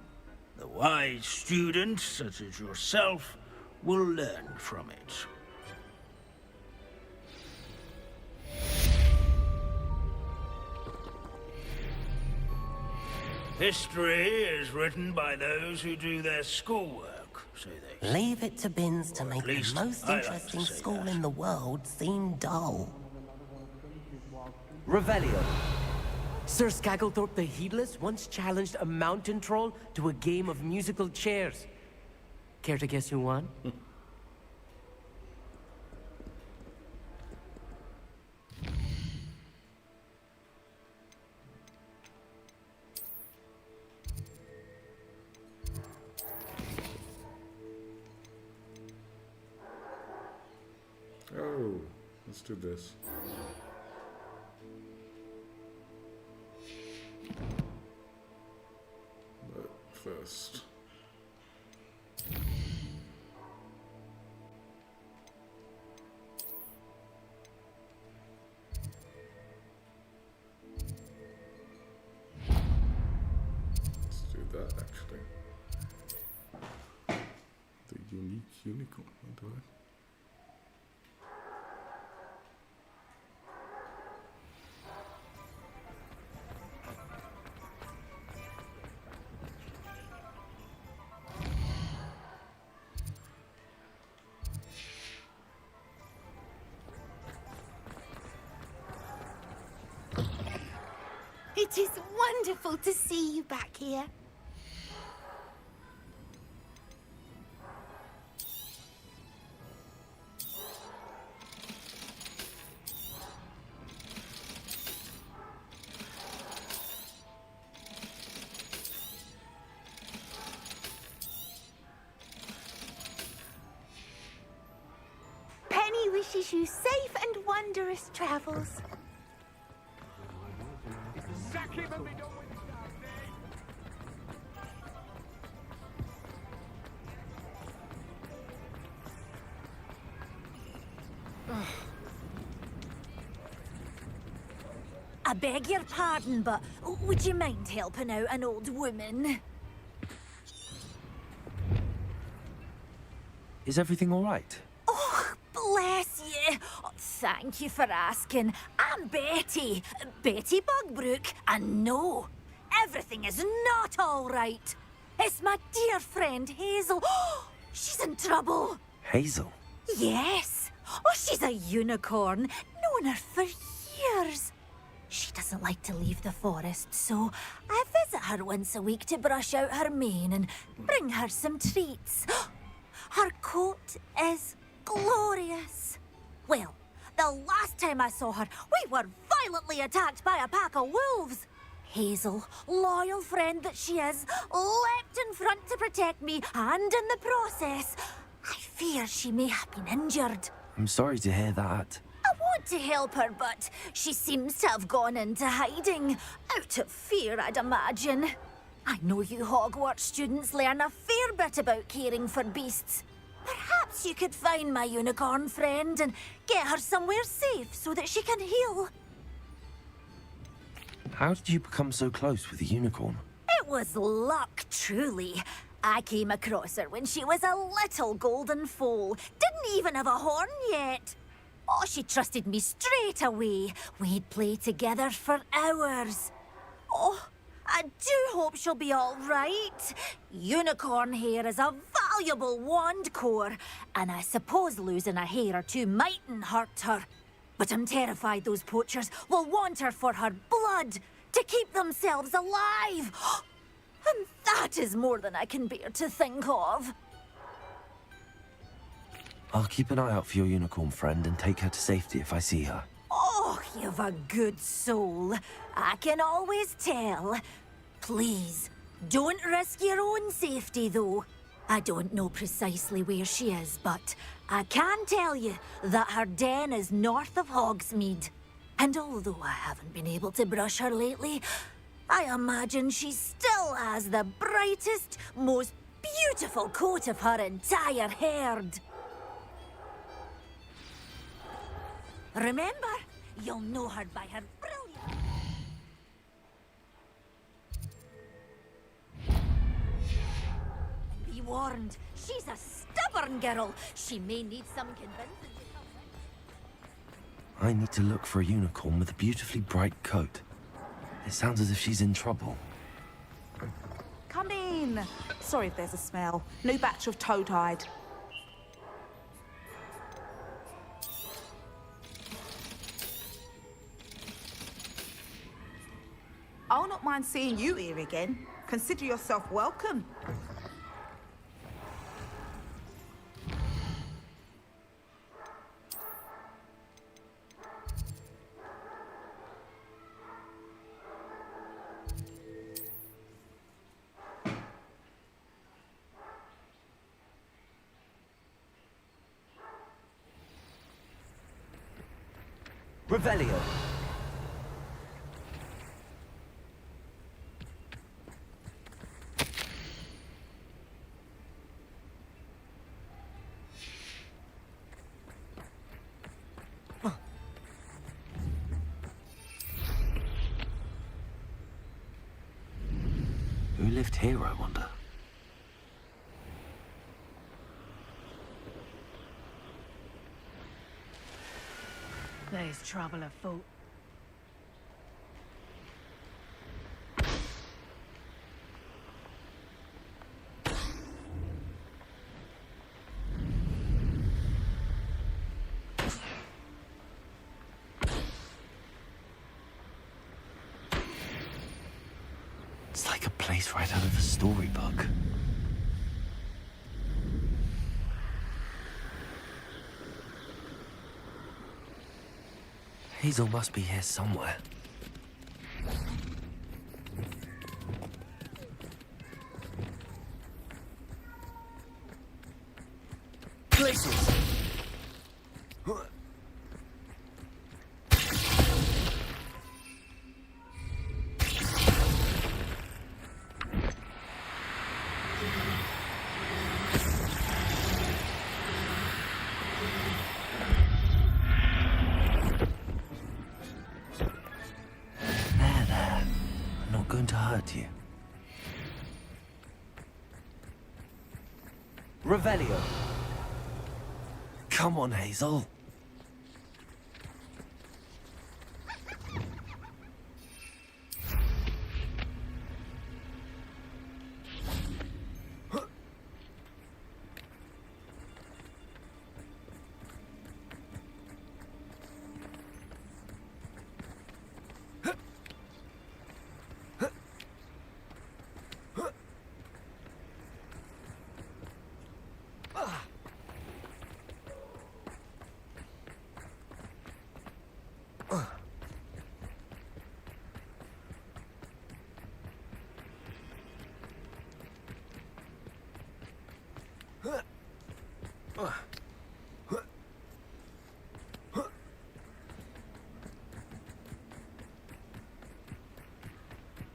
The wise student, such as yourself, will learn from it. History is written by those who do their schoolwork, so they say. Leave it to Binns to make the least most I like to interesting say school that. in the world seem dull. Revelio. Sir Scagglethorpe the Heedless once challenged a mountain troll to a game of musical chairs. Care to guess who won? Oh, let's do this. But first. Let's do that actually. The unique unicorn, what do I? It is wonderful to see you back here. Penny wishes you safe and wondrous travels. I beg your pardon, but would you mind helping out an old woman? Is everything all right? Oh, bless you. Oh, thank you for asking. I'm Betty. Betty Bugbrook. And no, everything is not all right. It's my dear friend Hazel. Oh, she's in trouble. Hazel? Yes. Oh, she's a unicorn. Known her for years. She doesn't like to leave the forest, so I visit her once a week to brush out her mane and bring her some treats. Her coat is glorious. Well, the last time I saw her, we were violently attacked by a pack of wolves. Hazel, loyal friend that she is, leapt in front to protect me, and in the process, I fear she may have been injured. I'm sorry to hear that. I want to help her, but she seems to have gone into hiding. Out of fear, I'd imagine. I know you Hogwarts students learn a fair bit about caring for beasts. Perhaps you could find my unicorn friend and get her somewhere safe so that she can heal. How did you become so close with the unicorn? It was luck, truly. I came across her when she was a little golden foal. Didn't even have a horn yet. Oh, she trusted me straight away. We'd play together for hours. Oh, I do hope she'll be all right. Unicorn hair is a valuable wand core, and I suppose losing a hair or two mightn't hurt her. But I'm terrified those poachers will want her for her blood, to keep themselves alive. And that is more than I can bear to think of. I'll keep an eye out for your unicorn friend and take her to safety if I see her. Oh, you've a good soul. I can always tell. Please, don't risk your own safety, though. I don't know precisely where she is, but I can tell you that her den is north of Hogsmeade. And although I haven't been able to brush her lately, I imagine she still has the brightest, most beautiful coat of her entire herd. Remember, you'll know her by her brilliant... Be warned, she's a stubborn girl. She may need some convincing. I need to look for a unicorn with a beautifully bright coat. It sounds as if she's in trouble. Come in. Sorry if there's a smell. New batch of toad-hide. I'll not mind seeing you here again. Consider yourself welcome. Revelio. Who lived here, I wonder? There's trouble afoot. It's like a place right out of a storybook. Hazel must be here somewhere. Places! You. Revelio. Come on, Hazel.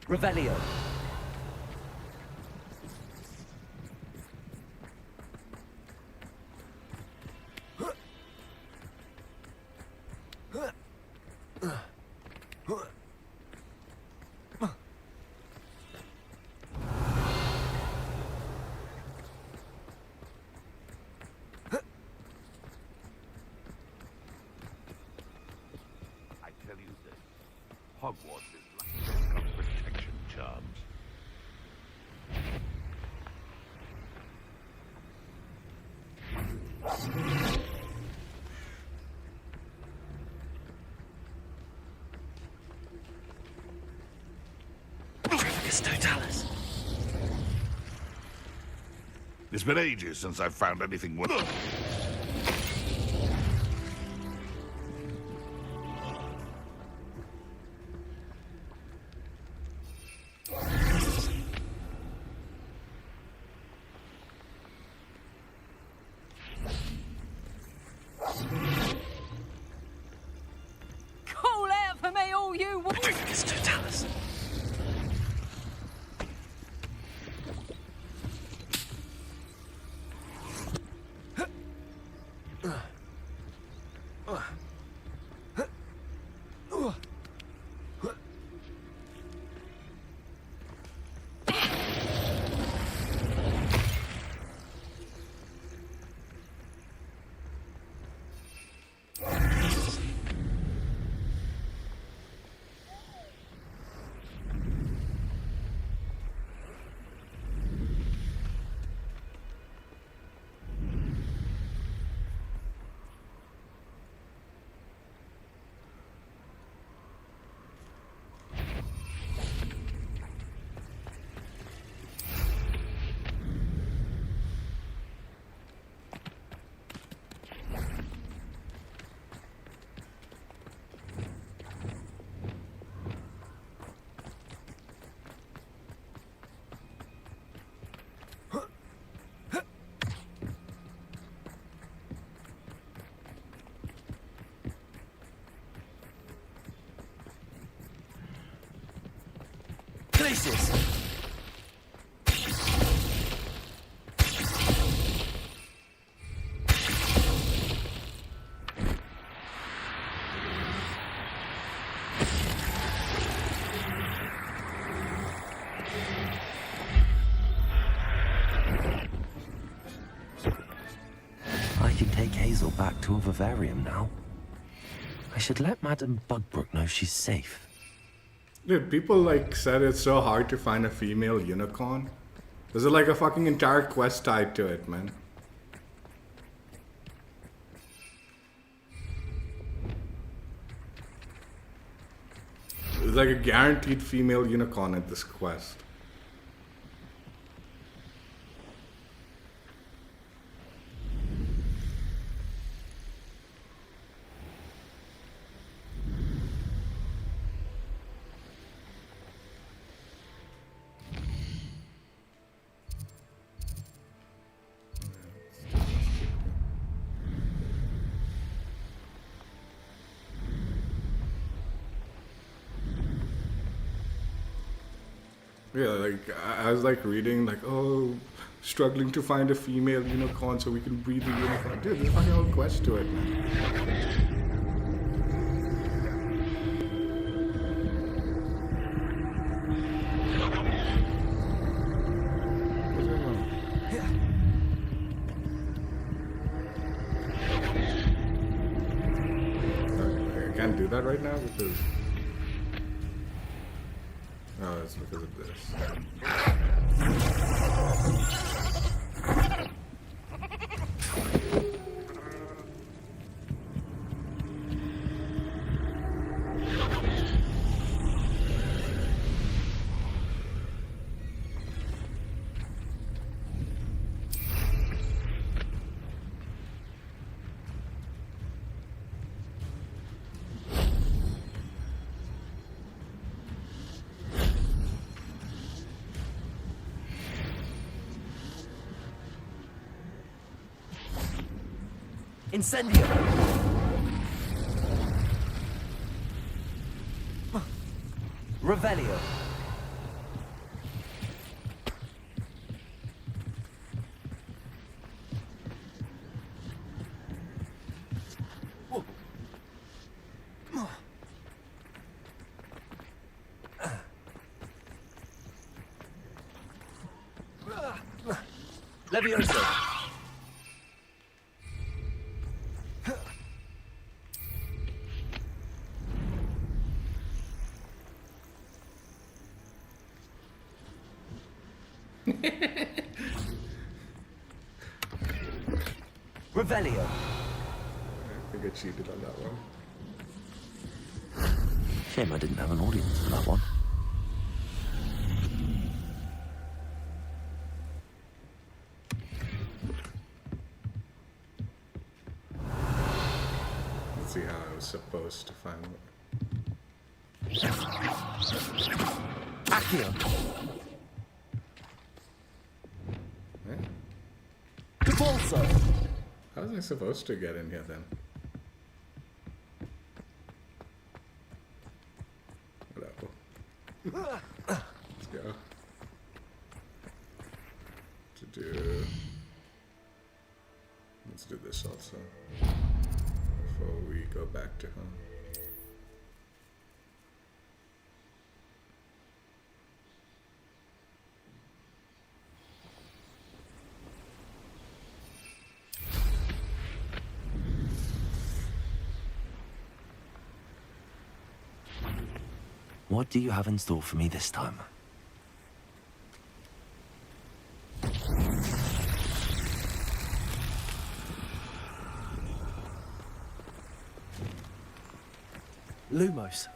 Revelio. I tell you this, Hogwarts is like of protection charms. Totalis. It's been ages since I've found anything worth. Call out for me, all you Petrificus Totalis. pieces. I can take Hazel back to a vivarium now. I should let Madame Bugbrook know she's safe. Dude, people like said it's so hard to find a female unicorn. There's like a fucking entire quest tied to it, man. There's like a guaranteed female unicorn at this quest. Yeah, like I was like reading like, oh, struggling to find a female unicorn so we can breed the unicorn. Dude, there's a fucking whole quest to it, man. I can't do that right now because. Oh, it's because of this. Incendio! Revelio. Levioso. Revelio. I think I cheated on that one. Shame I didn't have an audience for that one. Let's see how I was supposed to find it. Accio. Eh? Devolso. How was I supposed to get in here then? Whatever. Let's go. Let's do this also. Before we go back to home. What do you have in store for me this time? Lumos.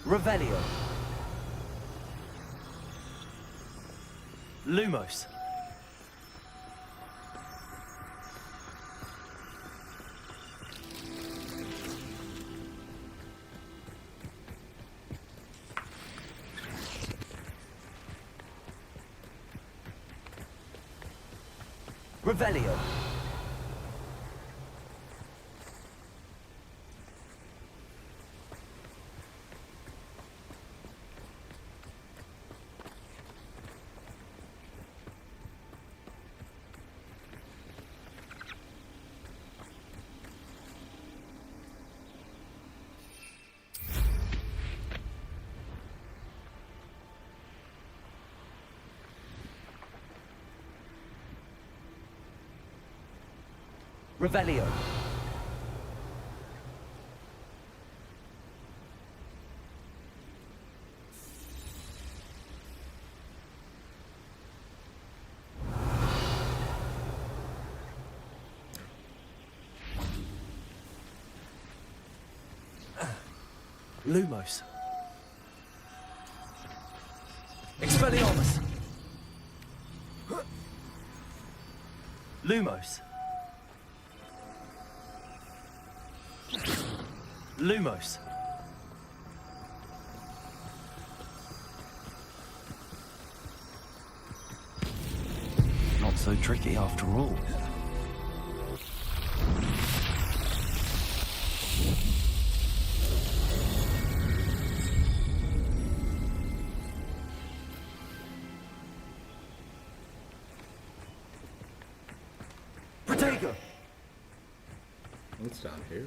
Revelio. Lumos. Revelio. Revelio. Lumos. Expelliarmus. Lumos. Lumos. Not so tricky after all. Protego! What's down here?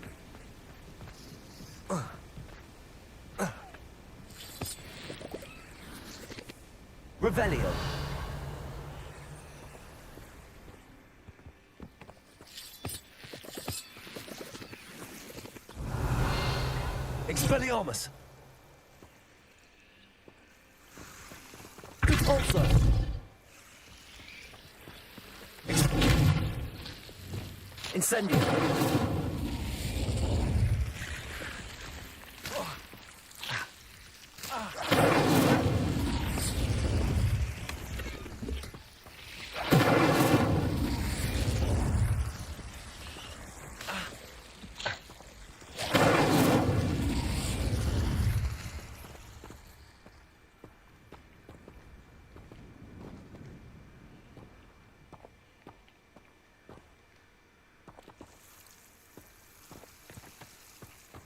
Revelio. Expelliarmus. Also. Incendio.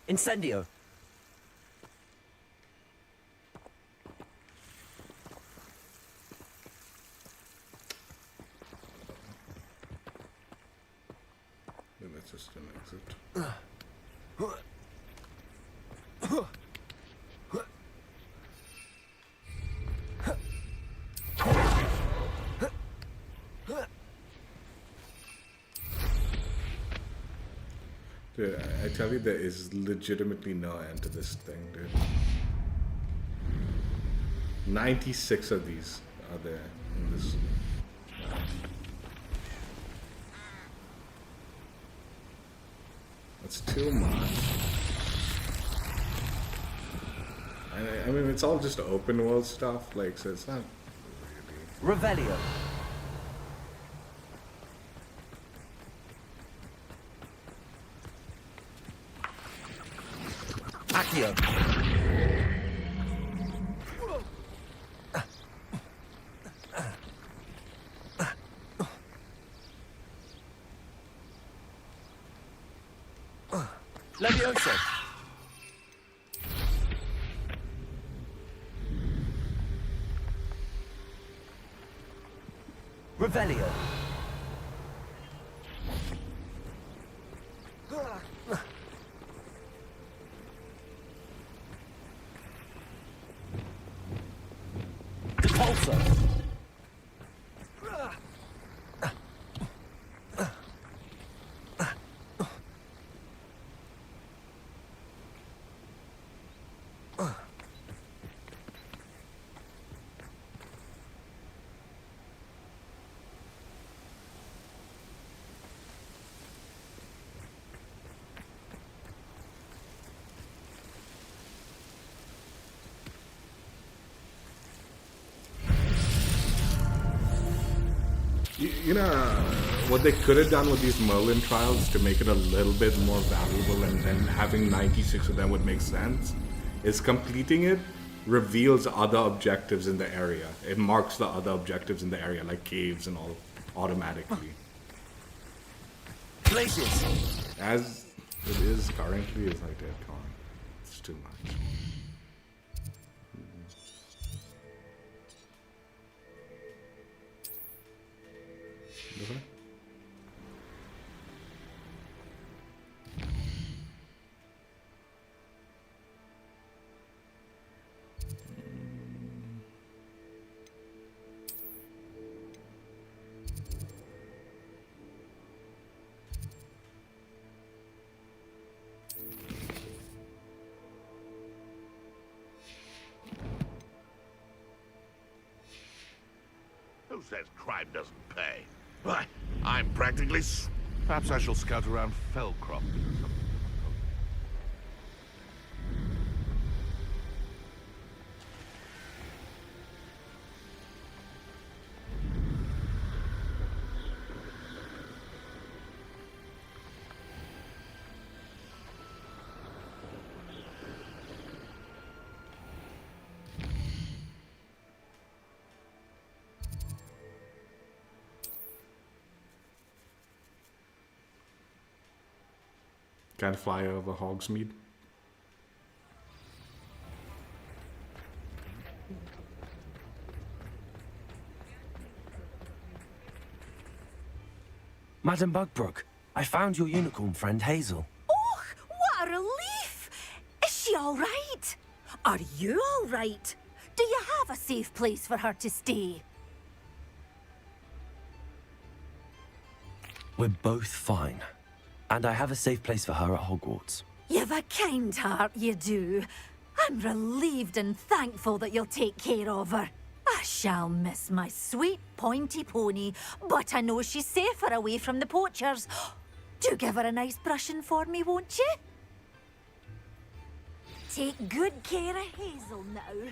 Incendio. Then that's just an exit. Dude, I tell you, there is legitimately no end to this thing, dude. 96 of these are there in this. That's too much. I mean, it's all just open world stuff, like, so it's not really. Revelio. Accio. Levioso. Revelio. Depulso. You know what they could have done with these Merlin trials to make it a little bit more valuable, and then having 96 of them would make sense, is completing it reveals other objectives in the area. It marks the other objectives in the area, like caves and all, automatically. Places! As it is currently, is like dead con. It's too much. Okay. Who says crime doesn't pay? Why, I'm practically... Perhaps I shall scout around Feldcroft. Can't fly over Hogsmeade. Madam Bugbrook, I found your unicorn friend Hazel. Oh, what a relief! Is she all right? Are you all right? Do you have a safe place for her to stay? We're both fine. And I have a safe place for her at Hogwarts. You've a kind heart, you do. I'm relieved and thankful that you'll take care of her. I shall miss my sweet pointy pony, but I know she's safer away from the poachers. Do give her a nice brushing for me, won't you? Take good care of Hazel now.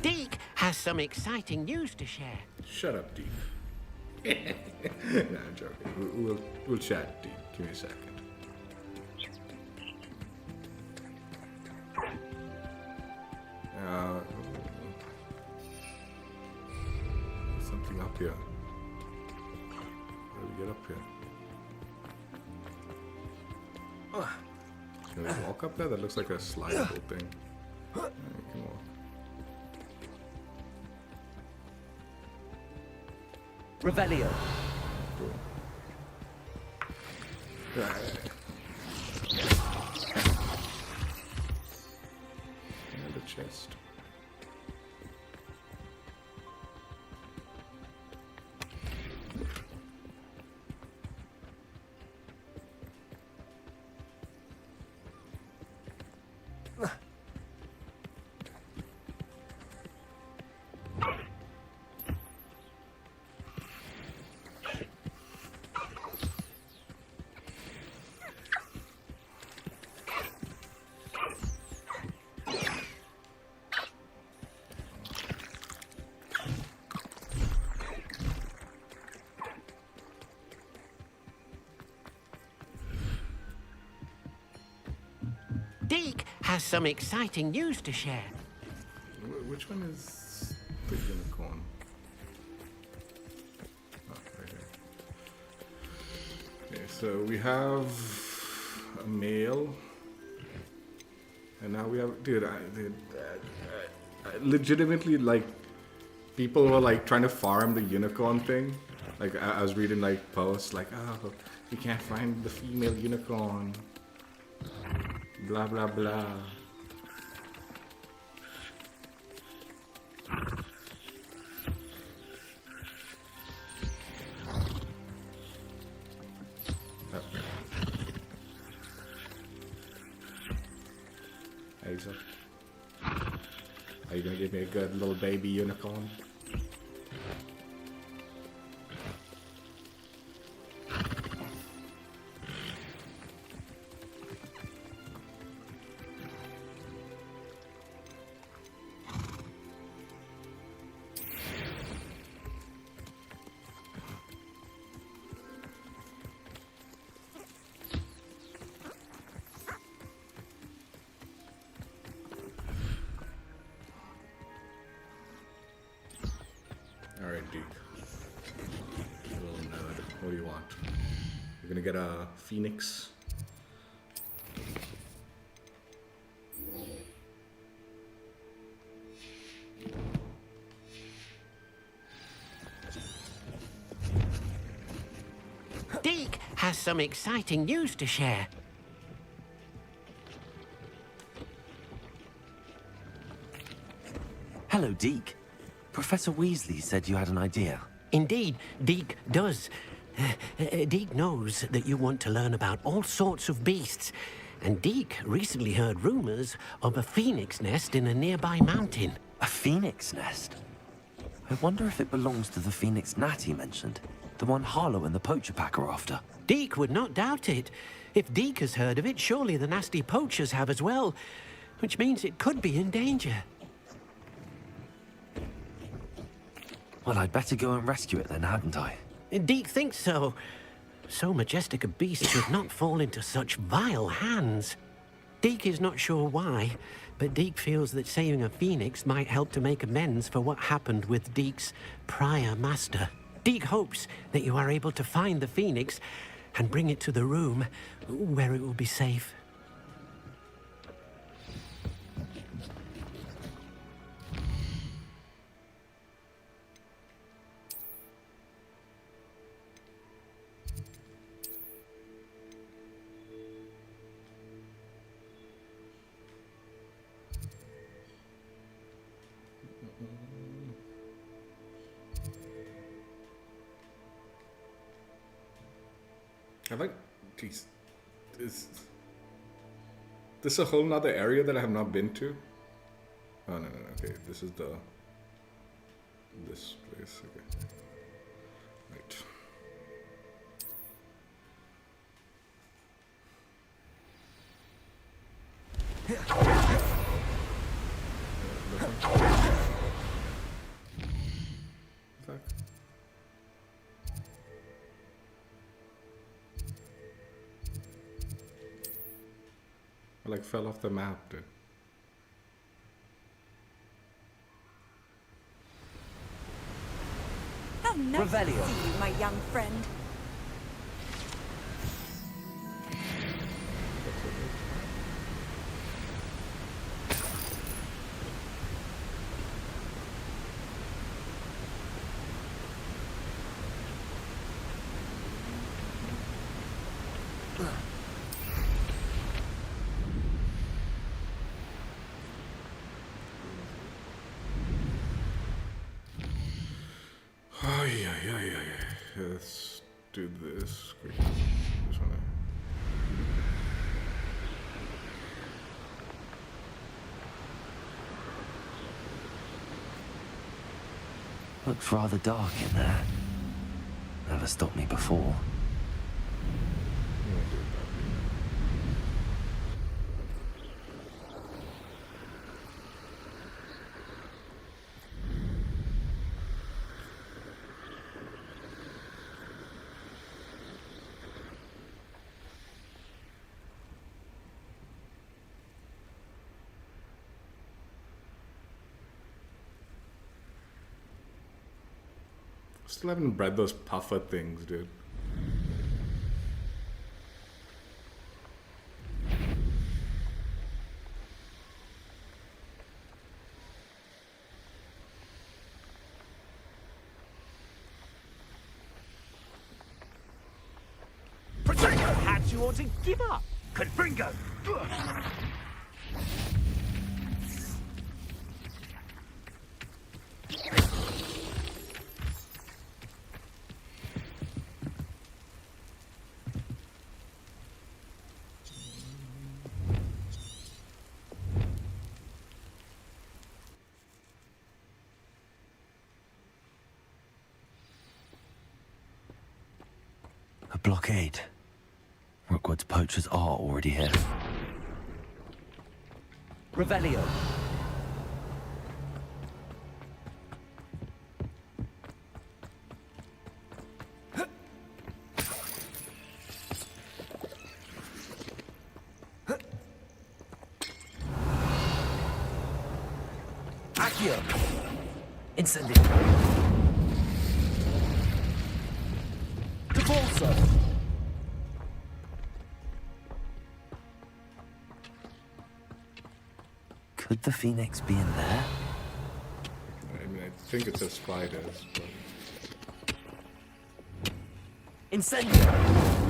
Deke has some exciting news to share. Shut up, Deep. Nah, I'm joking. We'll chat, Deep. Give me a second. Something up here. How do we get up here? Can we walk up there? That looks like a slidable thing. You can walk. Revelio. Cool. And a chest. Deke has some exciting news to share. which one is the unicorn? Oh, right here. Okay, so we have a male, and now we have, dude, I legitimately, like, people were like trying to farm the unicorn thing. Like I was reading like posts like, oh, you can't find the female unicorn, blah blah blah. Hazel, are you gonna give me a good little baby unicorn? Alright, Duke. Little nerd. What do you want? You're gonna get a phoenix? Deke has some exciting news to share. Hello, Deke. Professor Weasley said you had an idea. Indeed, Deke does. Deke knows that you want to learn about all sorts of beasts, and Deke recently heard rumors of a phoenix nest in a nearby mountain. A phoenix nest? I wonder if it belongs to the phoenix gnat he mentioned. The one Harlow and the poacher pack are after. Deke would not doubt it. If Deke has heard of it, surely the nasty poachers have as well, which means it could be in danger. Well, I'd better go and rescue it then, hadn't I? Deke thinks so. So majestic a beast should not fall into such vile hands. Deke is not sure why, but Deke feels that saving a phoenix might help to make amends for what happened with Deke's prior master. Deke hopes that you are able to find the phoenix and bring it to the room where it will be safe. I like, geez, is this a whole nother area that I have not been to? Oh, no, okay, this is this place, okay. Right. I like fell off the map, dude. How nice to see you, my young friend. Oh, yeah. Let's do this. Quick. This one. Looks rather dark in there. Never stopped me before. Still haven't bred those puffer things, dude. Perhaps you want to give up. Confringo! A blockade. Rookwood's poachers are already here. Revelio. Accio! Incendio. Devolso! Could the phoenix be in there? I mean, I think it's a spiders, but... Incendio.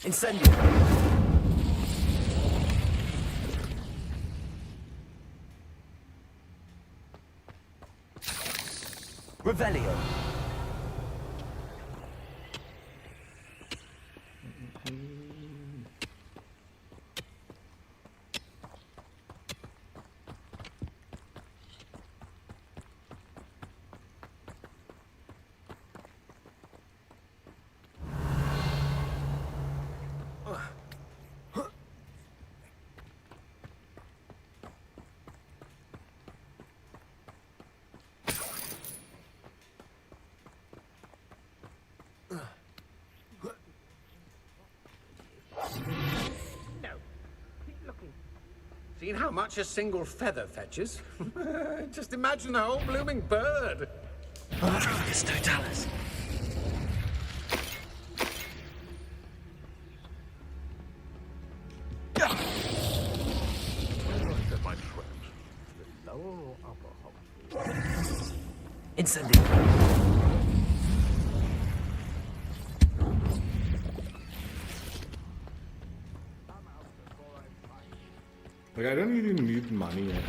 Incendio. Revelio. Seen how much a single feather fetches? Just imagine the whole blooming bird. It's totalis. Incendio. Like, I don't even need money yet.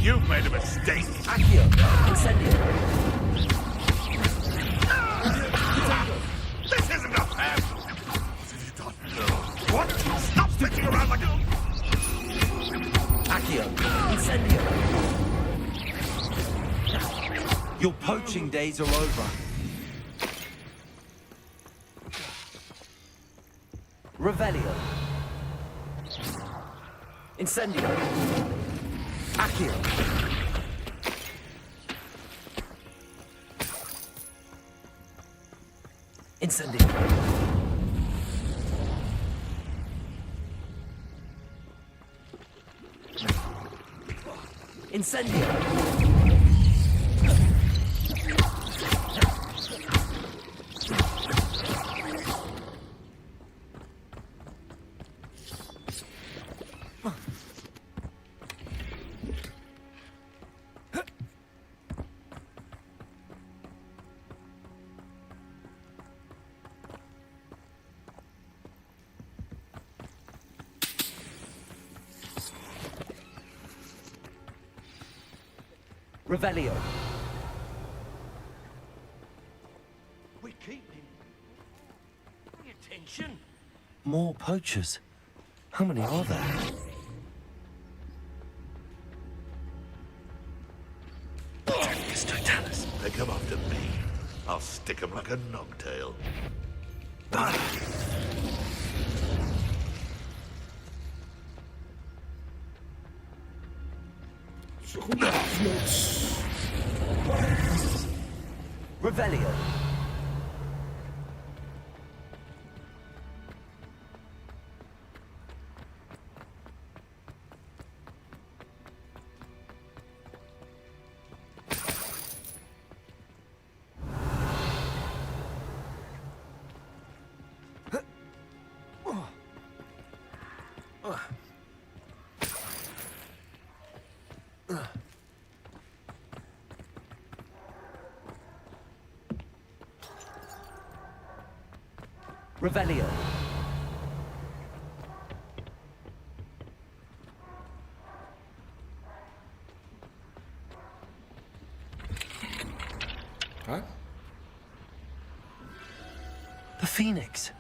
You've made a mistake. Accio. Incendio. This isn't a fair. What? Stop sticking around like a... Accio. Incendio. Your poaching days are over. Revelio. Incendio. Accio. Incendio. Incendio. Revelio. We keep him. Pay attention. More poachers. How many are there? It's totalis. They come after me. I'll stick them like a nogtail. Revelio. Revelio. Huh? The Phoenix.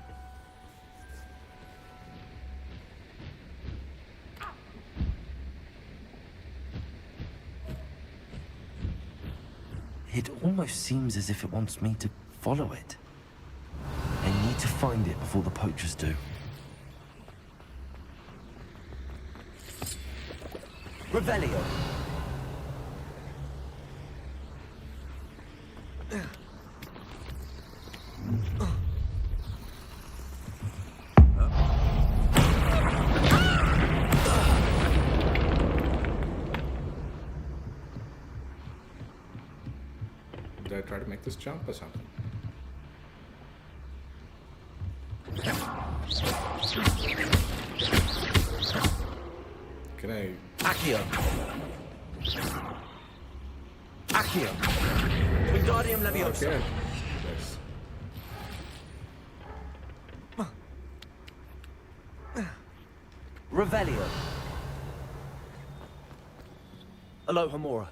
It almost seems as if it wants me to follow it. I need to find it before the poachers do. Revelio. Did I try to make this jump or something? Can I... Accio. Accio. Wingardium Leviosa. Okay. Yes. Revelio. Alohomora.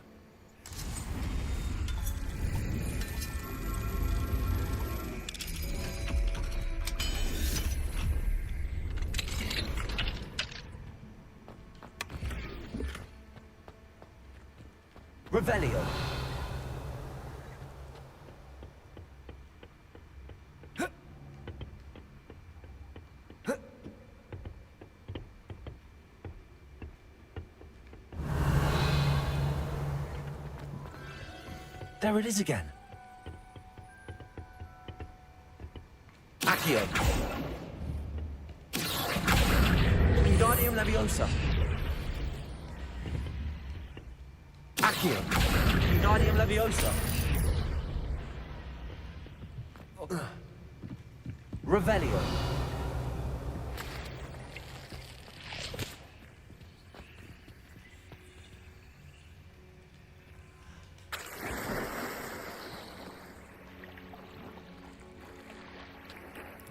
Revelio. There it is again. Accio. Wingardium Leviosa. Accio. Wingardium Leviosa. Revelio.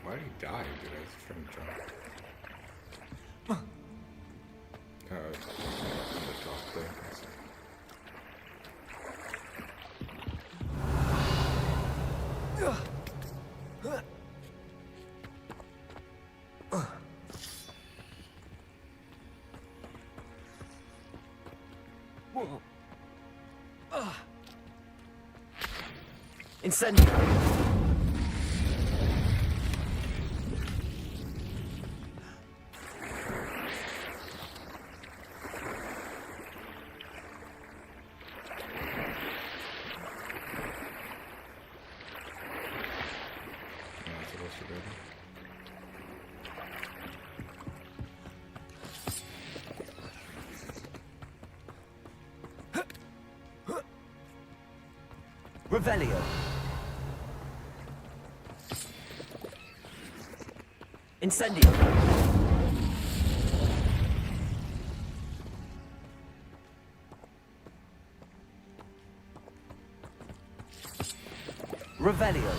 Why did he die? Did I just try and jump? On the top there. Incendio. Revelio. Incendio. Revelio.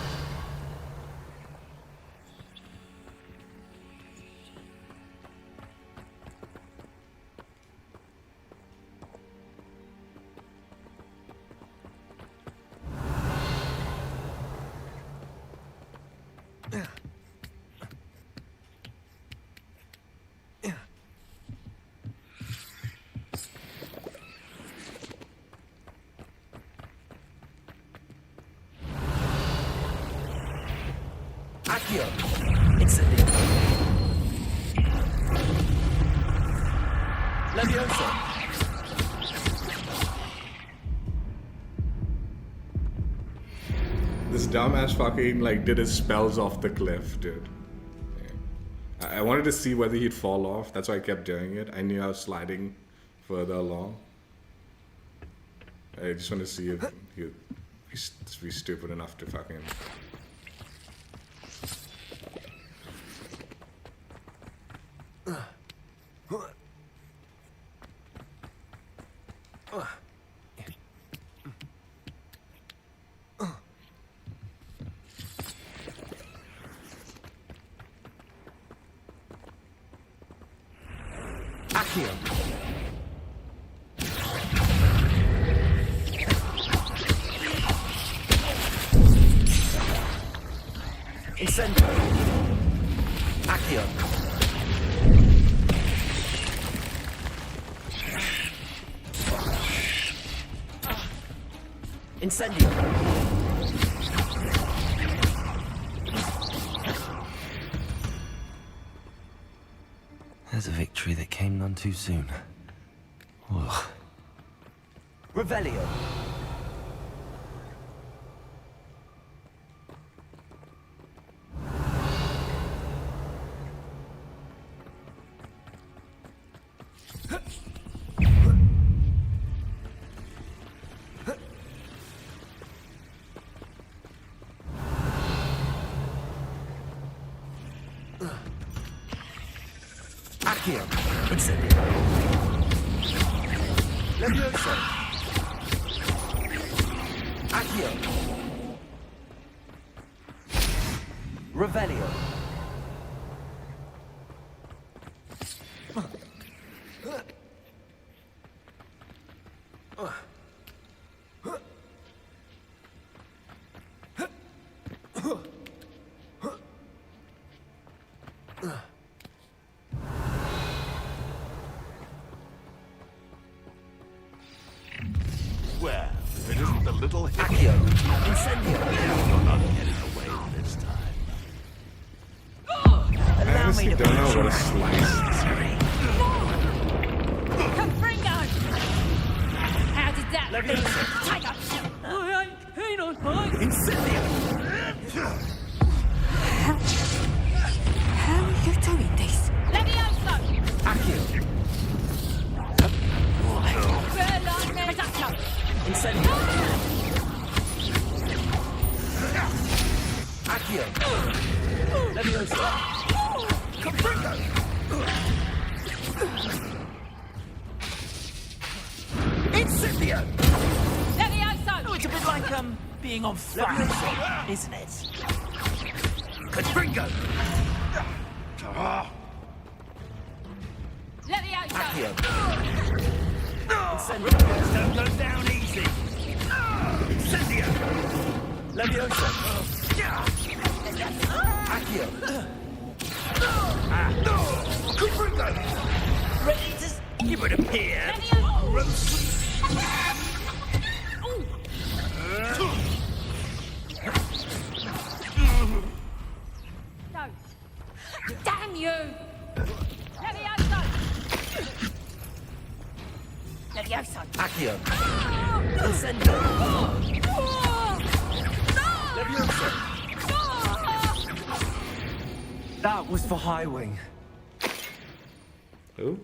Accio. Incendio. Leviosa. dumbass fucking like did his spells off the cliff, dude. Yeah. I wanted to see whether he'd fall off. That's why I kept doing it. I knew I was sliding further along. I just want to see if he'd be stupid enough to fucking. Incendio. There's a victory that came none too soon. Ugh. Revelio. Accio. Incendio. Levioso. Accio. Revelio. Well, if it isn't the little Accio. Incendio. You're not getting away this time. I honestly don't know what a slice is. Confringo! How did that Levioso. Tiger! I ain't keen on fight! Incendio. How are you doing this? Levioso! Accio. Incendio. Accio. Levioso. Confringo. Incendio. Levioso! Oh, it's a bit like, being on fire, isn't it? Confringo. Levioso! Accio. Incendio. Don't go down easy. Incendio. Levioso. Accio. Confringo. Ready to... You would appear. No. Damn you! Levioso! Levioso! Accio. Incendio. Levioso. That was for High Wing. Who?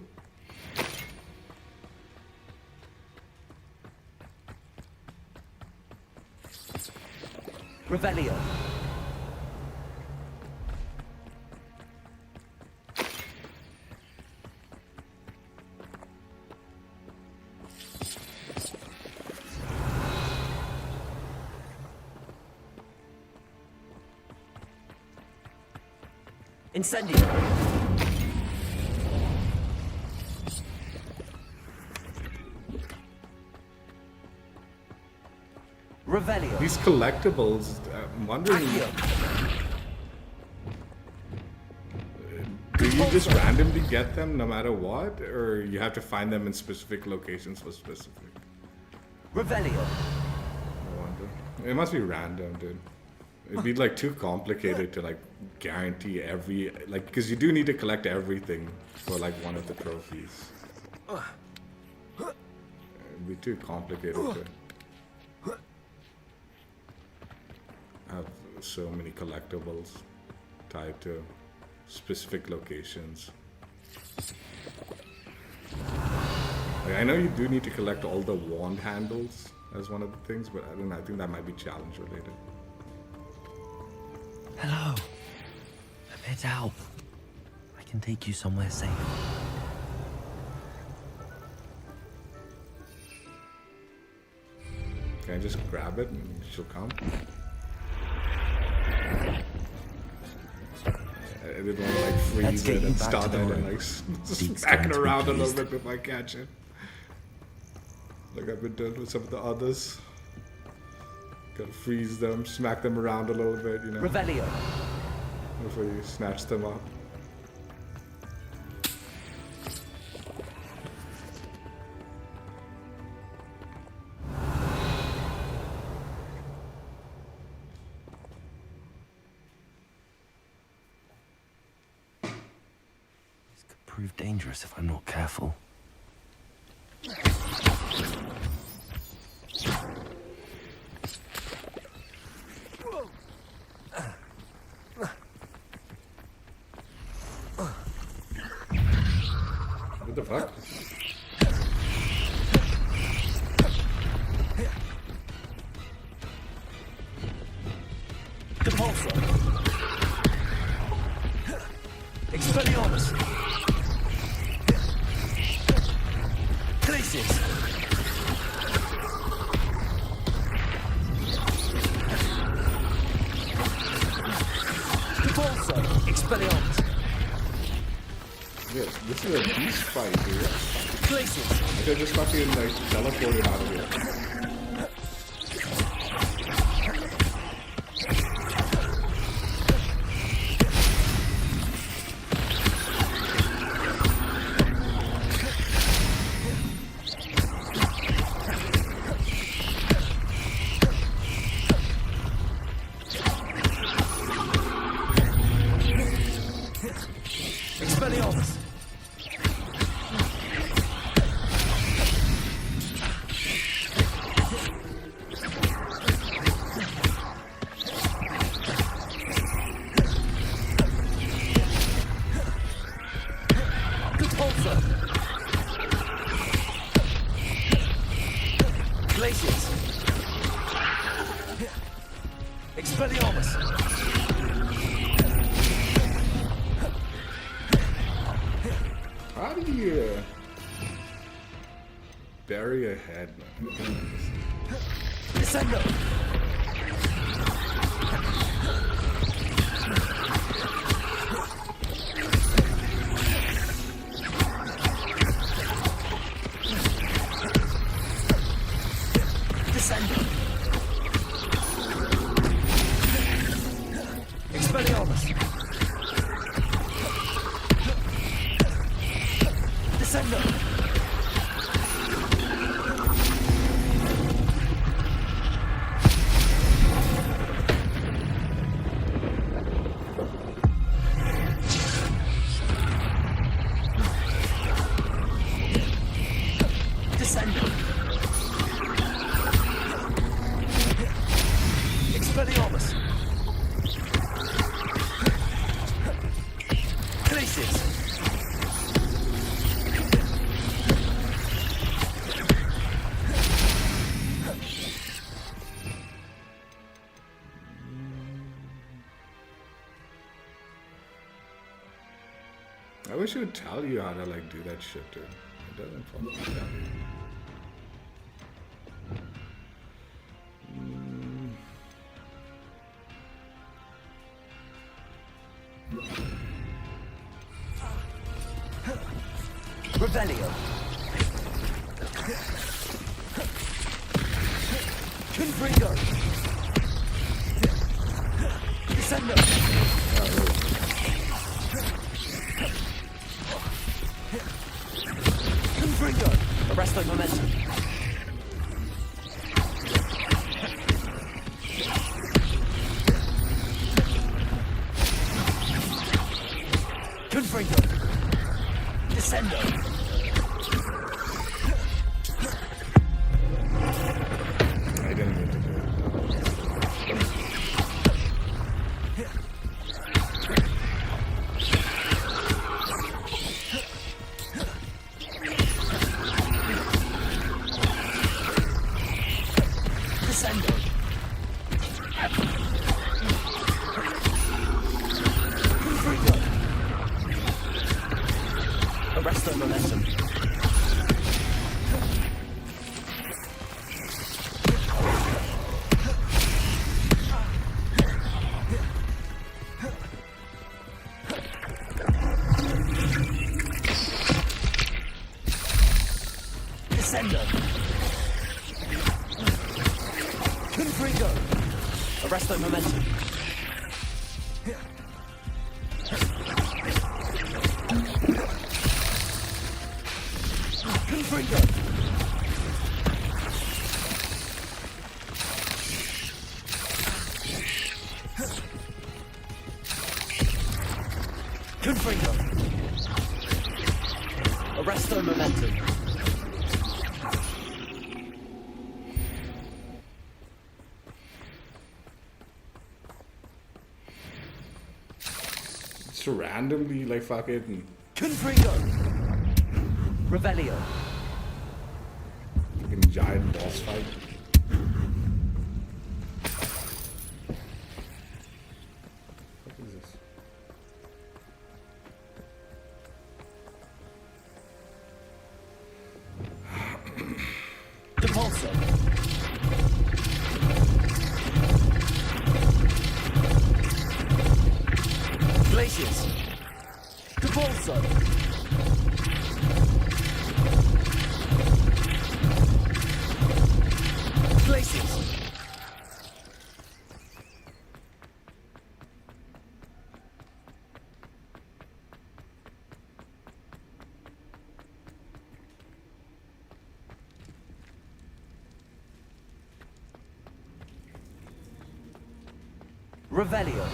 Revelio. Incendio. Revelio. These collectibles, I'm wondering. Do you just randomly get them no matter what? Or you have to find them in specific locations for specific? Revelio. I wonder. It must be random, dude. It'd be like too complicated to like guarantee every, like, because you do need to collect everything for like one of the trophies. It'd be too complicated to. Oh, so many collectibles tied to specific locations. Like, I know you do need to collect all the wand handles as one of the things, but I don't know, I think that might be challenge related. Hello. I'm here to help. I can take you somewhere safe. Can I just grab it and she'll come? I didn't want to like freeze it and start it and like smack it around a little bit before I catch it. Like I've been doing with some of the others. Gotta freeze them, smack them around a little bit, you know. Revelio. Before you snatch them up. Prove dangerous if I'm not careful. What the fuck? Depulso. Expelliarmus. Places. Depulso. Expelliarmus. Yes, this is a beast fight here. Places. They're just fucking like teleported out of here. Expelliarmus. Depulso. Glaciers. Expelliarmus. How do you bury a head, man? Descendo. Descendo. Expelliarmus. Descendo. Descendo. Expelliarmus. Places. I wish it would tell you how to like do that shit, dude. It doesn't fucking tell you. Revelio. Confringo. Descendo. Confringo. Arresto momentum. Confringo. Descendo. I didn't mean to do it. of momentum. Descender. Confringo. Arrest that momentum. Confringo. Confringo. Arrest that momentum. Just randomly, like, fucking... Confringo. Revelio. Fucking giant boss fight. What is this? Depulso. Glaciers. Depulso. Glaciers. Revelio.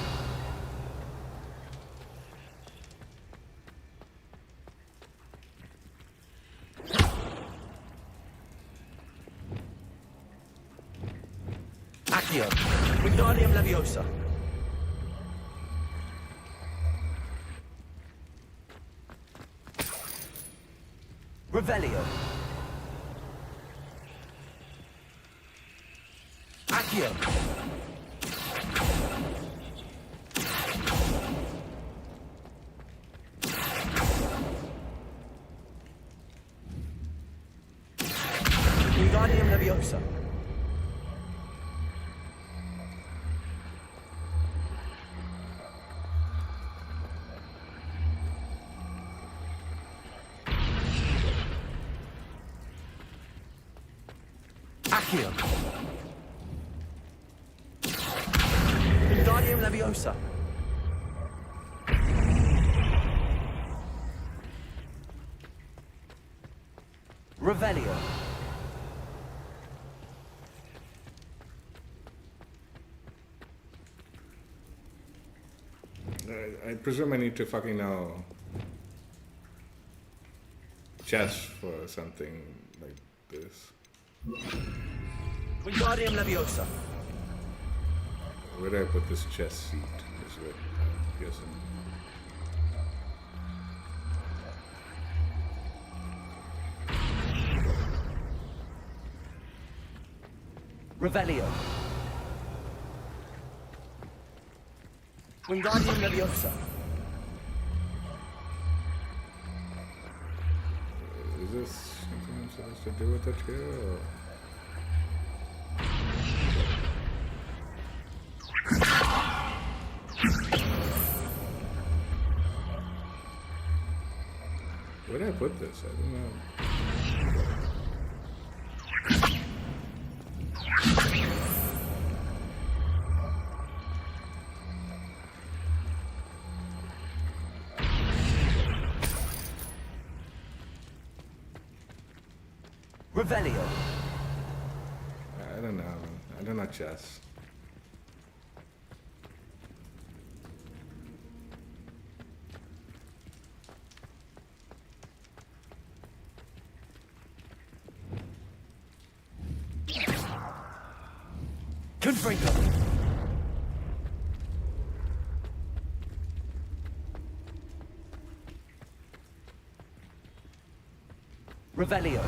Accio. Wingardium Leviosa. Revelio. Accio. Wingardium Leviosa. Accio. Wingardium Leviosa. Revelio. I presume I need to fucking know chess for something like this. Wingardium Leviosa. Where do I put this chess seat? Is what I'm guessing. Revelio. Wingardium Leviosa. Is this something I'm supposed to do with it here? Or? Where did I put this? I don't know. Revelio. I don't know. I don't know chess. Confringo. Revelio.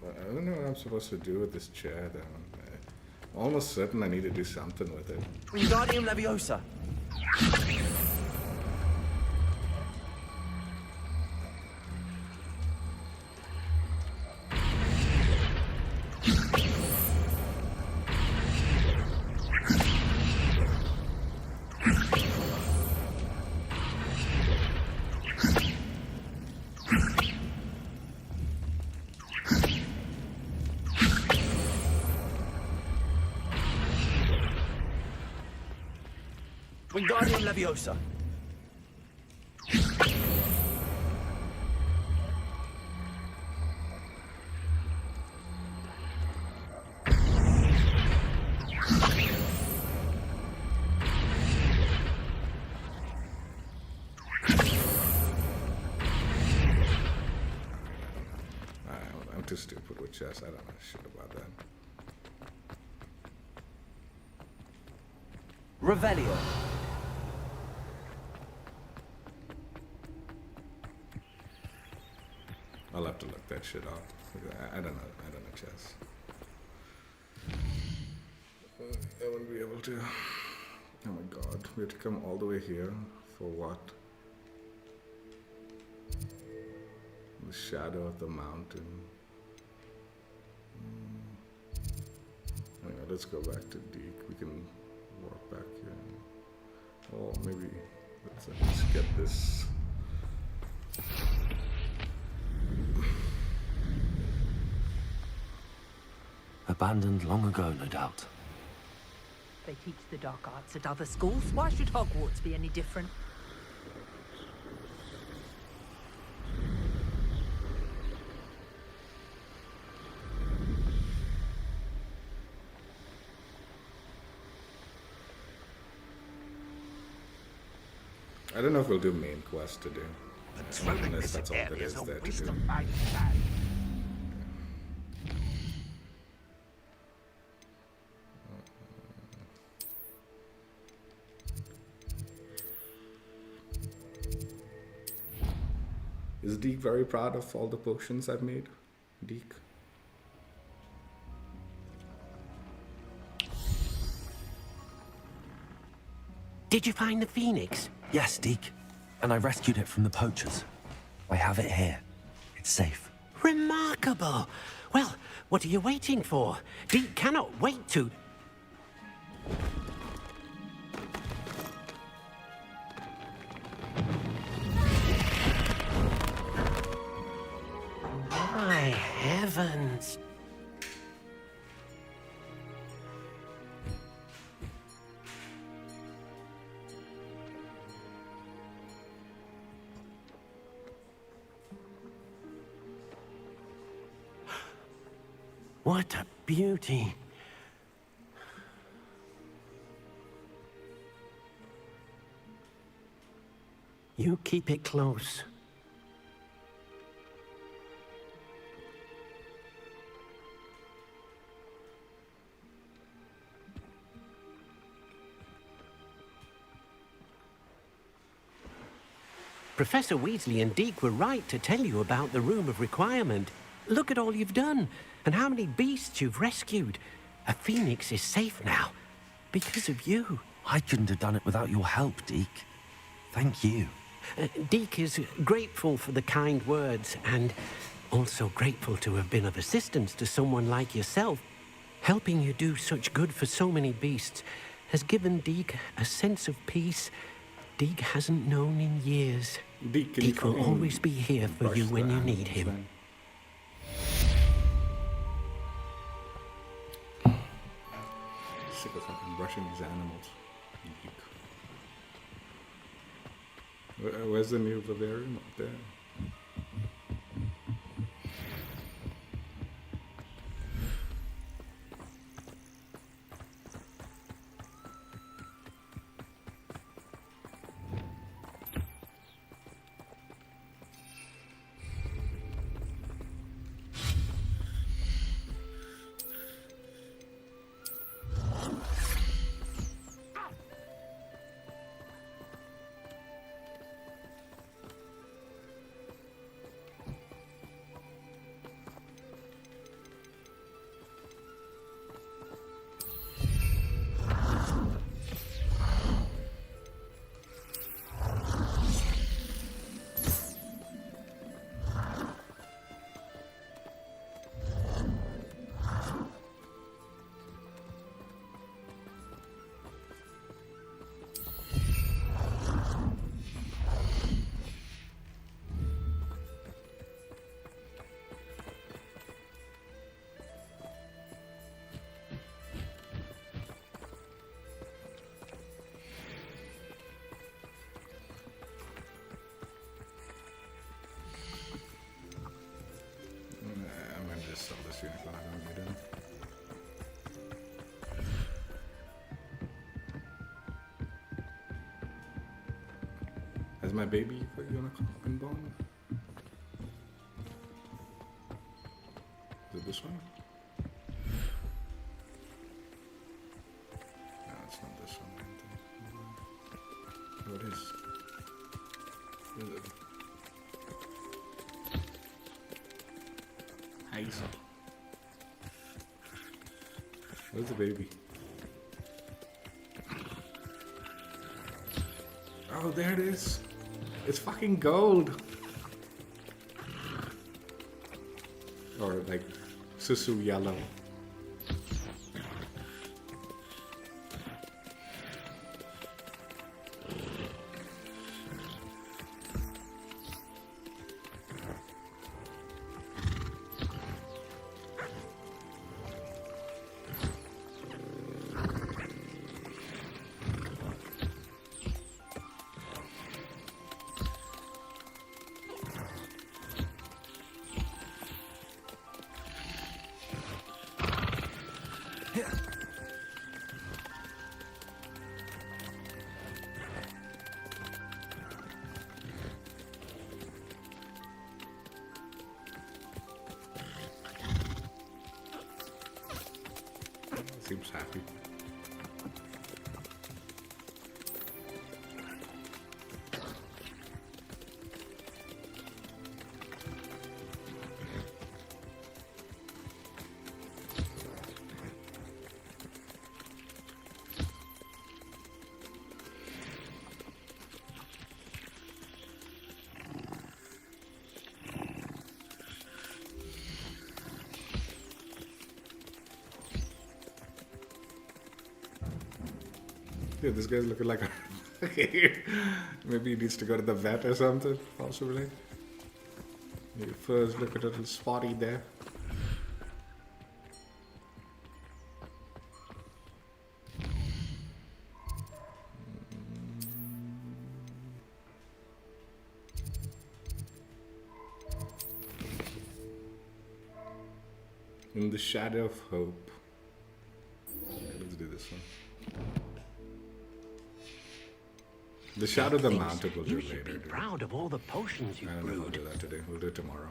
I don't know what I'm supposed to do with this chair, though. Almost certain I need to do something with it. Wingardium Leviosa. Wingardium Leviosa. I'm too stupid with chess. I don't know shit about that. Revelio. I'll have to look that shit up. I don't know. I don't know chess. I wouldn't be able to. Oh my god, we have to come all the way here for what? The shadow of the mountain. Anyway, let's go back to Deke. We can walk back here. Oh, maybe let's just get this. Abandoned long ago, no doubt. They teach the dark arts at other schools. Why should Hogwarts be any different? I don't know if we'll do main quest today. Unless that's all there is there to do. Is Deke very proud of all the potions I've made? Deke? Did you find the phoenix? Yes, Deke. And I rescued it from the poachers. I have it here. It's safe. Remarkable. Well, what are you waiting for? Deke cannot wait to... My heavens. What a beauty. You keep it close. Professor Weasley and Deke were right to tell you about the Room of Requirement. Look at all you've done, and how many beasts you've rescued. A phoenix is safe now, because of you. I couldn't have done it without your help, Deke. Thank you. Deke is grateful for the kind words, and also grateful to have been of assistance to someone like yourself. Helping you do such good for so many beasts has given Deke a sense of peace Deke hasn't known in years. Deke will always be here for you when you need him. Sick of fucking brushing these animals. Where's the new vivarium? Up there. zien ik wel aan doen. Has my baby been born? Is it this one? No, it's not this one. What is? What is it? Hazel. Where's the baby? Oh, there it is. It's fucking gold. Or like Susu yellow. Seems happy. Dude, this guy's looking like a... Maybe he needs to go to the vet or something, possibly. Maybe first look at a little spotty there. In the shadow of hope. Okay, let's do this one. The Shadow of the Mountain will do You should later. be proud of all the potions you've I don't know if we'll brewed. do that today. We'll do it tomorrow.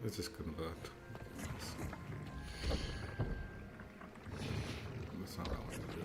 Let's just convert. That's not what I want to do.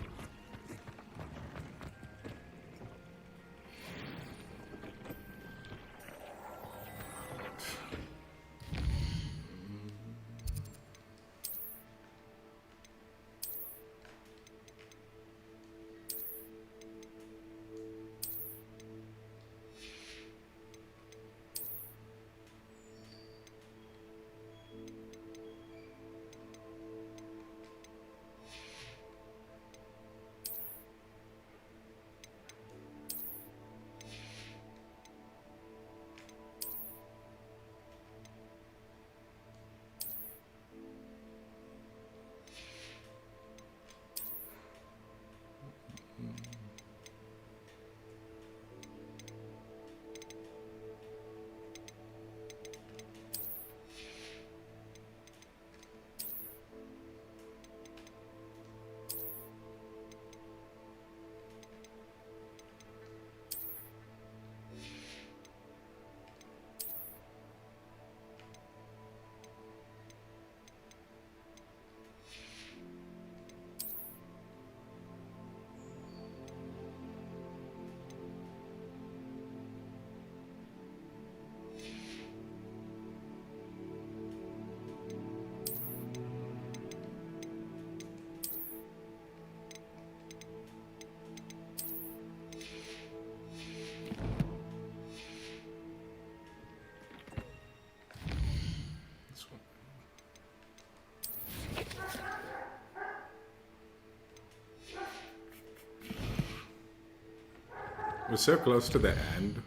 We're so close to the end,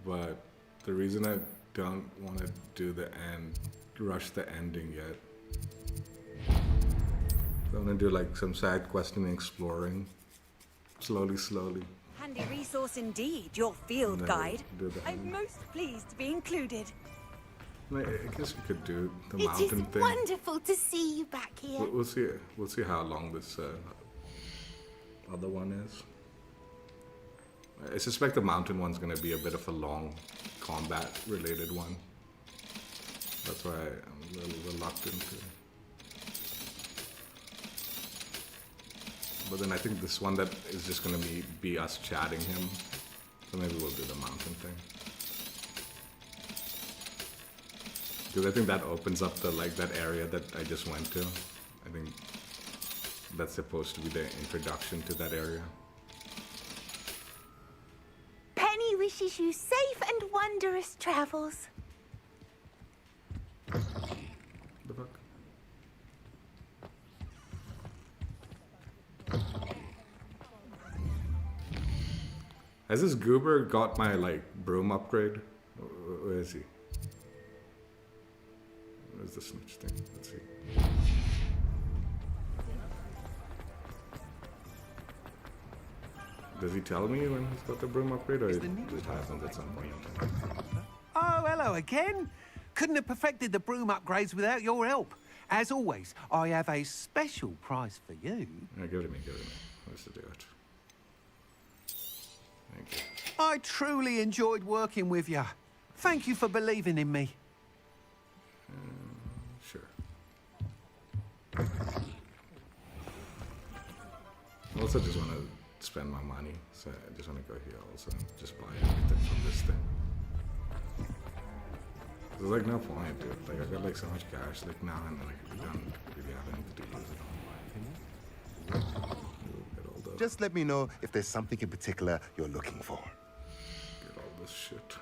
but the reason I don't want to do the end, rush the ending yet, I want to do like some side questing and exploring, slowly. Handy resource indeed, your field No, guide. do the I'm end. most pleased to be included. I guess we could do the It is mountain thing. wonderful to see you back here. We'll see. We'll see how long this other one is. I suspect the mountain one's going to be a bit of a long combat-related one. That's why I'm a little reluctant to. But then I think this one that is just going to be us chatting him. So maybe we'll do the mountain thing. Because I think that opens up the that area that I just went to. I think that's supposed to be the introduction to that area. Penny wishes you safe and wondrous travels. The fuck? Has this goober got my broom upgrade? Where is he? Where's the snitch thing? Let's see. Does he tell me when he's got the broom upgrade, or it just happens at some point in time? Oh, hello again. Couldn't have perfected the broom upgrades without your help. As always, I have a special prize for you. Yeah, give it to me. Let's do it. Thank you. I truly enjoyed working with you. Thank you for believing in me. Sure. I also just want to spend my money, so I just want to go here also and just buy everything from this thing. There's no point, dude. I got so much cash now, and we don't really have anything to use it on. Just let me know if there's something in particular you're looking for. Get all this shit.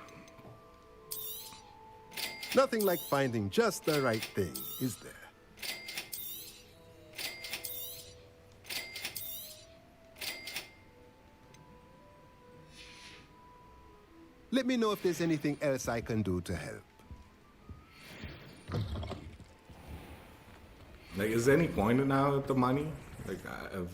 Nothing like finding just the right thing, is there? Let me know if there's anything else I can do to help. Is there any point now with the money? I've...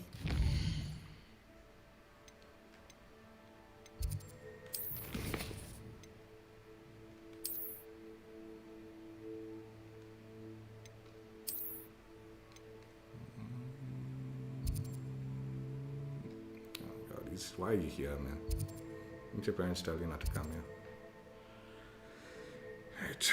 Why are you here, man? Didn't your parents tell you not to come here? Right.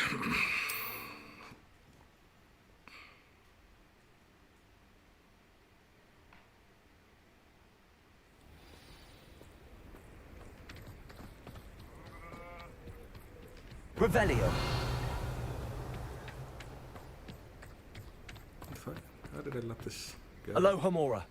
Revelio. Fuck. How did I let this go? Aloha Mora.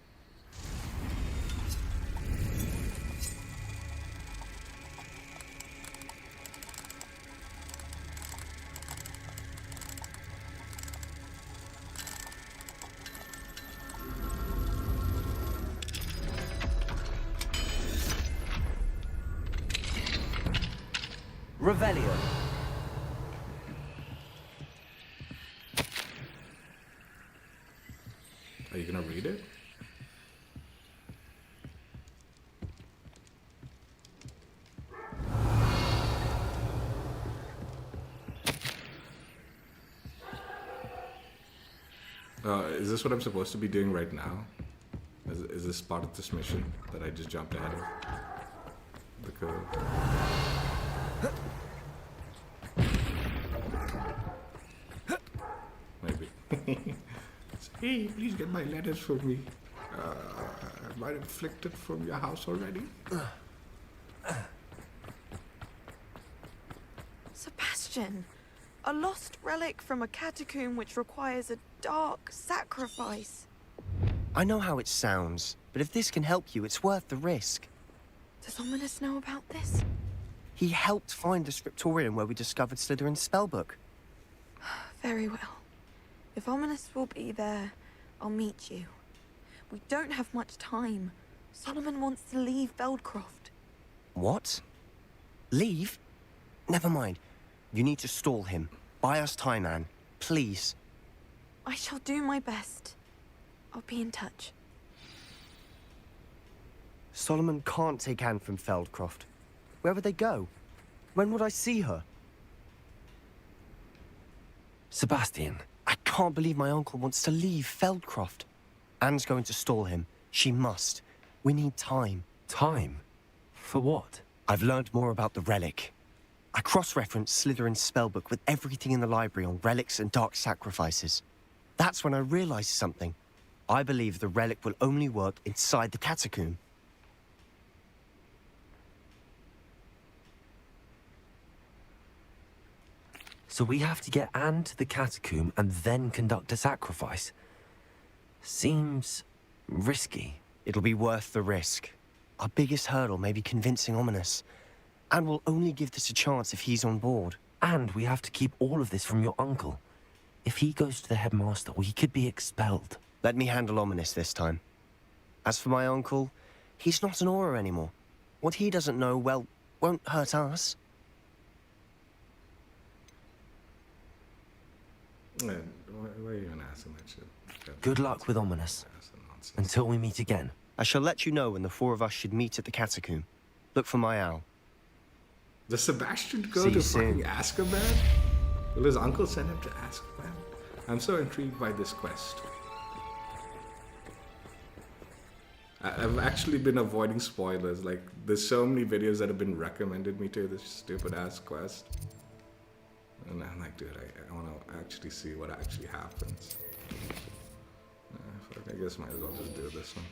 Revelio. Are you gonna read it? Is this what I'm supposed to be doing right now? Is this part of this mission that I just jumped ahead of? The code. Maybe. Hey, please get my letters for me. Am I inflicted from your house already? Sebastian, a lost relic from a catacomb which requires a dark sacrifice. I know how it sounds, but if this can help you, it's worth the risk. Does Ominous know about this? He helped find the scriptorium where we discovered Slytherin's spellbook. Very well. If Ominous will be there, I'll meet you. We don't have much time, Solomon wants to leave Feldcroft. What? Leave? Never mind. You need to stall him. Buy us time, Anne. Please. I shall do my best. I'll be in touch. Solomon can't take Anne from Feldcroft. Where would they go? When would I see her? Sebastian. I can't believe my uncle wants to leave Feldcroft. Anne's going to stall him. She must. We need time. Time? For what? I've learned more about the relic. I cross-referenced Slytherin's spellbook with everything in the library on relics and dark sacrifices. That's when I realized something. I believe the relic will only work inside the catacomb. So we have to get Anne to the catacomb and then conduct a sacrifice. Seems risky. It'll be worth the risk. Our biggest hurdle may be convincing Ominous. And we'll only give this a chance if he's on board. And we have to keep all of this from your uncle. If he goes to the headmaster, he could be expelled. Let me handle Ominous this time. As for my uncle, he's not an Auror anymore. What he doesn't know, well, won't hurt us. Why are you even asking that shit? Good luck with Ominous. Until we meet again. I shall let you know when the four of us should meet at the catacomb. Look for my owl. Does Sebastian go See to you soon. fucking Azkaban? Will his uncle send him to Azkaban? I'm so intrigued by this quest. I've actually been avoiding spoilers. Like, there's so many videos that have been recommended me to this stupid ass quest. And I'm like, dude, I want to actually see what actually happens. Fuck, I guess might as well just do this one.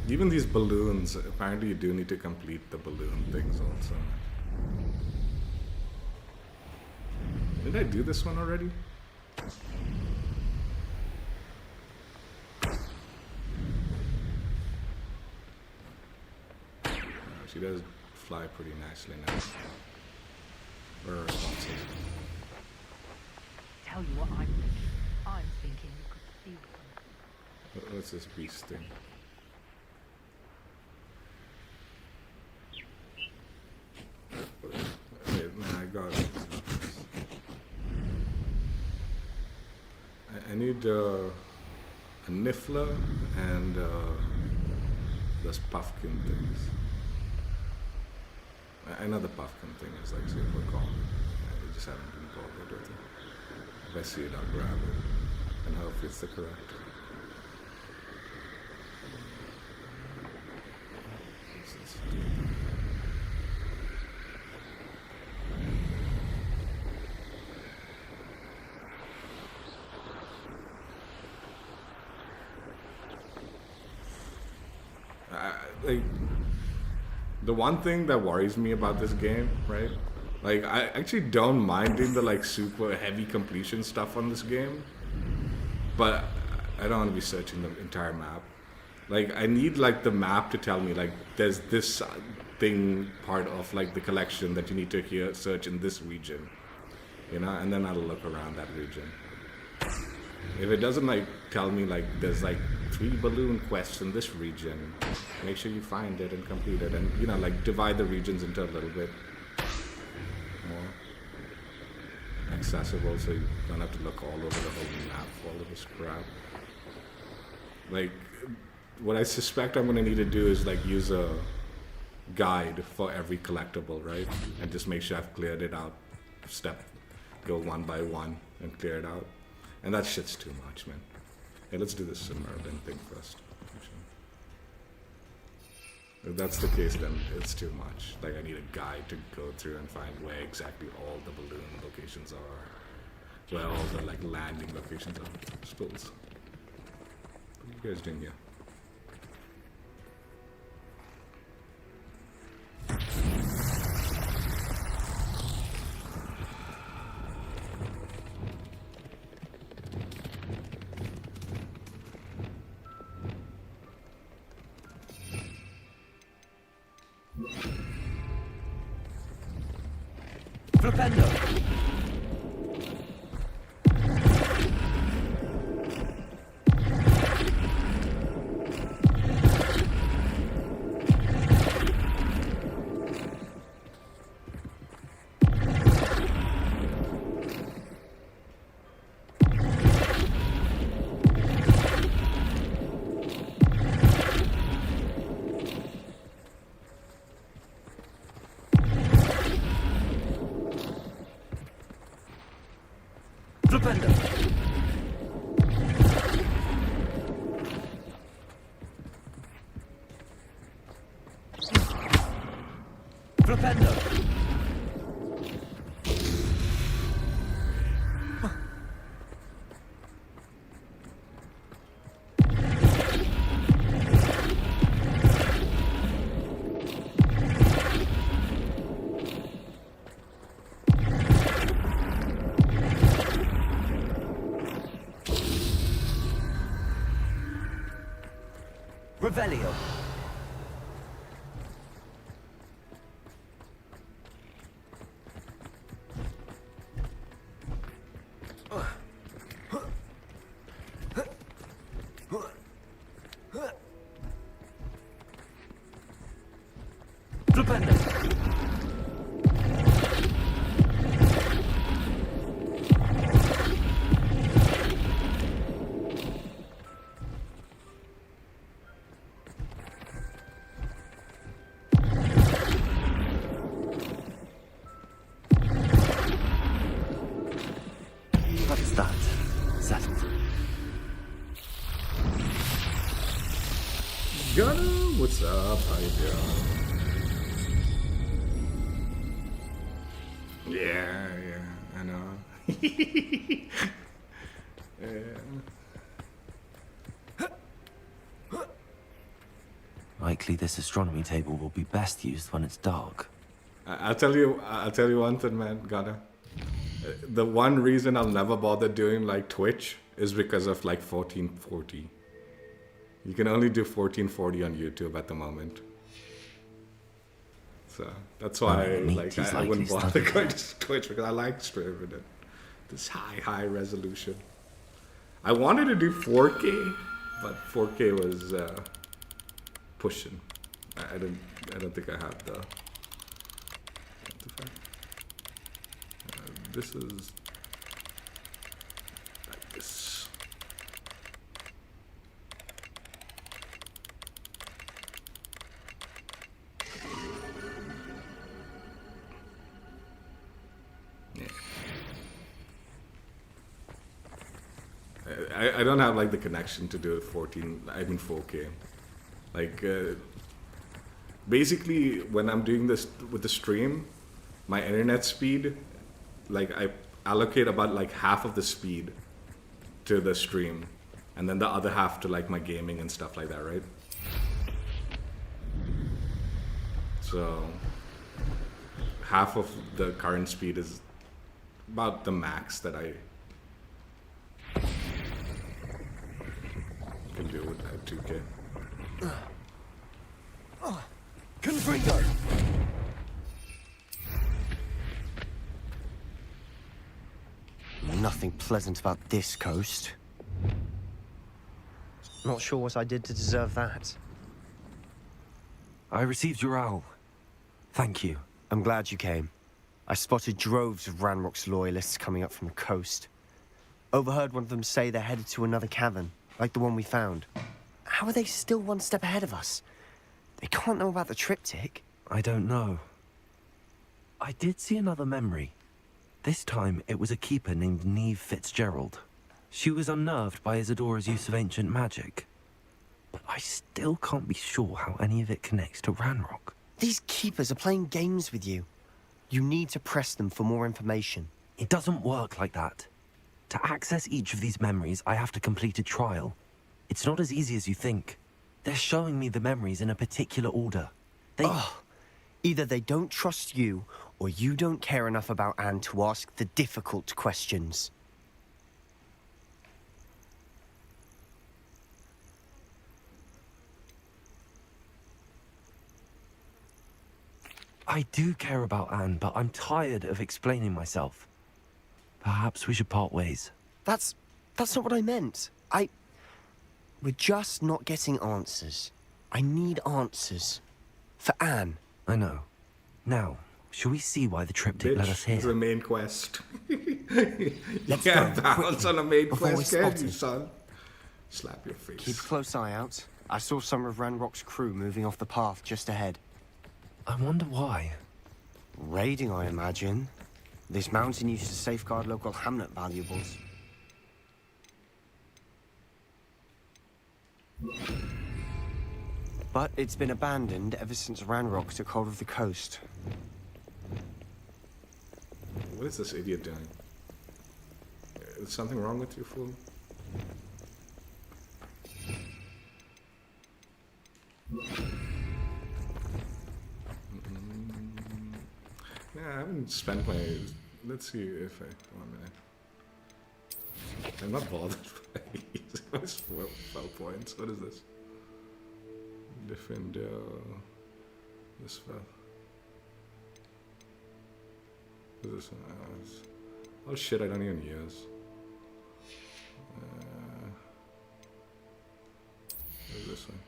Even these balloons, apparently you do need to complete the balloon things also. Did I do this one already? Oh, she does fly pretty nicely now. Very responsive. Tell you what I'm thinking you could feel them. What's this beast thing? Wait, man, I got it. I need a Niffler and those puffkin things. I know the puffkin thing is like super common. I just haven't been bothered with it. If I see it, I'll grab it and hope it's the correct. Like, the one thing that worries me about this game, right? Like, I actually don't mind doing the like super heavy completion stuff on this game, but I don't want to be searching the entire map. Like, I need like the map to tell me like there's this thing part of like the collection that you need to search in this region, you know, and then I'll look around that region. If it doesn't like tell me like there's like 3 balloon quests in this region, make sure you find it and complete it, and you know, like divide the regions into a little bit more accessible so you don't have to look all over the whole map for all of this crap. Like, what I suspect I'm gonna need to do is like use a guide for every collectible, right? And just make sure I've cleared it out, go one by one and clear it out. And that shit's too much, man. Hey, let's do this Merlin thing first. If that's the case, then it's too much. Like, I need a guide to go through and find where exactly all the balloon locations are. where all the like landing locations are. Spills. What are you guys doing here? Flipendo! Flipendo! Flipendo! Revelio. Flipendo. That's that. Settled. Gunner, what's up? How you doing? Yeah, I know. Likely this astronomy table will be best used when it's dark. I'll tell you one thing, man, Gunner. The one reason I'll never bother doing like Twitch is because of like 1440. You can only do 1440 on YouTube at the moment. So that's why I wouldn't bother going to Twitch, because I like streaming it. This high resolution. I wanted to do 4K, but 4K was pushing. I don't think I have the this is like this. Yeah. I don't have like the connection to do 4K. Like basically when I'm doing this with the stream, my internet speed, like I allocate about like half of the speed to the stream and then the other half to like my gaming and stuff like that, right? So half of the current speed is about the max that I can do with that 2K. Confringo! Nothing pleasant about this coast. Not sure what I did to deserve that. I received your owl. Thank you. I'm glad you came. I spotted droves of Ranrock's loyalists coming up from the coast. Overheard one of them say they're headed to another cavern, like the one we found. How are they still one step ahead of us? They can't know about the triptych. I don't know. I did see another memory. This time, it was a keeper named Niamh Fitzgerald. She was unnerved by Isadora's use of ancient magic. But I still can't be sure how any of it connects to Ranrock. These keepers are playing games with you. You need to press them for more information. It doesn't work like that. To access each of these memories, I have to complete a trial. It's not as easy as you think. They're showing me the memories in a particular order. Either they don't trust you, or you don't care enough about Anne to ask the difficult questions. I do care about Anne, but I'm tired of explaining myself. Perhaps we should part ways. That's not what I meant. We're just not getting answers. I need answers. For Anne. I know. Now, shall we see why the triptych led us Bitch, here? it's a main quest. Let's can't go, bounce quickly, on a main before quest, we're can you, spotted. son? Slap your face. Keep a close eye out. I saw some of Ranrock's crew moving off the path just ahead. I wonder why. Raiding, I imagine. This mountain used to safeguard local hamlet valuables. But it's been abandoned ever since Ranrock took hold of the coast. What is this idiot doing? Is something wrong with you, fool? Yeah, I haven't spent my... Let's see if I... 1 minute. I'm not bothered by these 12 points. What is this? Defender... This fell. What is this one? Oh shit, I don't even use. What is this one?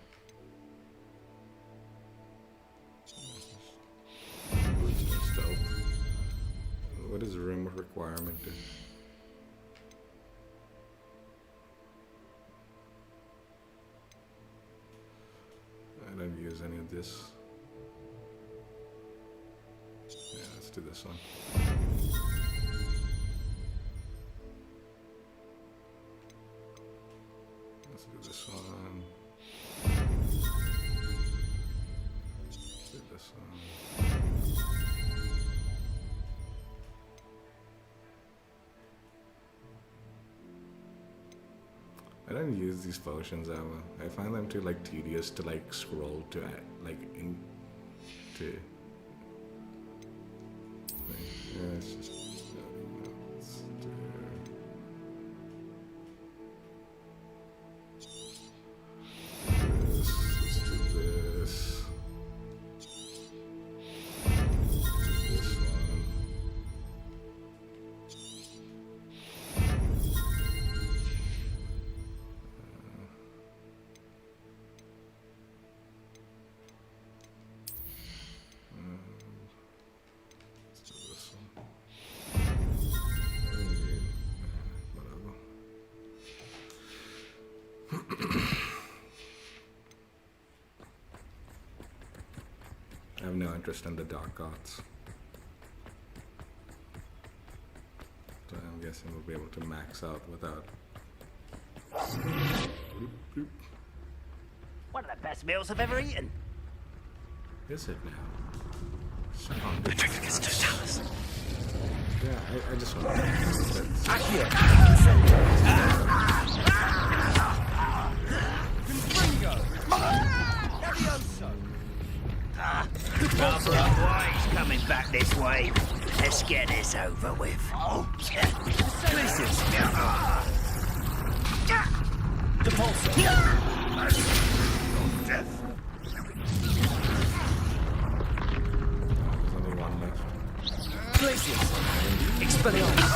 Stealth. What is room of requirement? I don't use any of this. Yeah, let's do this one. Let's do this one. Let's do this one. I don't use these potions ever. I find them too like tedious to like scroll to like into. Yeah, it's just. Let's do. Let's do this. This one. Let's do this one. Whatever. I have no interest in the dark arts. So I'm guessing we'll be able to max out without. One of the best meals I've ever eaten. Is it now? The trick is to tell us. Yeah, I just want Rather wise coming back this way. Let's get this over with. Places. The pulse. Death. There's only one left. Places. Expelliarmus.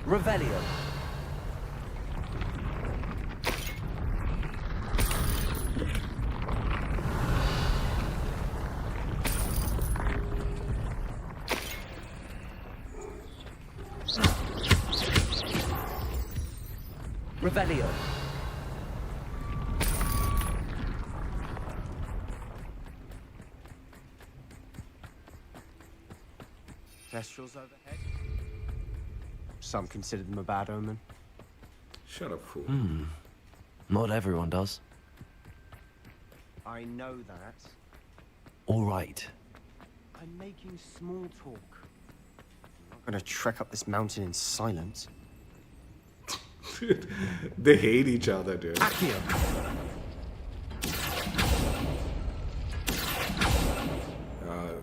Revelio. Revelio. Kestrels overhead. Some consider them a bad omen. Shut up, fool. Not everyone does. I know that. All right. I'm making small talk. I'm not gonna trek up this mountain in silence. Dude, they hate each other, dude. Accio!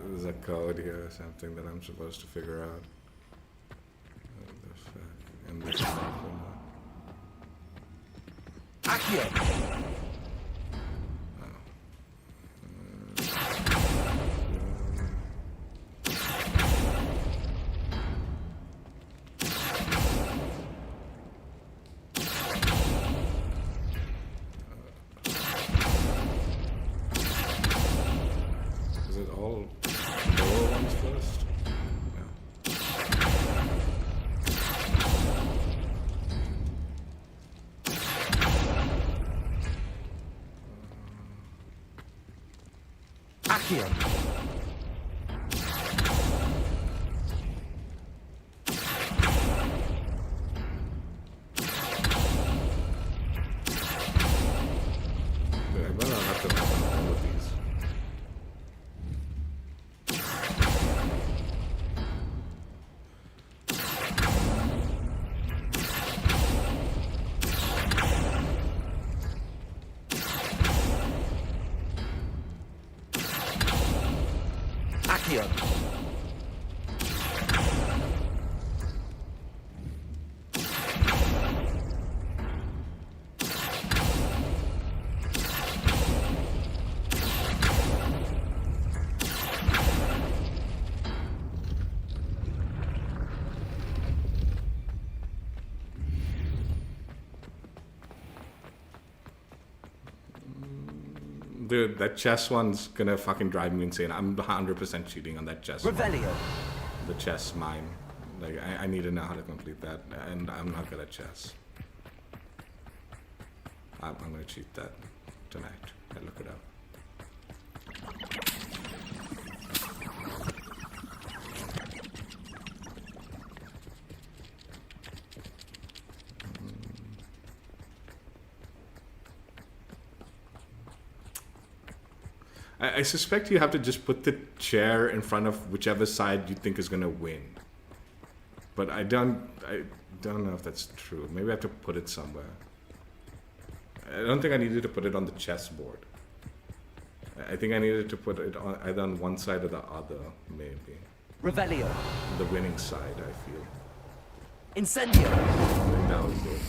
There's a code here or something that I'm supposed to figure out. What the fuck? And this Accio! Is it all lower ones first? Accio! I better not have to open all of these. Accio! Dude, that chess one's gonna fucking drive me insane. I'm 100% cheating on that chess one. Revelio! The chess mine. Like, I need to know how to complete that, and I'm not good at chess. I'm gonna cheat that tonight. I look it up. I suspect you have to just put the chair in front of whichever side you think is gonna win. But I don't know if that's true. Maybe I have to put it somewhere. I don't think I needed to put it on the chessboard. I think I needed to put it on either on one side or the other, maybe. Revelio! The winning side, I feel. Incendio! I think that was good.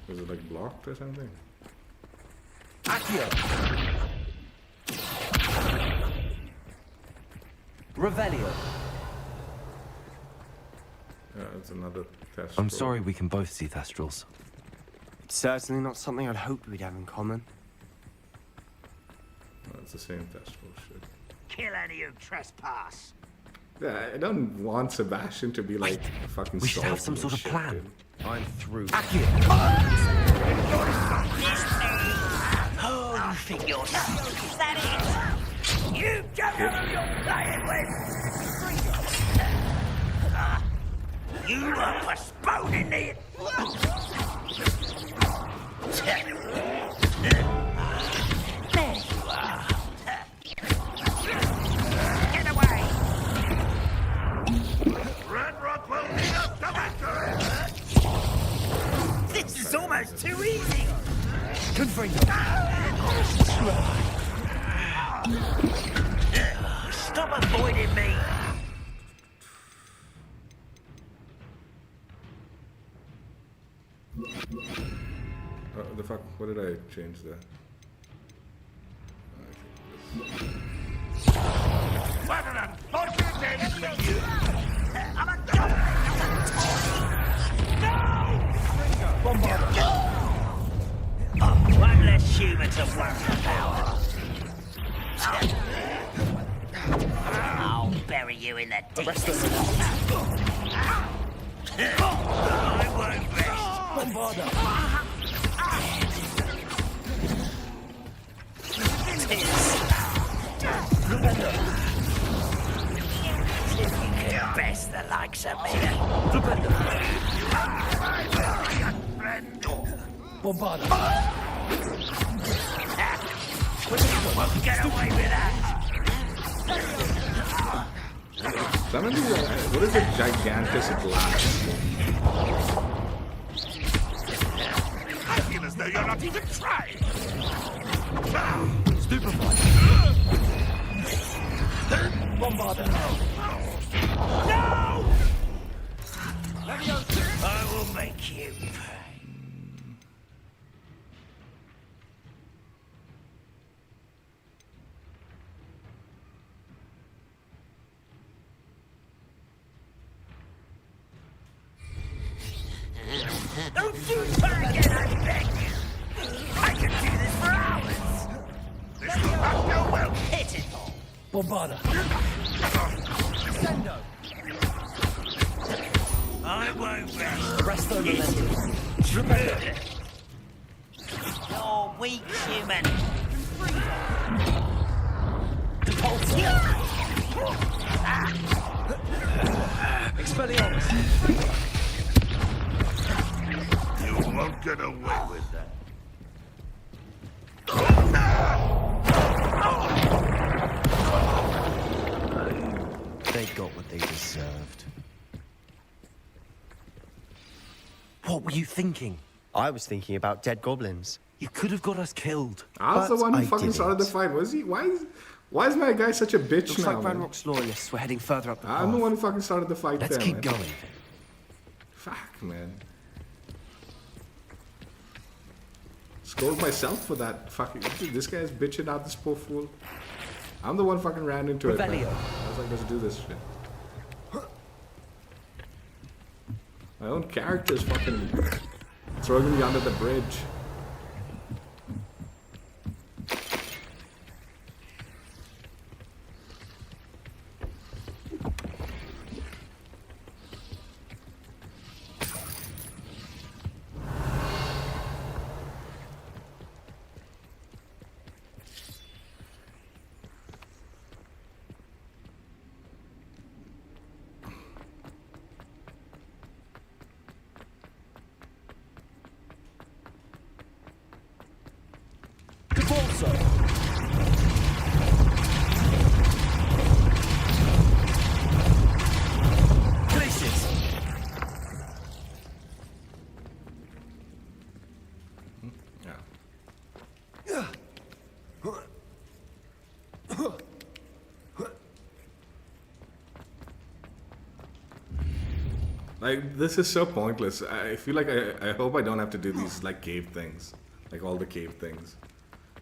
Is it like blocked or something? Accio! Revelio! It's another test. I'm sorry we can both see Thestrals. It's certainly not something I'd hoped we'd have in common. No, it's the same test bullshit. Kill any who trespass. Yeah, I don't want Sebastian to be like fucking. We should have some sort of shit, plan. dude. I'm through. Oh, you think you're stuck? Is that it? You don't know who you're playing with! You are postponing the... There you are. Get away! Red Rock will need us to enter! This is almost too easy! Stop avoiding me! The fuck? What did I change there? What an unfortunate day for you! I'm a one less human to worry about. I'll bury you in the deep. I won't rest. best the likes of me. Bombarda. Won't get away with that. Some of these are, what is a gigantus blast? I feel as though you're not even trying. Stupefied. Bombarda. No! I will make you. Don't do it again, I beg you. I can do this for hours. This will not go well. Hit it. Bombarda. Sendo. I won't rest. Presto Memento. You're weak, human. Repulsor. Expelliarmus. You won't get away with that. They got what they deserved. What were you thinking? I was thinking about dead goblins. You could have got us killed. I was the But one who I fucking started the didn't. fight. Was he? Why is my guy such a bitch Looks now? like man? Ranrock's loyalists were heading further up the path. I'm the one who fucking started the fight. Let's there, keep man. going. Fuck, man. Scold myself for that fucking. Dude, this guy's bitching out this poor fool. I'm the one fucking ran into it. Man. Revelio. I was like, let's do this shit. My own character's fucking throwing me under the bridge. Like, this is so pointless. I feel like I hope I don't have to do these, like, cave things. Like, all the cave things.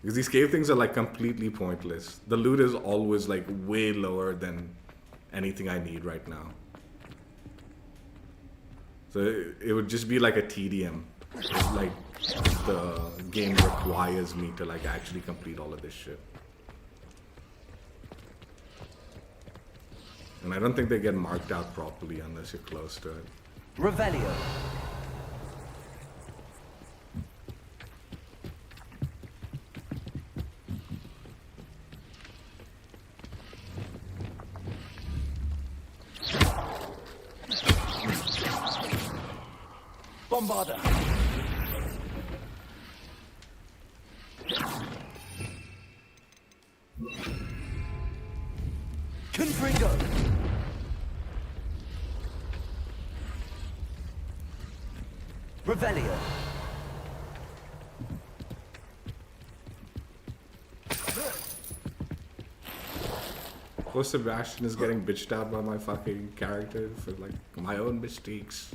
Because these cave things are, like, completely pointless. The loot is always, like, way lower than anything I need right now. So it would just be like a tedium. It's like, the game requires me to, like, actually complete all of this shit. And I don't think they get marked out properly unless you're close to it. Revelio. Bombarda. Confringo. Revelio. Poor Sebastian is getting bitched out by my fucking character for, like, my own mistakes.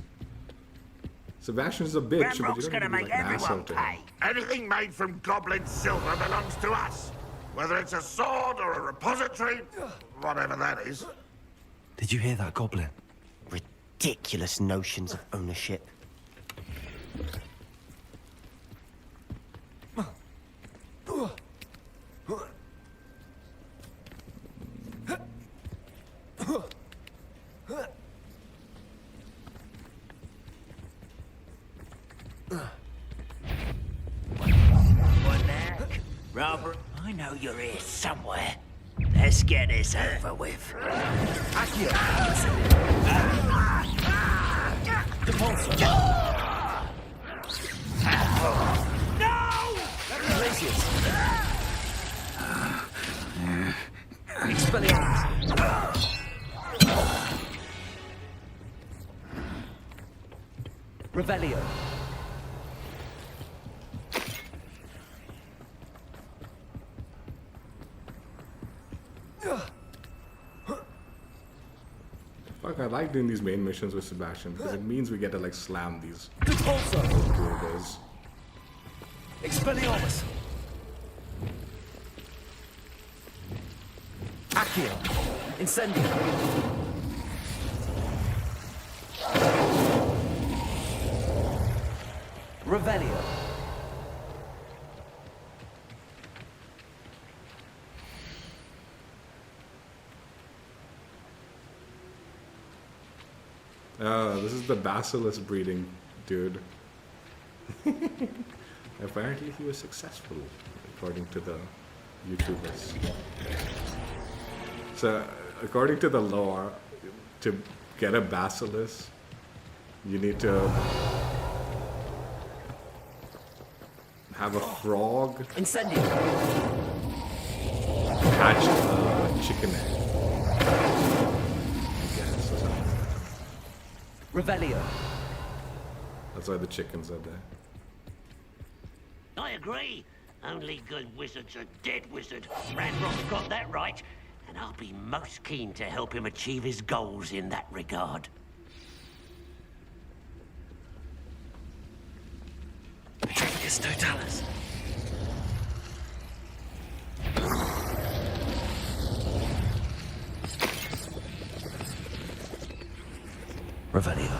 Sebastian's a bitch, but you Ramrock's don't gonna have to be make like an asshole everyone to pay. him. Anything made from goblin silver belongs to us. Whether it's a sword or a repository, whatever that is. Did you hear that, Goblin? Ridiculous notions of ownership. What neck? Robert, I know you're here somewhere. There's Let's get this over with. Accio. Depulso. No! Glacius. Expelliarmus. Revelio. Fuck, I like doing these main missions with Sebastian because it means we get to like slam these Depulso. builders. Expelliarmus. Accio. Incendio. Revelio. This is the Basilisk breeding dude. Apparently he was successful, according to the YouTubers. So, according to the lore, to get a Basilisk, you need to have a frog Incendio. hatch a chicken egg. I guess, or something. Revelio. That's why the chickens are there. I agree. Only good wizards are dead wizard. Ranrock's got that right, and I'll be most keen to help him achieve his goals in that regard. Petrificus totalis. Revelio.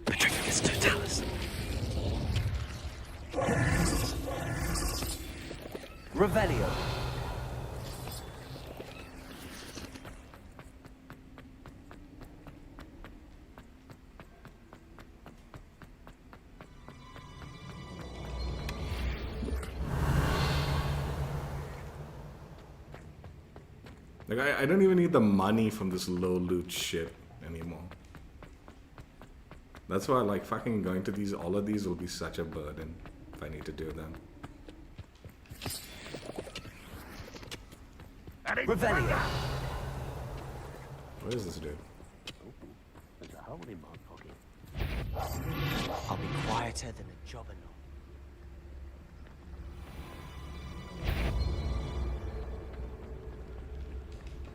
Petrificus totalis. Revelio. Like, I don't even need the money from this low loot shit anymore. That's why, like, fucking going to these, all of these will be such a burden if I need to do them. Revelio. Where is this dude? There's a hole in my pocket. I'll be quieter than a jobberknoll.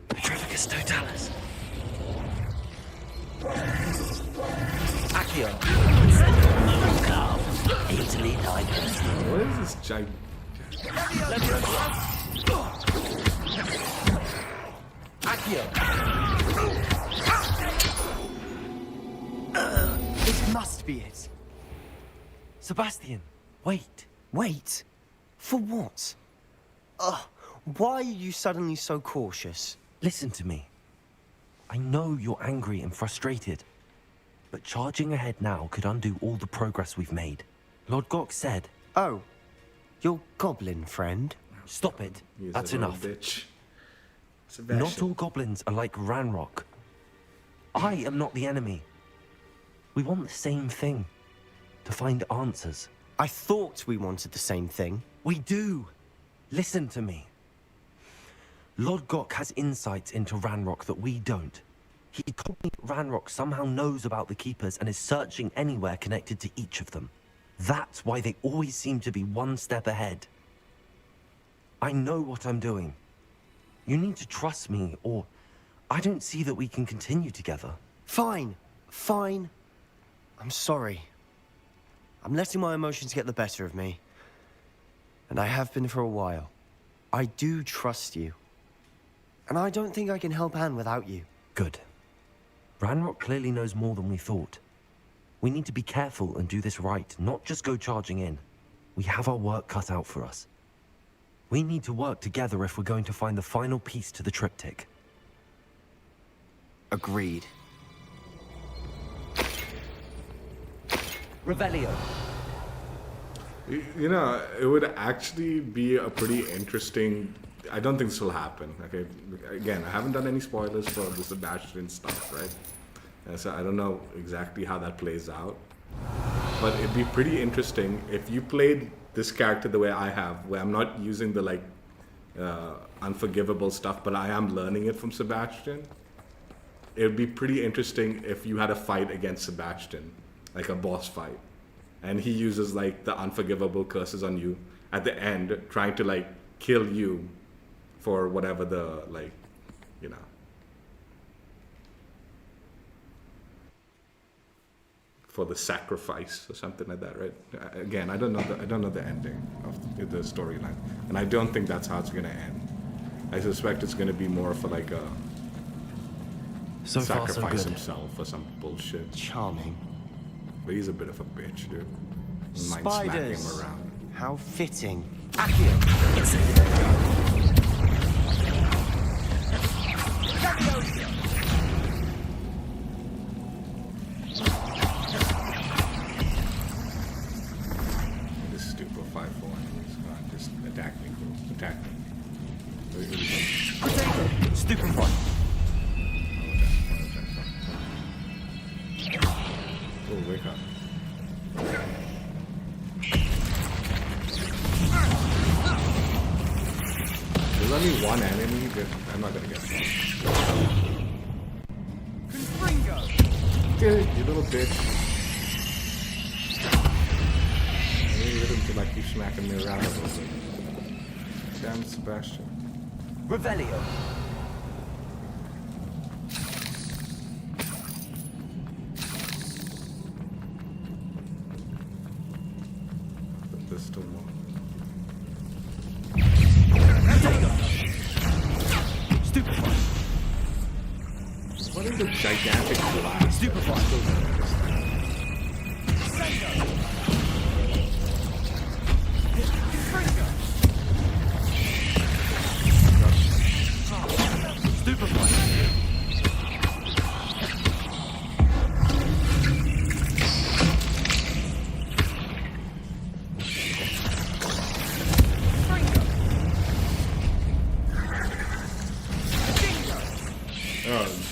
Petrificus totalis. Accio. Easily diagnosed. What is this giant? Accio. This must be it. Sebastian, wait. Wait. For what? Why are you suddenly so cautious? Listen to me. I know you're angry and frustrated, but charging ahead now could undo all the progress we've made. Lord Gok said... Oh, your goblin friend? Stop it. He's That's a little enough. bitch. Not all goblins are like Ranrock. I am not the enemy. We want the same thing. To find answers. I thought we wanted the same thing. We do. Listen to me. Lord Gok has insights into Ranrock that we don't. He told me Ranrock somehow knows about the Keepers and is searching anywhere connected to each of them. That's why they always seem to be one step ahead. I know what I'm doing. You need to trust me, or I don't see that we can continue together. Fine. Fine. I'm sorry. I'm letting my emotions get the better of me. And I have been for a while. I do trust you. And I don't think I can help Anne without you. Good. Ranrock clearly knows more than we thought. We need to be careful and do this right, not just go charging in. We have our work cut out for us. We need to work together if we're going to find the final piece to the triptych. Agreed. Revelio. You know, it would actually be a pretty interesting. I don't think this will happen. Okay, again, I haven't done any spoilers for the Sebastian stuff, right? So I don't know exactly how that plays out. But it'd be pretty interesting if you played this character the way I have, where I'm not using the like unforgivable stuff, but I am learning it from Sebastian. It would be pretty interesting if you had a fight against Sebastian, like a boss fight, and he uses like the unforgivable curses on you at the end, trying to like kill you for whatever the like, you know. For the sacrifice or something like that, right? Again, I don't know the ending of the storyline, and I don't think that's how it's gonna end. I suspect it's gonna be more for like a so sacrifice far, so good. himself or some bullshit. Charming. But he's a bit of a bitch, dude. Mind smacking Spiders. him around. How fitting. This stupid 5-4 enemies. Come on, just attack me, cool. Attack me. Stupefy. Oh, wake up. There's only one enemy, but I'm not gonna get it. Get it, you little bitch. I need him to like keep smacking me around a little bit. Damn Sebastian. Revelio. But there's still more. Stupefy. What is a gigantic blast? Stupefy.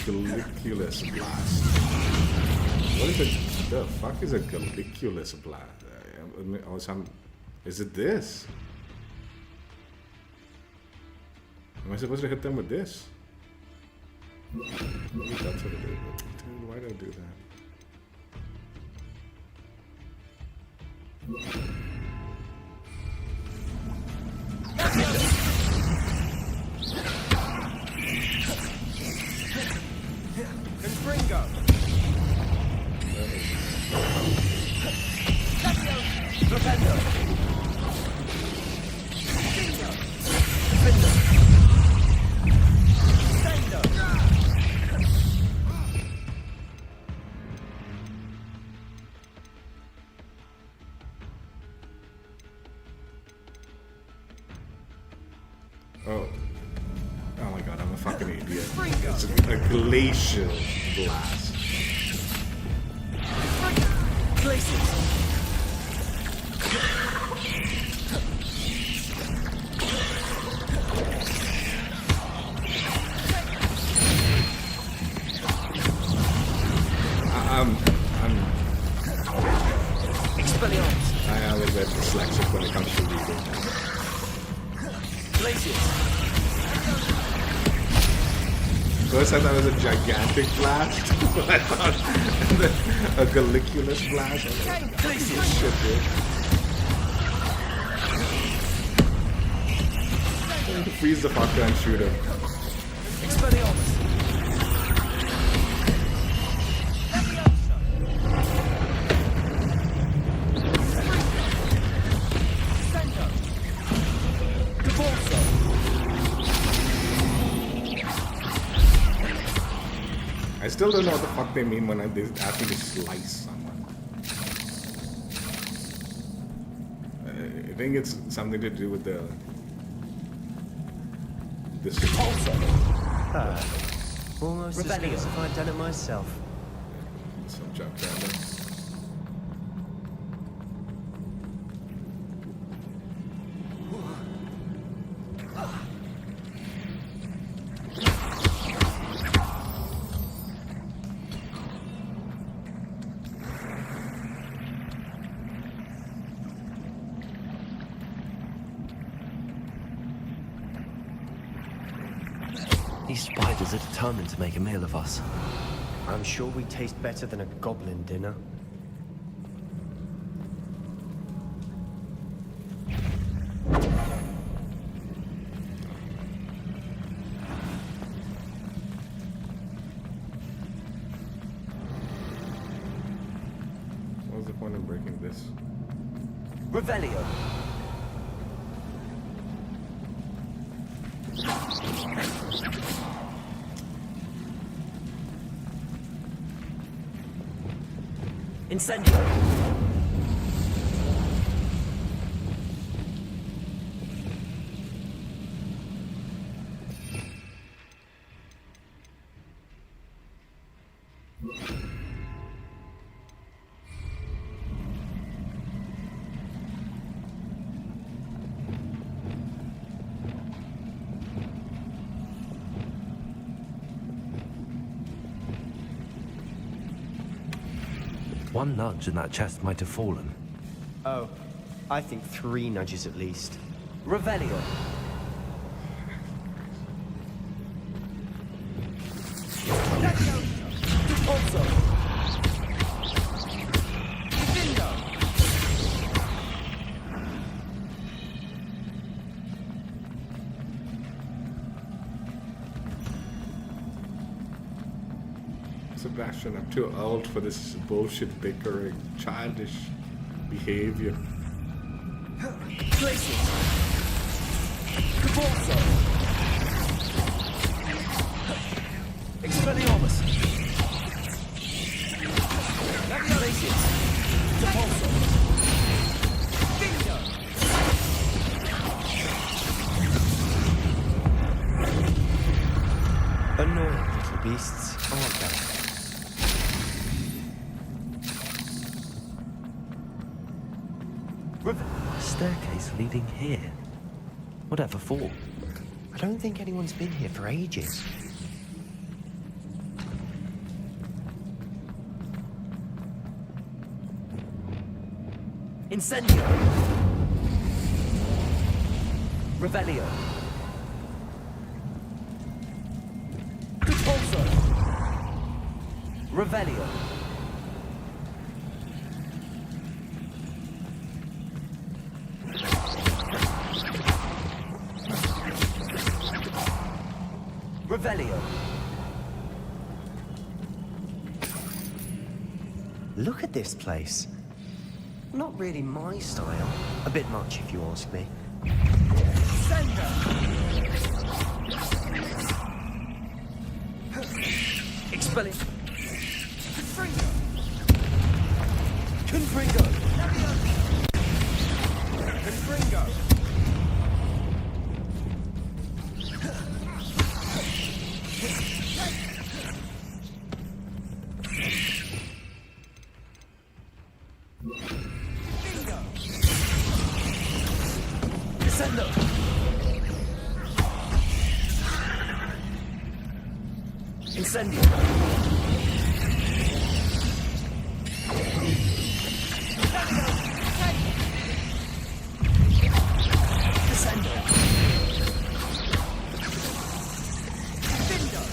Galliculus blast. What is it? The fuck is a Galliculus blast? Or some? Is it this? Am I supposed to hit them with this? Maybe that's what it is. Dude, why did I do that? Confringo. Propendo. Oh. Oh my god, I'm a fucking idiot. It's a glacial blast. I am a bit dyslexic when it comes to reading. First I thought it was a gigantic blast, but I thought a Galliculus blast. I was like, shit, dude. Freeze the fucker and shoot him. I still don't know what the fuck they mean when they ask me to slice someone. I think it's something to do with the... this... Almost as good as if I'd done it myself. Some junk down there. These spiders are determined to make a meal of us. I'm sure we taste better than a goblin dinner. What's the point of breaking this? Revelio. Incendio. One nudge and that chest might have fallen. Oh, I think 3 nudges at least. Revelio. Sebastian, I'm too old for this bullshit bickering, childish behavior. Places. Caborso. Expelliarmus. Places. Depulso. Bingo. Annoying little beasts, aren't they? A staircase leading here. Whatever for? I don't think anyone's been here for ages. Incendio. Revelio. Depulso. Revelio. Revelio. Look at this place. Not really my style. A bit much, if you ask me. Sender. Expelling. Confringo. Confringo. Descendo. Incendio. Descendo.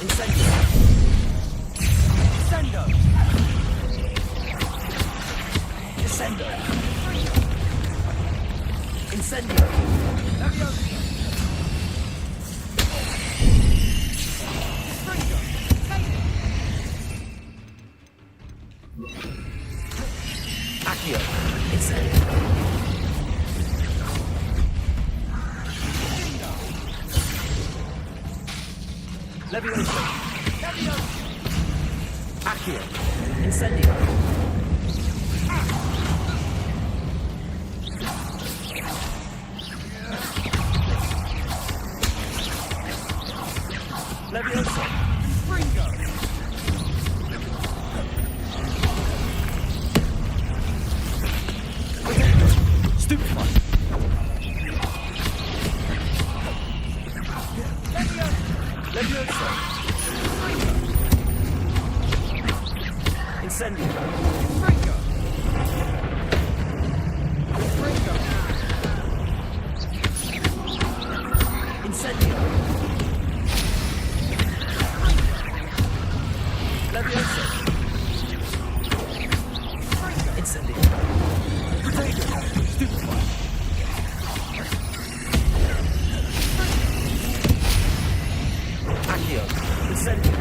Incendio. Descendo. Descendo. Incendio. Accio. Incendio. Levioso. Accio. Incendio. Levioso. Fringo. Stupefy. Levioso. Incendio. Fringo. Fringo. Incendio. Accio. Incendio.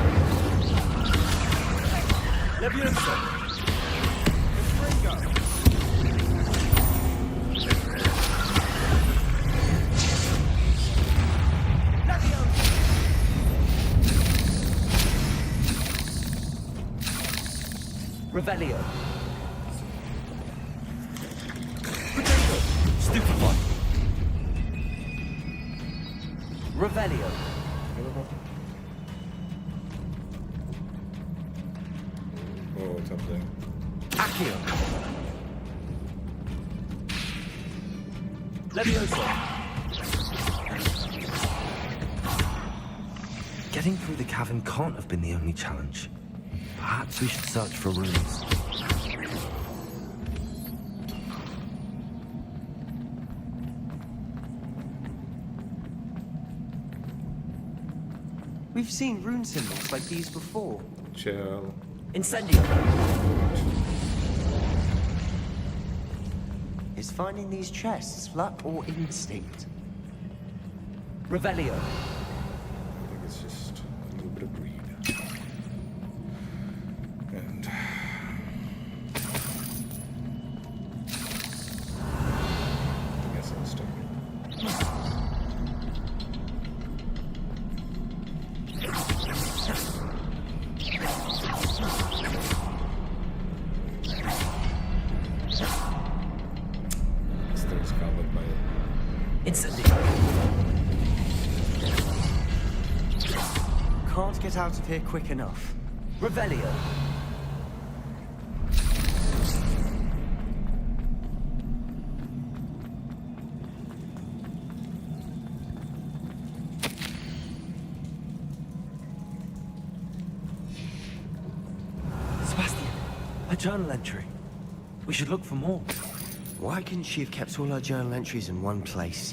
Leviosa. Revelio. Potato. Stupefy. Revelio. Oh, what's up there? Accio. Leviosa. Getting through the cavern can't have been the only challenge. Perhaps we should search for runes. We've seen rune symbols like these before. Chill. Incendio. Is finding these chests luck or instinct? Revelio. I think it's just a little bit of greed. And I guess I'll stick this thing's covered by Incendio. Can't get out of here quick enough. Revelio. Sebastian, a journal entry. We should look for more. Why couldn't she have kept all her journal entries in one place?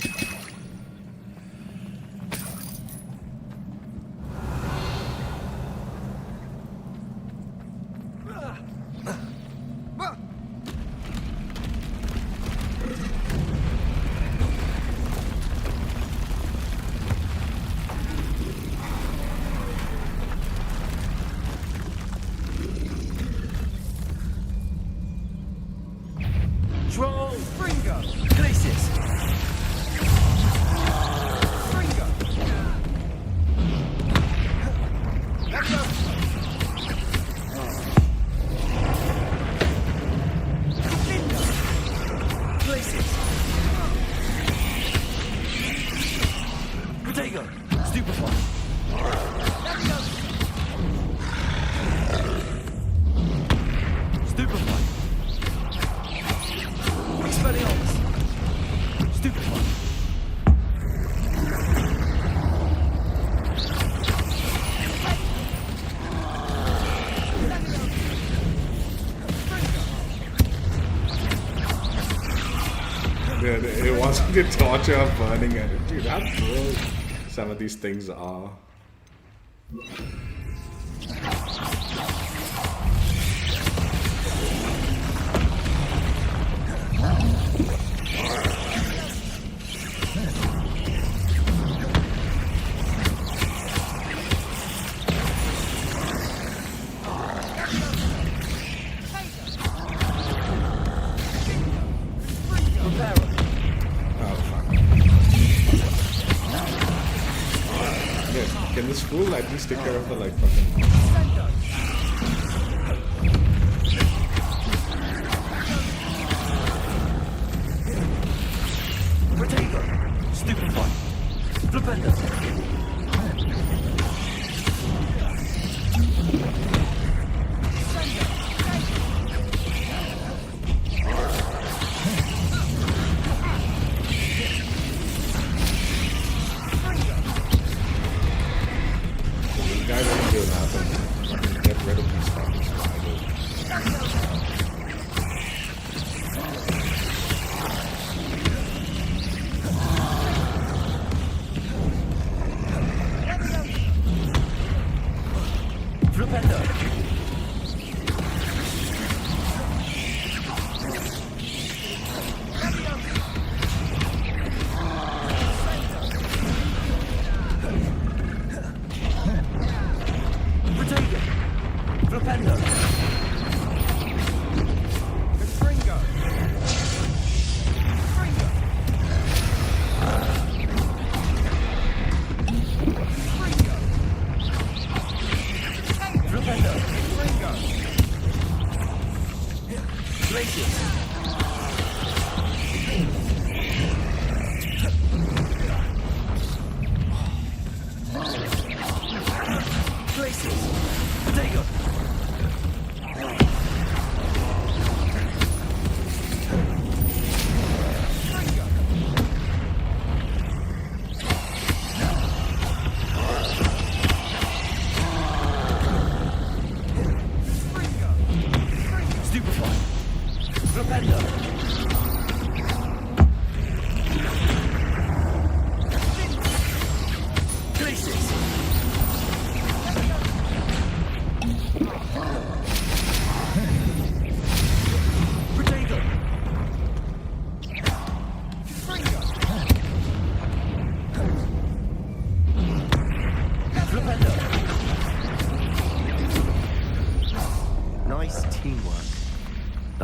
Troll! Fringo! Glacis! Fringo! Glacis! Protego! Stupefy! Stupefy! Expelliarmus! Stupefy! Dude, it wasn't the torture of burning it. Dude, how cool some of these things are. Can this fool at least take care of the like fucking... Protego! Stupefy! Flipendo! Guy doesn't do nothing. Get rid of these fucking spiders.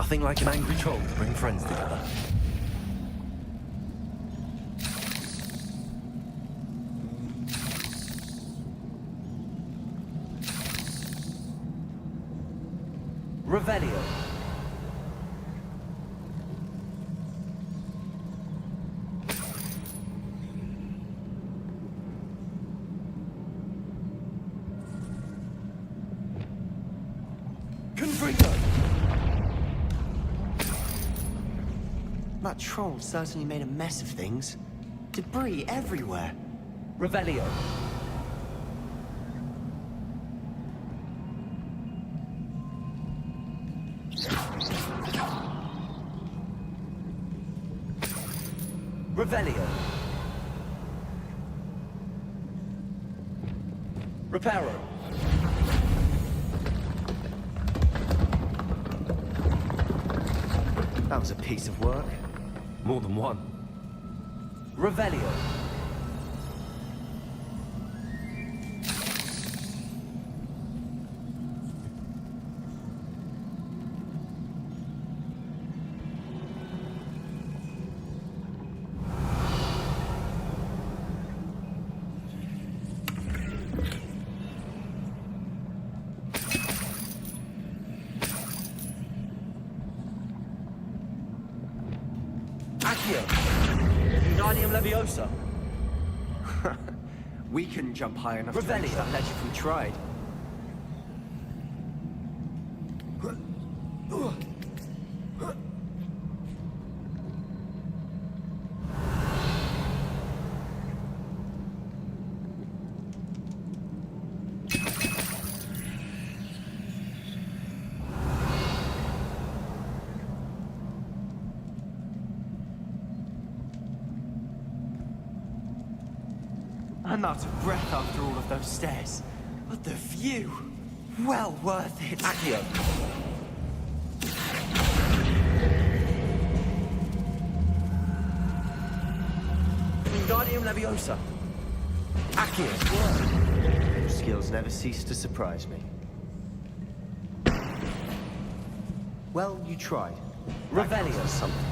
Nothing like an angry troll to bring friends together. Revelio. That troll certainly made a mess of things. Debris everywhere. Revelio. Revelio. Reparo. That was a piece of work. More than one. Revelio. Niamh Leviosa. We couldn't jump high enough Revelio. to reach that ledge if we tried. I'm out of breath after all of those stairs. But the view! Well worth it. Accio. Wingardium Leviosa. Accio. Your skills never cease to surprise me. Well, you tried. Revelio. Something.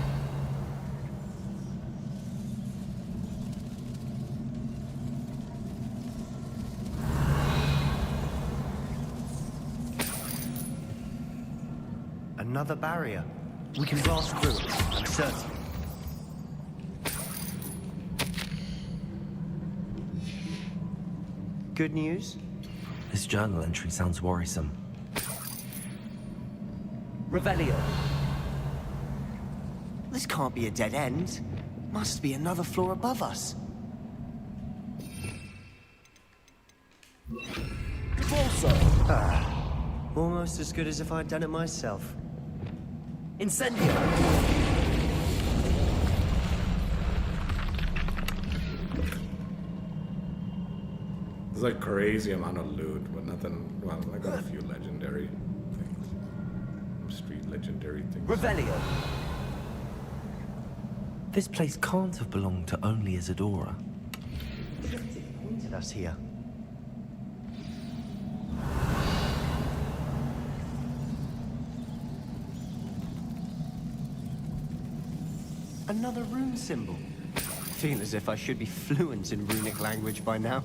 Another barrier. We can blast through it, I'm certain. Good news? This journal entry sounds worrisome. Revelio. This can't be a dead end. Must be another floor above us. Almost as good as if I'd done it myself. Incendio. There's like crazy amount of loot, but nothing. Well, I got a few legendary things, street legendary things. Revelio. This place can't have belonged to only Isadora. Pointed us here. Another rune symbol. Feel as if I should be fluent in runic language by now.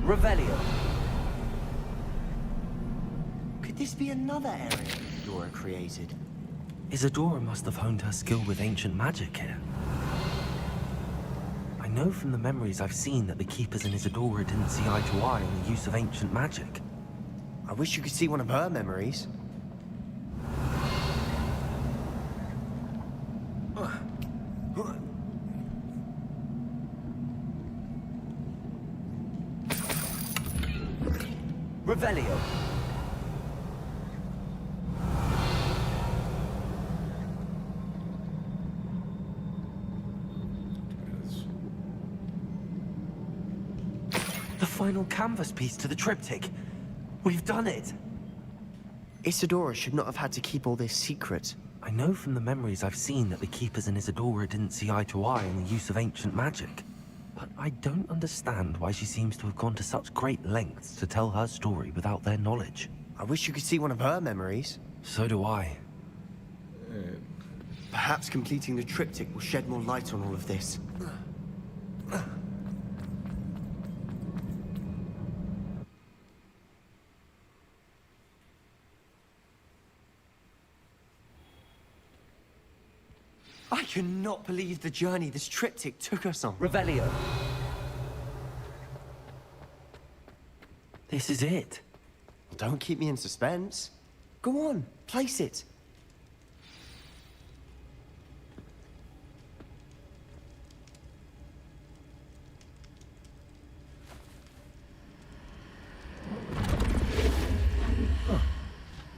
Revelio. Could this be another area Isadora created? Isadora must have honed her skill with ancient magic here. I know from the memories I've seen that the Keepers and Isadora didn't see eye to eye on the use of ancient magic. I wish you could see one of her memories. Revelio. The final canvas piece to the triptych. We've done it! Isadora should not have had to keep all this secret. I know from the memories I've seen that the Keepers and Isadora didn't see eye to eye on the use of ancient magic. But I don't understand why she seems to have gone to such great lengths to tell her story without their knowledge. I wish you could see one of her memories. So do I. Perhaps completing the triptych will shed more light on all of this. I cannot believe the journey this triptych took us on. Revelio. This is it. Don't keep me in suspense. Go on, place it.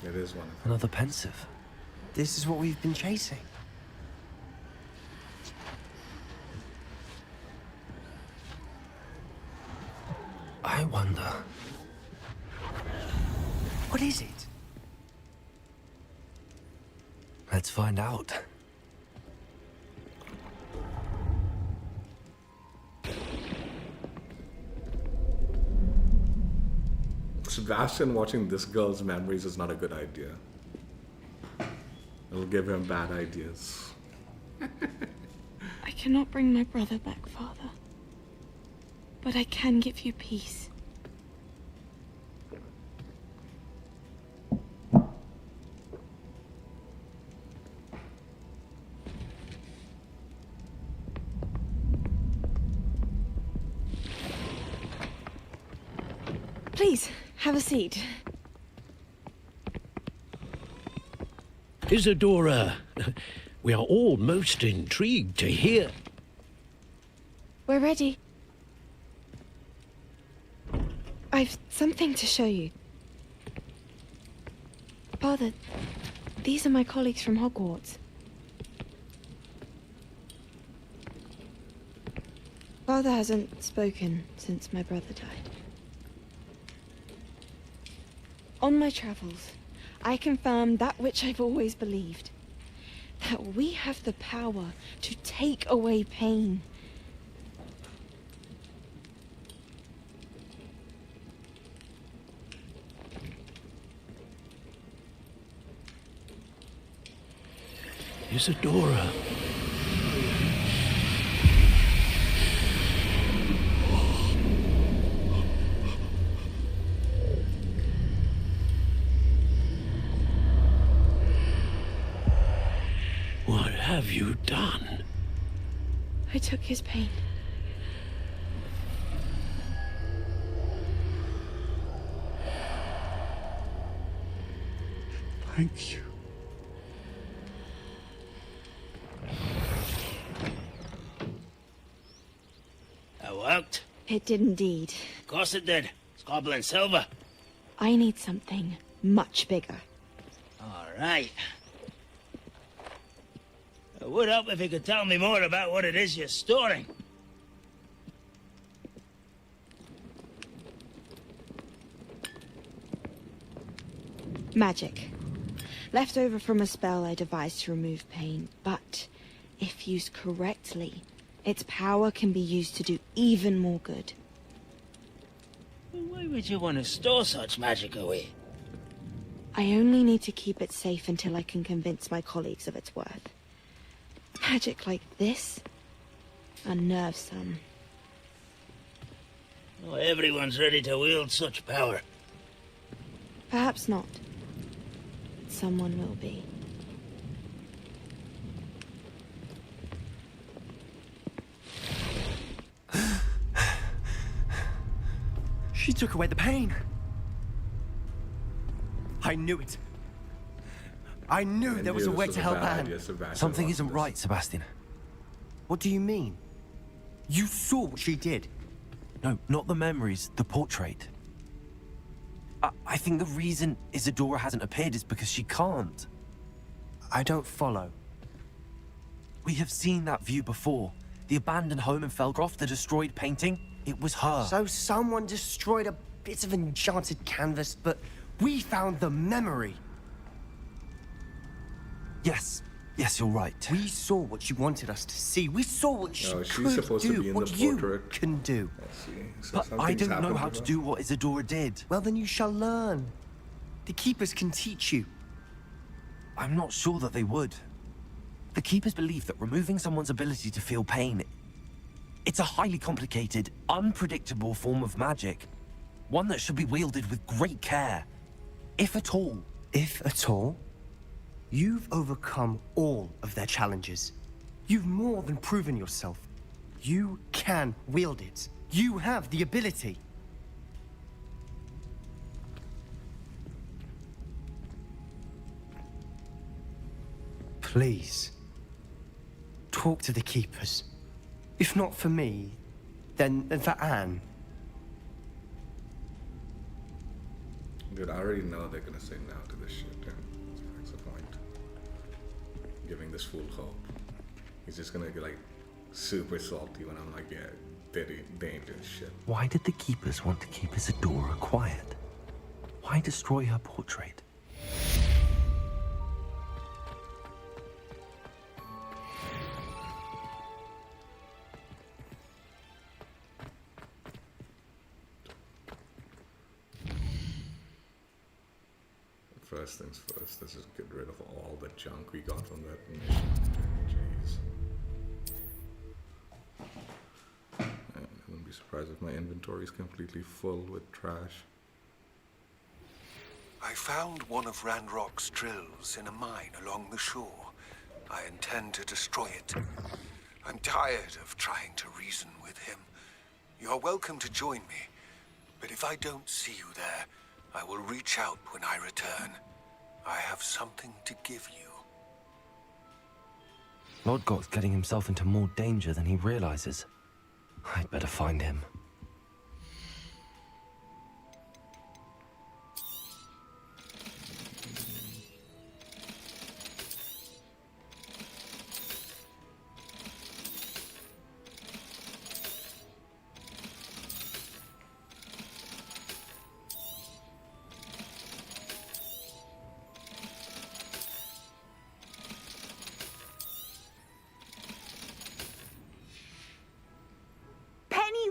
It is one. Another pensive. This is what we've been chasing. I wonder... What is it? Let's find out. Sebastian watching this girl's memories is not a good idea. It'll give him bad ideas. I cannot bring my brother back, Father. But I can give you peace. Please, have a seat. Isadora, we are all most intrigued to hear. We're ready. I've something to show you. Father, these are my colleagues from Hogwarts. Father hasn't spoken since my brother died. On my travels, I confirmed that which I've always believed. That we have the power to take away pain. Isadora. What have you done? I took his pain. Thank you. That worked? It did indeed. Of course it did. It's goblin silver. I need something much bigger. All right. It would help if you could tell me more about what it is you're storing. Magic. Left over from a spell I devised to remove pain, but if used correctly, its power can be used to do even more good. Why would you want to store such magic away? I only need to keep it safe until I can convince my colleagues of its worth. Magic like this unnerves some. Oh, everyone's ready to wield such power. Perhaps not. Someone will be. She took away the pain. I knew it. I knew there was a way to help Anne. Something isn't right, Sebastian. What do you mean? You saw what she did. No, not the memories, the portrait. I think the reason Isadora hasn't appeared is because she can't. I don't follow. We have seen that view before. The abandoned home in Felgroth, the destroyed painting. It was her. So someone destroyed a bit of enchanted canvas, but we found the memory. Yes. Yes, you're right. We saw what she wanted us to see. We saw what she she's could supposed do, to be in what the you portrait. can do. I see. So But I don't know how to do what Isadora did. Well, then you shall learn. The Keepers can teach you. I'm not sure that they would. The Keepers believe that removing someone's ability to feel pain, it's a highly complicated, unpredictable form of magic. One that should be wielded with great care. If at all. If at all? You've overcome all of their challenges. You've more than proven yourself. You can wield it. You have the ability. Please, talk to the Keepers. If not for me, then for Anne. Dude, I already know they're gonna say no to this shit, yeah. That's the point. Giving this fool hope. He's just gonna get like super salty when I'm like, yeah, they ain't doing shit. Why did the Keepers want to keep Isadora quiet? Why destroy her portrait? First things first, let's just get rid of all the junk we got from that mission. Jeez. I wouldn't be surprised if my inventory is completely full with trash. I found one of Ranrock's drills in a mine along the shore. I intend to destroy it. I'm tired of trying to reason with him. You're welcome to join me, but if I don't see you there, I will reach out when I return. I have something to give you. Lodgok's getting himself into more danger than he realizes. I'd better find him.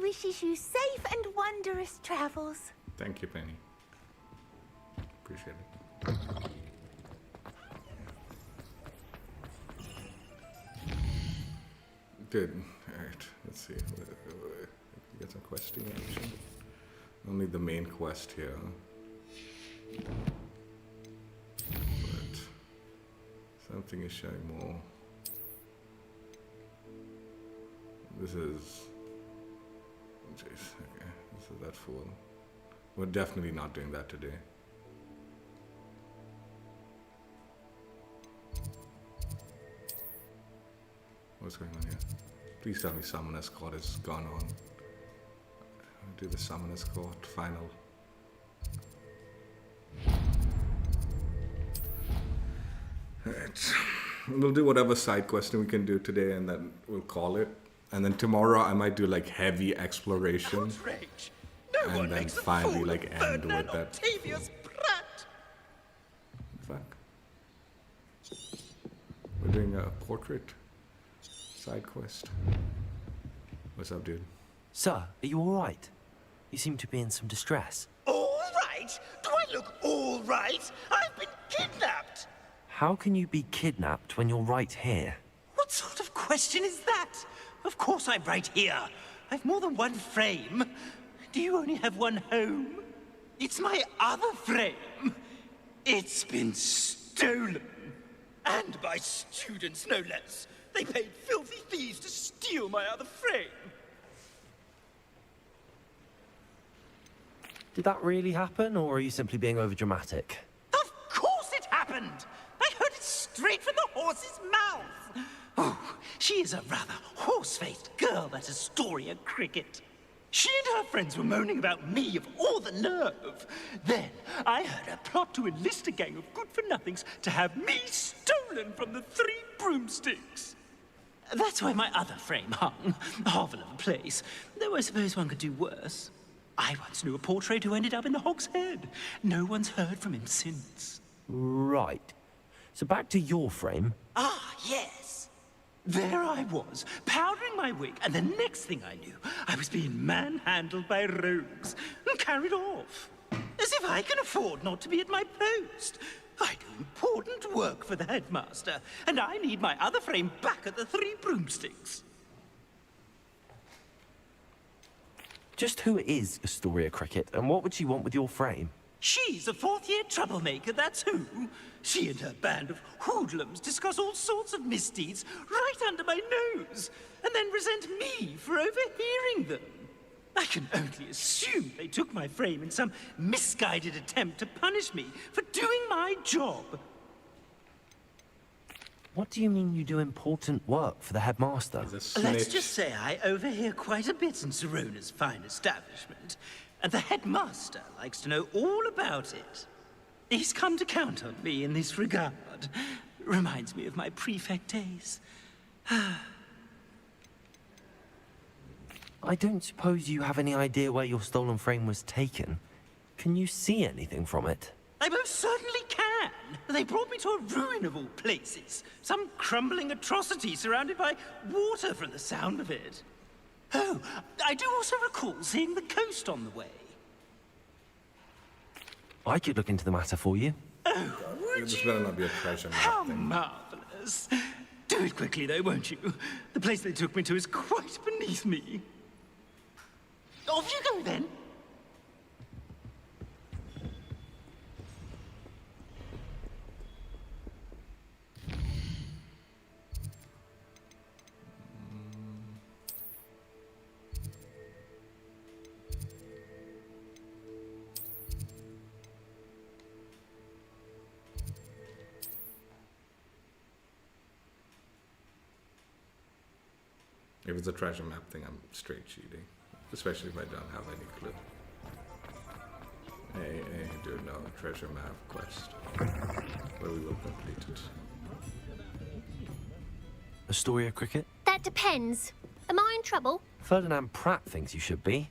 Wishes you safe and wondrous travels. Thank you, Penny. Appreciate it. Good. Alright, let's see. Get some questing action. Only the main quest here. But something is showing more. This is... Jeez, okay, this is that fool. We're definitely not doing that today. What's going on here? Please tell me Summoner's Court has gone on. I'll do the Summoner's Court final. Alright. We'll do whatever side questing we can do today and then we'll call it. And then tomorrow I might do like heavy exploration. And then finally like end with that. Fuck. We're doing a portrait side quest. What's up, dude? Sir, are you alright? You seem to be in some distress. All right? Do I look all right? I've been kidnapped! How can you be kidnapped when you're right here? What sort of question is that? Of course I'm right here. I've more than one frame. Do you only have one home? It's my other frame. It's been stolen. And by students, no less. They paid filthy thieves to steal my other frame. Did that really happen, or are you simply being overdramatic? Of course it happened! I heard it straight from the horse's mouth! Oh, she is a rather horse-faced girl, that Astoria Cricket. She and her friends were moaning about me of all the nerve. Then I heard her plot to enlist a gang of good-for-nothings to have me stolen from the 3 broomsticks. That's where my other frame hung. A hovel of a place. Though I suppose one could do worse. I once knew a portrait who ended up in the Hog's Head. No one's heard from him since. Right. So back to your frame. Ah, yes. There I was, powdering my wig, and the next thing I knew, I was being manhandled by rogues and carried off. As if I can afford not to be at my post. I do important work for the headmaster, and I need my other frame back at the Three Broomsticks. Just who is Astoria Cricket, and what would she want with your frame? She's a fourth-year troublemaker, that's who. She and her band of hoodlums discuss all sorts of misdeeds right under my nose, and then resent me for overhearing them. I can only assume they took my frame in some misguided attempt to punish me for doing my job. What do you mean you do important work for the headmaster? Let's just say I overhear quite a bit in Serona's fine establishment, and the headmaster likes to know all about it. He's come to count on me in this regard. Reminds me of my prefect days. I don't suppose you have any idea where your stolen frame was taken. Can you see anything from it? I most certainly can. They brought me to a ruin of all places. Some crumbling atrocity surrounded by water from the sound of it. Oh, I do also recall seeing the coast on the way. I could look into the matter for you. Oh, would This you? better not be a treasure map How thing. marvelous. Do it quickly, though, won't you? The place they took me to is quite beneath me. Off you go, then. If it's a treasure map thing, I'm straight cheating. Especially if I don't have any clue. Hey, do no treasure map quest. Where we will complete it. Astoria Cricket? That depends. Am I in trouble? Ferdinand Pratt thinks you should be.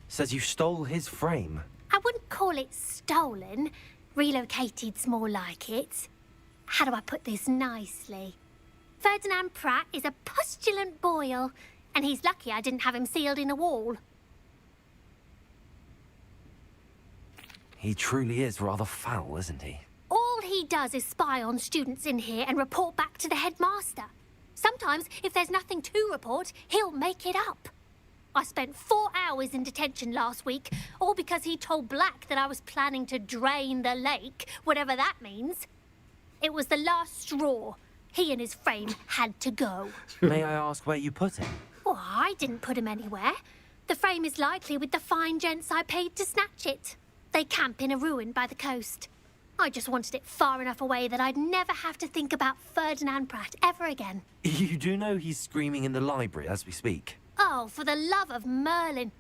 Says you stole his frame. I wouldn't call it stolen. Relocated's more like it. How do I put this nicely? Ferdinand Pratt is a postulant boil, and he's lucky I didn't have him sealed in a wall. He truly is rather foul, isn't he? All he does is spy on students in here and report back to the headmaster. Sometimes, if there's nothing to report, he'll make it up. I spent 4 hours in detention last week, all because he told Black that I was planning to drain the lake, whatever that means. It was the last straw. He and his frame had to go. May I ask where you put him? Well, I didn't put him anywhere. The frame is likely with the fine gents I paid to snatch it. They camp in a ruin by the coast. I just wanted it far enough away that I'd never have to think about Ferdinand Pratt ever again. You do know he's screaming in the library as we speak. Oh, for the love of Merlin.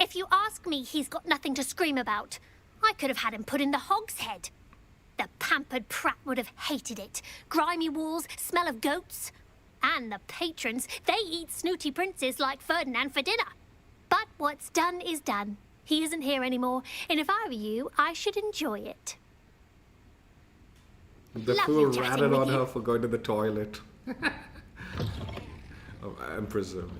If you ask me, he's got nothing to scream about. I could have had him put in the Hog's Head. The pampered Pratt would have hated it. Grimy walls, smell of goats. And the patrons, they eat snooty princes like Ferdinand for dinner. But what's done is done. He isn't here anymore, and if I were you, I should enjoy it. The Lovely fool chatting ratted with on you. her for going to the toilet. Oh, I'm presuming.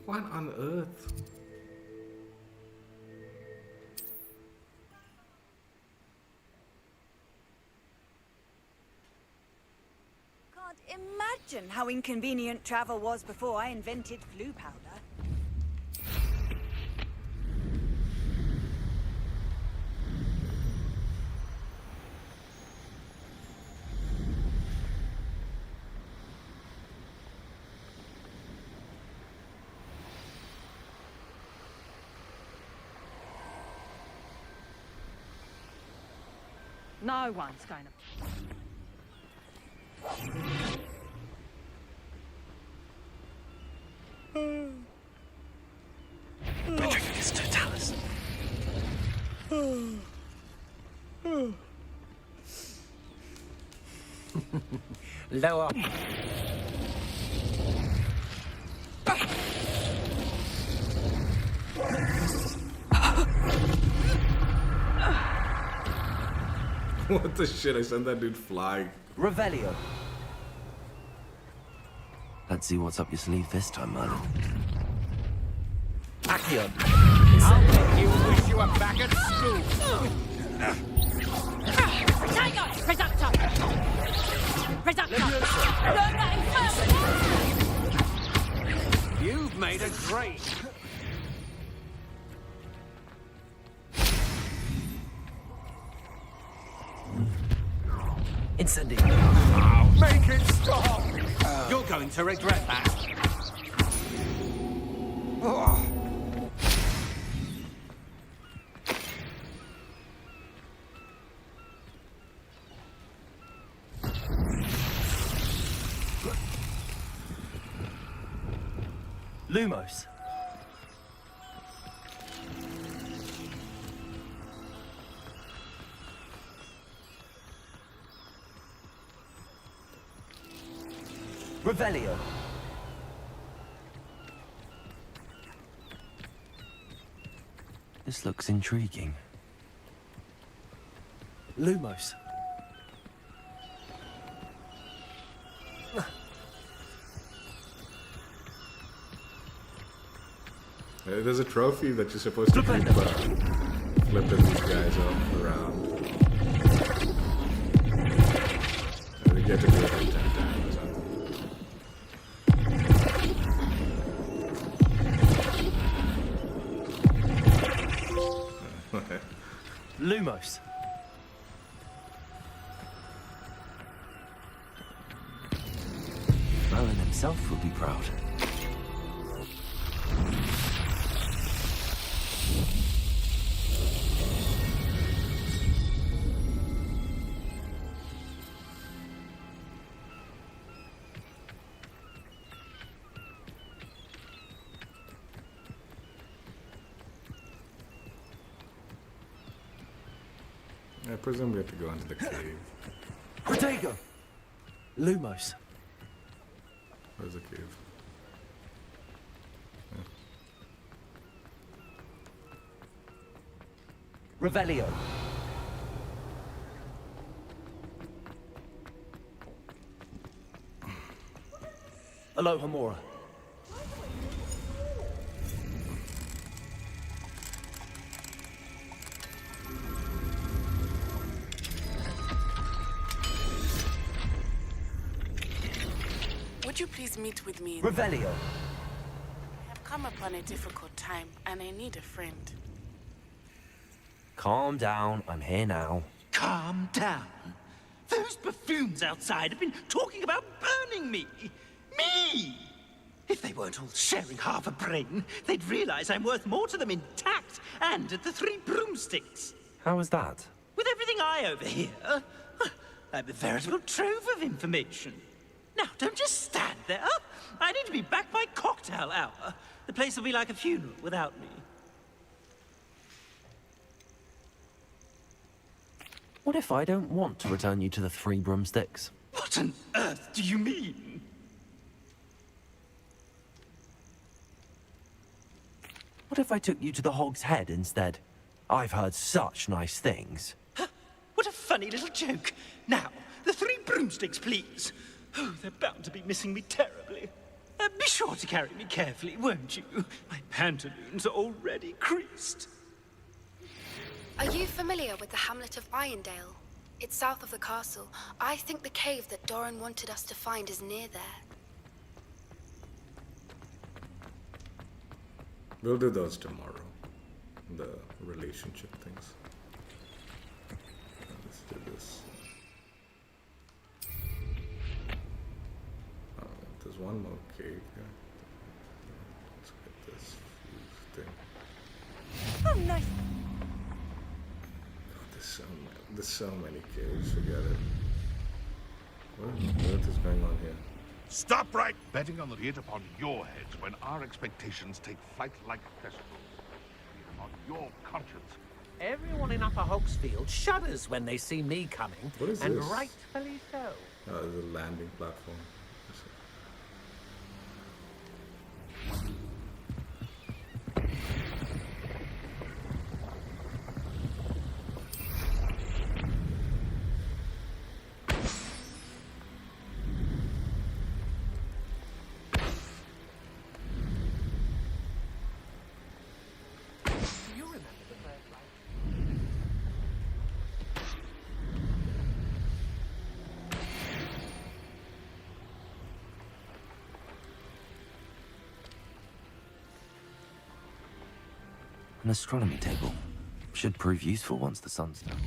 What on earth? Can't imagine how inconvenient travel was before I invented flu powder. No one's going to... Patrick, It's Totalis. Lower. What the shit? I sent that dude flying. Revelio. Let's see what's up your sleeve this time, Merlin. Accio. I'll make you wish you were back at school. Tiger! Reductor! Reductor! You've made a great. Incendio. Make it stop! You're going to regret that. Lumos. Revelio. This looks intriguing. Lumos. There's a trophy that you're supposed to keep flipping these guys off around. And we get to do it like 10 times. Lumos. Merlin himself will be proud. I presume we have to go into the cave. Protego! Lumos. Where's the cave? Revelio. Alohomora. Would you please meet with me? Revelio. I have come upon a difficult time, and I need a friend. Calm down, I'm here now. Calm down. Those buffoons outside have been talking about burning me. Me! If they weren't all sharing half a brain, they'd realize I'm worth more to them intact and at the Three Broomsticks. How was that? With everything I overhear, I'm a veritable trove of information. Now, don't just stand there. I need to be back by cocktail hour. The place will be like a funeral without me. What if I don't want to return you to the Three Broomsticks? What on earth do you mean? What if I took you to the Hog's Head instead? I've heard such nice things. What a funny little joke. Now, the Three Broomsticks, please. Oh, they're bound to be missing me terribly. Be sure to carry me carefully, won't you? My pantaloons are already creased. Are you familiar with the hamlet of Irondale? It's south of the castle. I think the cave that Doran wanted us to find is near there. We'll do those tomorrow. The relationship things. Let's do this. There's one more cave here. Let's get this fuse thing. Oh, nice. God, there's so many caves. Forget it. What on earth is going on here? Stop right betting on the hit upon your heads when our expectations take flight like festivals. We on your conscience. Everyone in Upper Hogsfield shudders when they see me coming, What is and this? rightfully so. There's a landing platform. Do you remember the first light? An astronomy table. Should prove useful once the sun's down.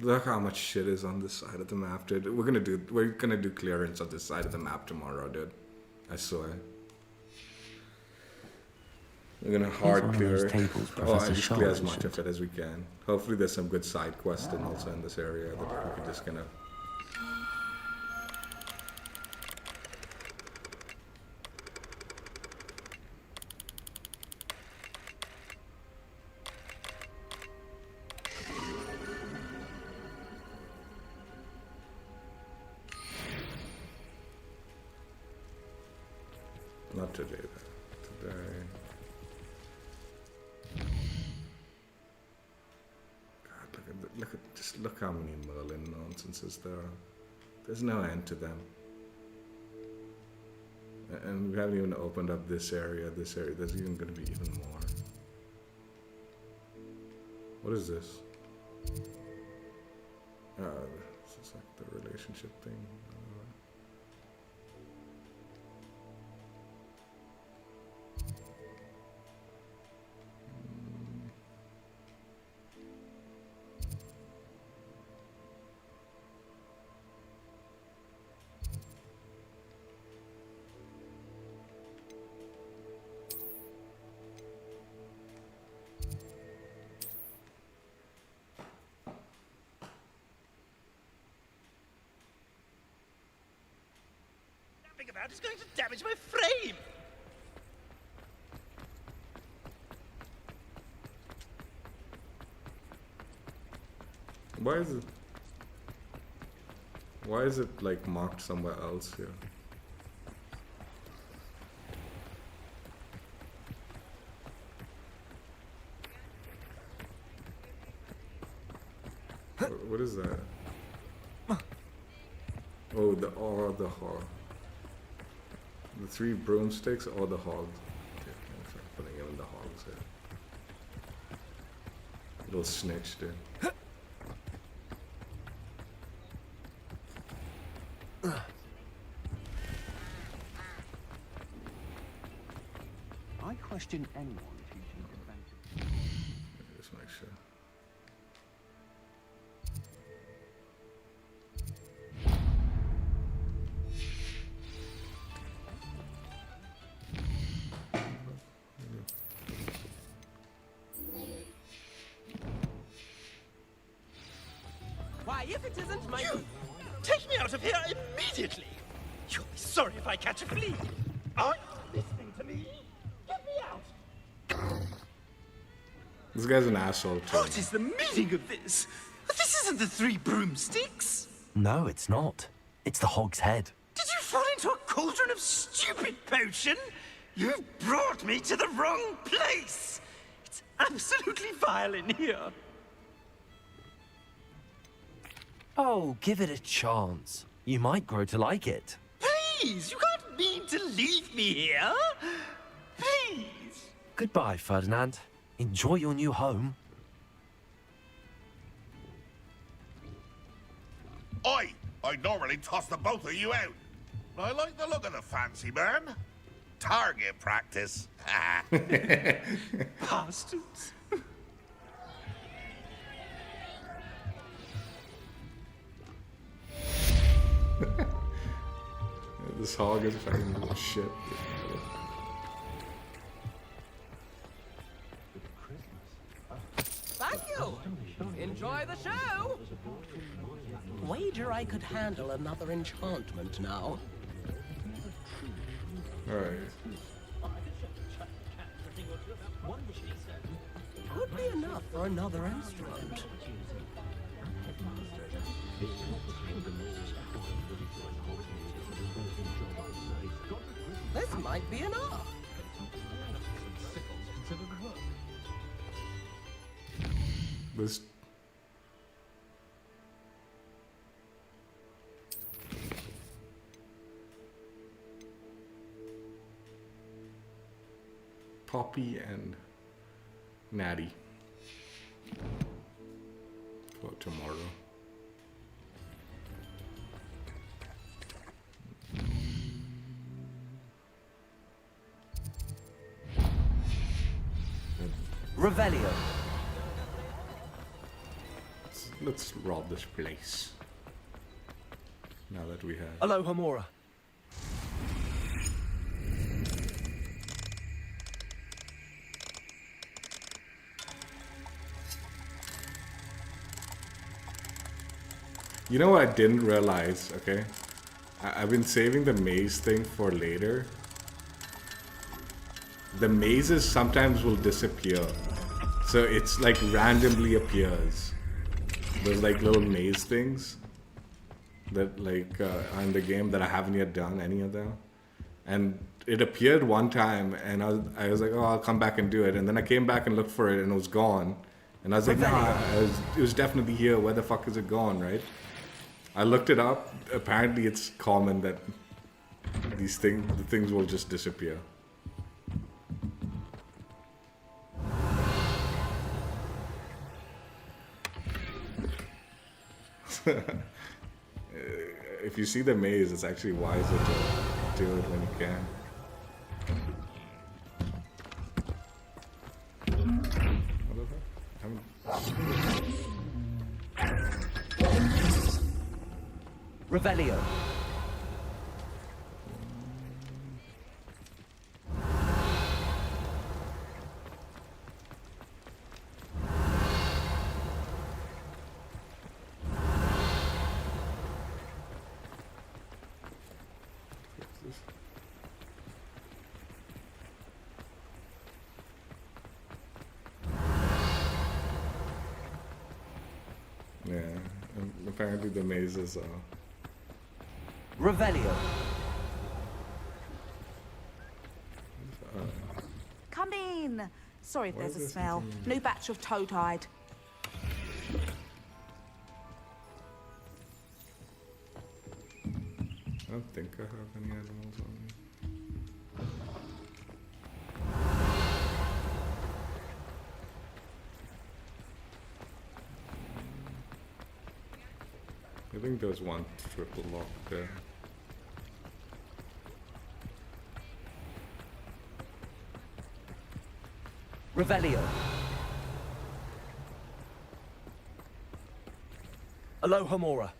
Look how much shit is on this side of the map, dude. We're gonna do clearance on this side of the map tomorrow, dude. I swear. We're gonna hard one of clear those it. tables Oh, Professor and just clear as Shaw much of it as we can. Hopefully there's some good side quests and also in this area that we can just kind of. Not today, though. Today. God, look how many Merlin nonsenses there are. There's no end to them. And we haven't even opened up this area. There's even going to be even more. What is this? This is like the relationship thing. About is going to damage my frame. Why is it like marked somewhere else here? What is that? Oh, the hog. The 3 broomsticks or the hog. Okay, I'm start putting him in the hogs here. Little snitch, dude. I question anyone teaching advantage. Just make sure. Why, if it isn't my... Take me out of here immediately! You'll be sorry if I catch a flea. Are you listening to me? Get me out! This guy's an asshole too. What is the meaning of this? This isn't the 3 broomsticks. No, it's not. It's the hog's head. Did you fall into a cauldron of stupid potion? You've brought me to the wrong place. It's absolutely vile in here. Oh, give it a chance. You might grow to like it. Please, you can't mean to leave me here. Please. Goodbye, Ferdinand. Enjoy your new home. Oi! I normally toss the both of you out. I like the look of the fancy man. Target practice. Bastards. This hog is fucking little shit. Thank you. Enjoy the show. Wager I could handle another enchantment now. Alright. for another instrument. This might be enough. This. Poppy and Natty for tomorrow. Revelio. Let's rob this place. Now that we have. Aloha Mora. You know what I didn't realize, okay? I've been saving the maze thing for later. The mazes sometimes will disappear. So it's like randomly appears. There's like little maze things that like are in the game that I haven't yet done any of them. And it appeared one time and I was like, oh, I'll come back and do it. And then I came back and looked for it and it was gone. And I was like, nah, it was definitely here. Where the fuck is it gone, right? I looked it up. Apparently it's common that the things will just disappear. If you see the maze, it's actually wiser to do it when you can. Revelio. Yeah, and apparently the mazes are. Revelio. Come in. Sorry if What there's is a this smell. thing? New batch of toad-hide. I don't think I have any animals on me. I think there's one triple lock there. Revelio. Aloha Mora.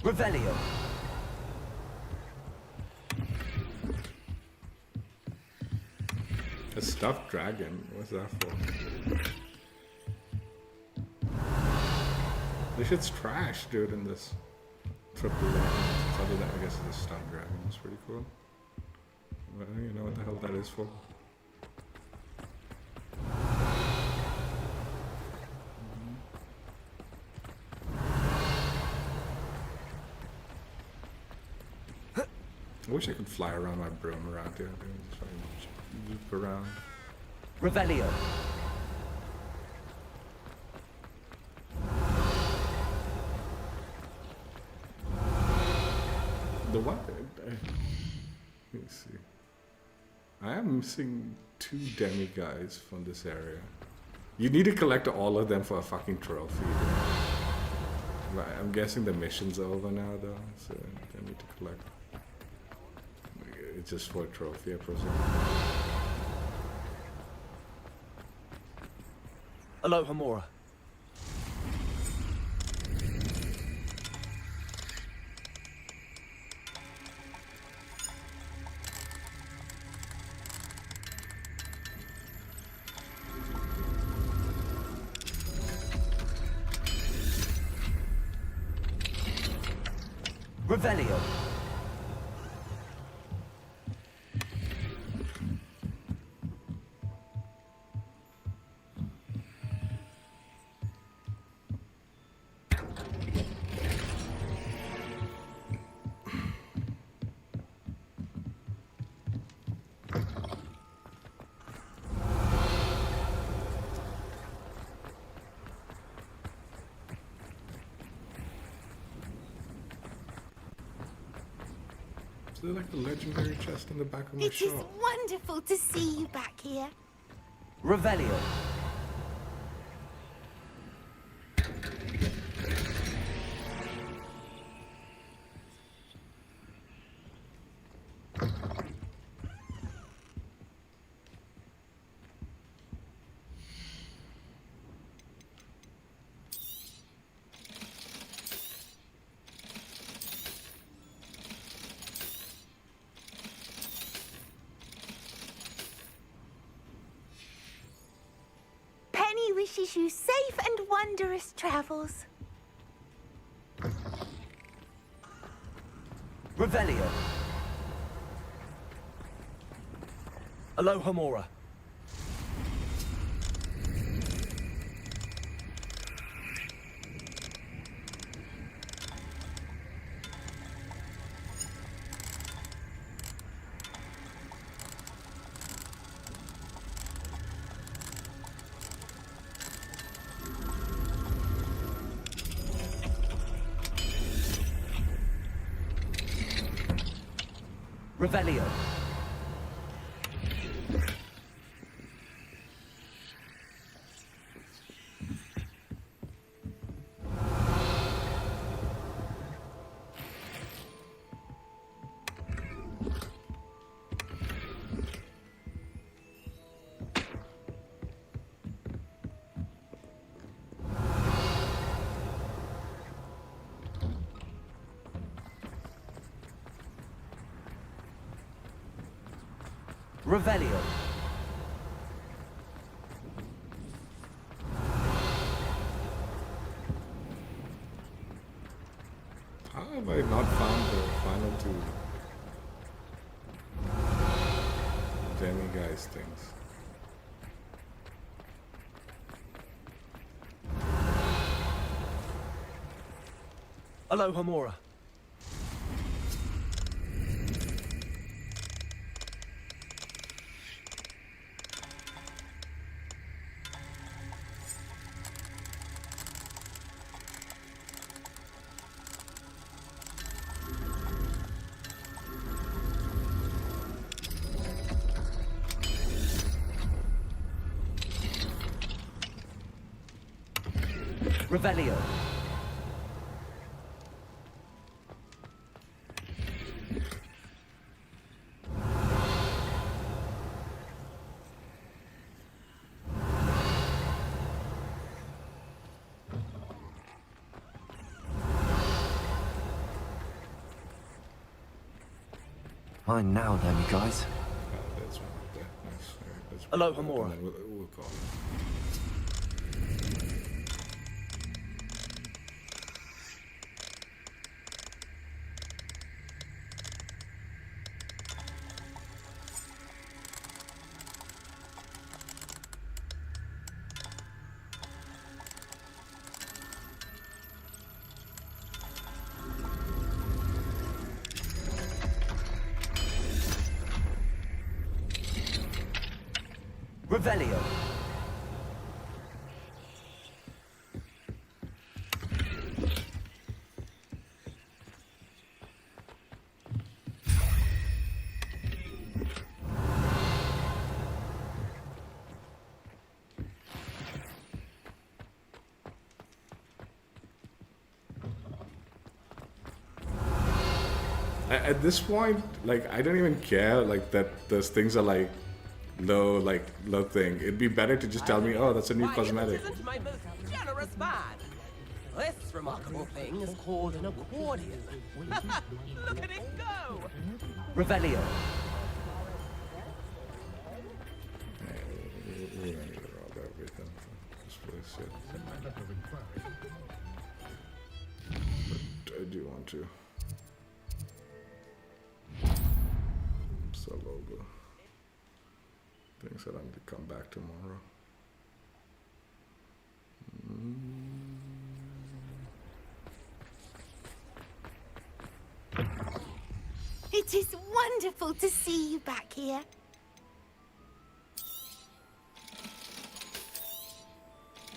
Revelio. A stuffed dragon? What's that for? This shit's trash, dude, in this triple lock. Other than, I guess, the stuffed dragon is pretty cool. But I don't even know what the hell that is for. I wish I could fly around my broom around here, dude. Just fucking loop around. Revelio. The what? Let me see. I am missing 2 demi-guys from this area. You need to collect all of them for a fucking trophy, dude. But I'm guessing the mission's over now, though, so I need to collect. It's just for a trophy, I presume. Aloha Mora. Revelio. Is there like the legendary chest in the back of my It is shop? wonderful to see you back here. Revelio. Penny wishes you safe and wondrous travels. Revelio. Aloha Mora. Revelio. Revelio. How have I not found the final two demiguise things? Aloha Mora. Revelio. Fine now, then, you guys. Oh, that's one of that. Nice. That's Aloha Mora. We'll call it. Revelio. At this point, like, I don't even care, like, that those things are, like, low thing. It'd be better to just tell me, oh, that's a new cosmetic. Isn't my most generous man. This remarkable thing is called an accordion. Look at it go! Revelio. But I do want to. couple things that I need to come back tomorrow. It is wonderful to see you back here.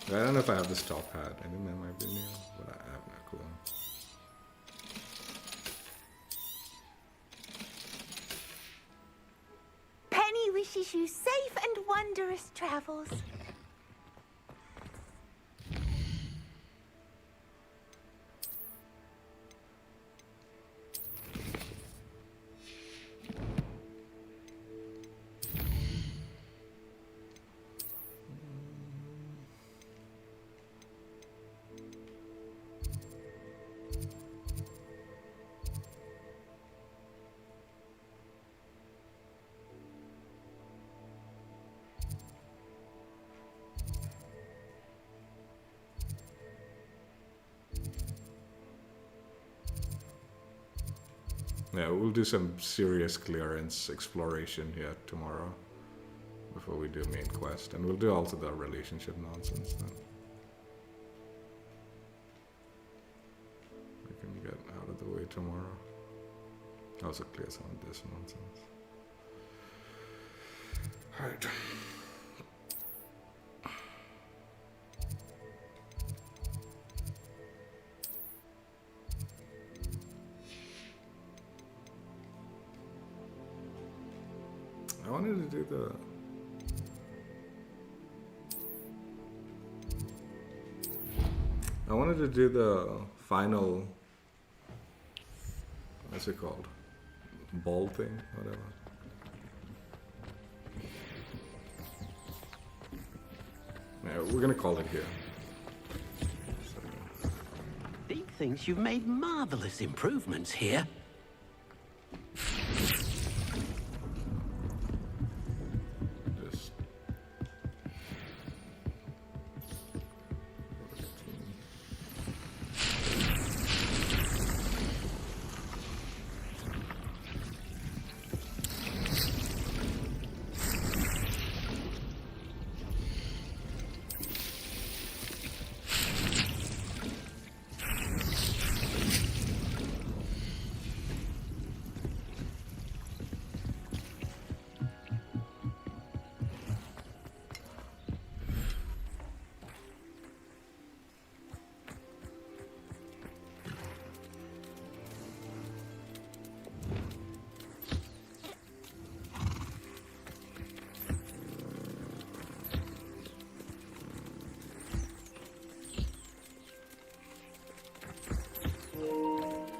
I don't know if I have this top hat. I think that might be new, but I have no clue. Penny wishes you safe and wondrous travels. Yeah, we'll do some serious clearance exploration here tomorrow before we do main quest, and we'll do also the relationship nonsense then. We can get out of the way tomorrow. Also clear some of this nonsense. Alright. I wanted to do the final, what's it called? Ball thing, whatever. Yeah, we're gonna call it here. Deke thinks you've made marvelous improvements here.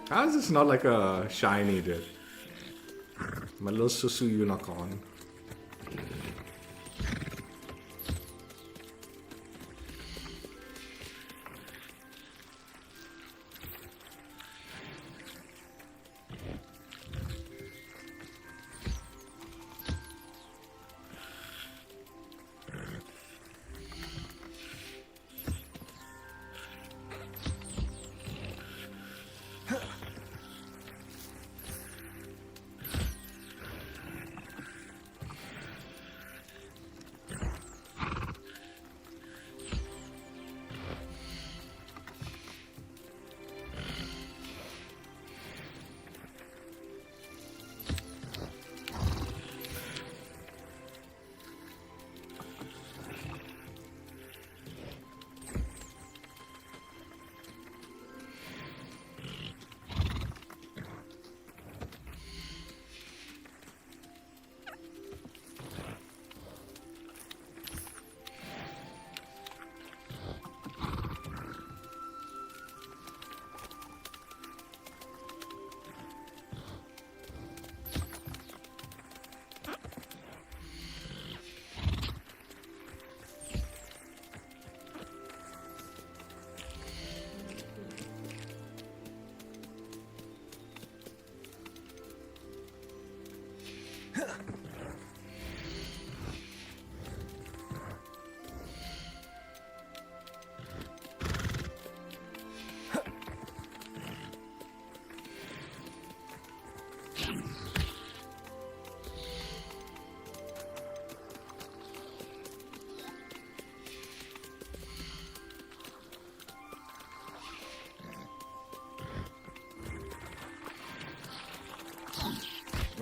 How is this not like a shiny, dude? My little Susu unicorn.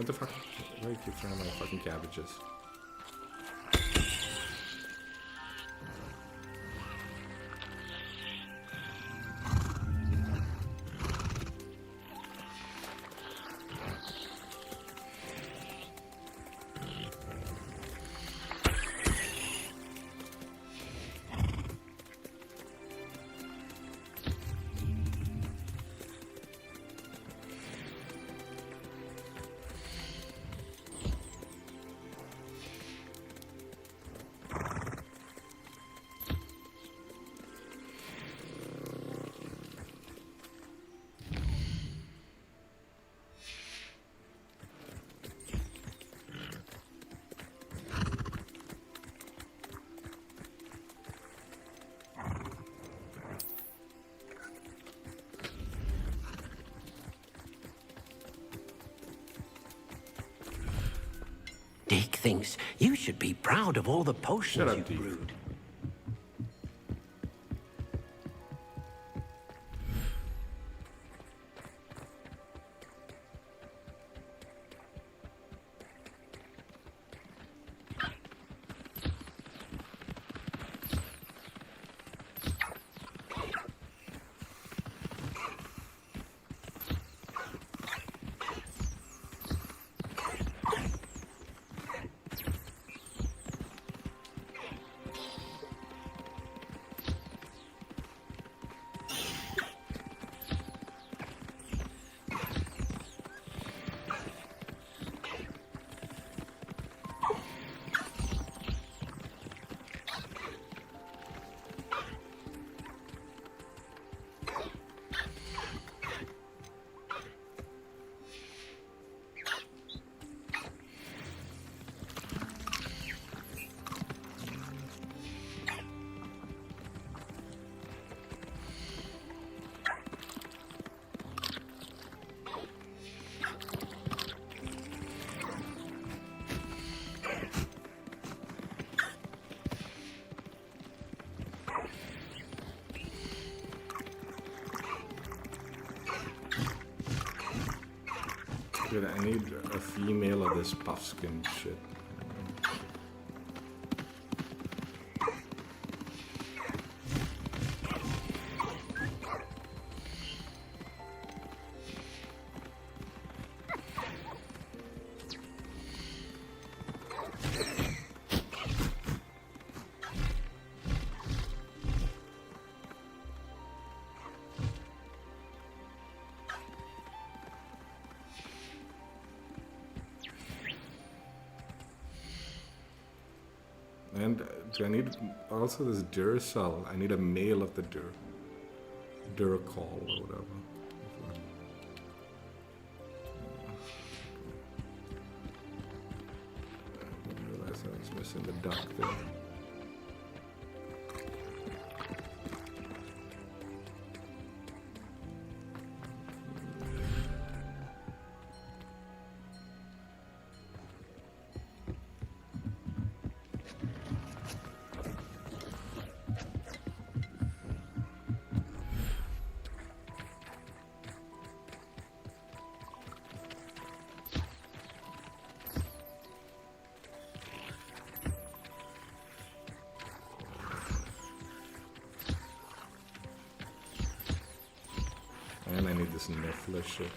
What the fuck? Why do you keep throwing my fucking cabbages? Deke thinks you should be proud of all the potions Shut up, you've Deke. brewed. Dude, I need a female of this puffskin shit. And do I need also this Duracell? I need a male of the Duracall or whatever. I didn't realize I was missing the duck there. And I need this Niffler shit.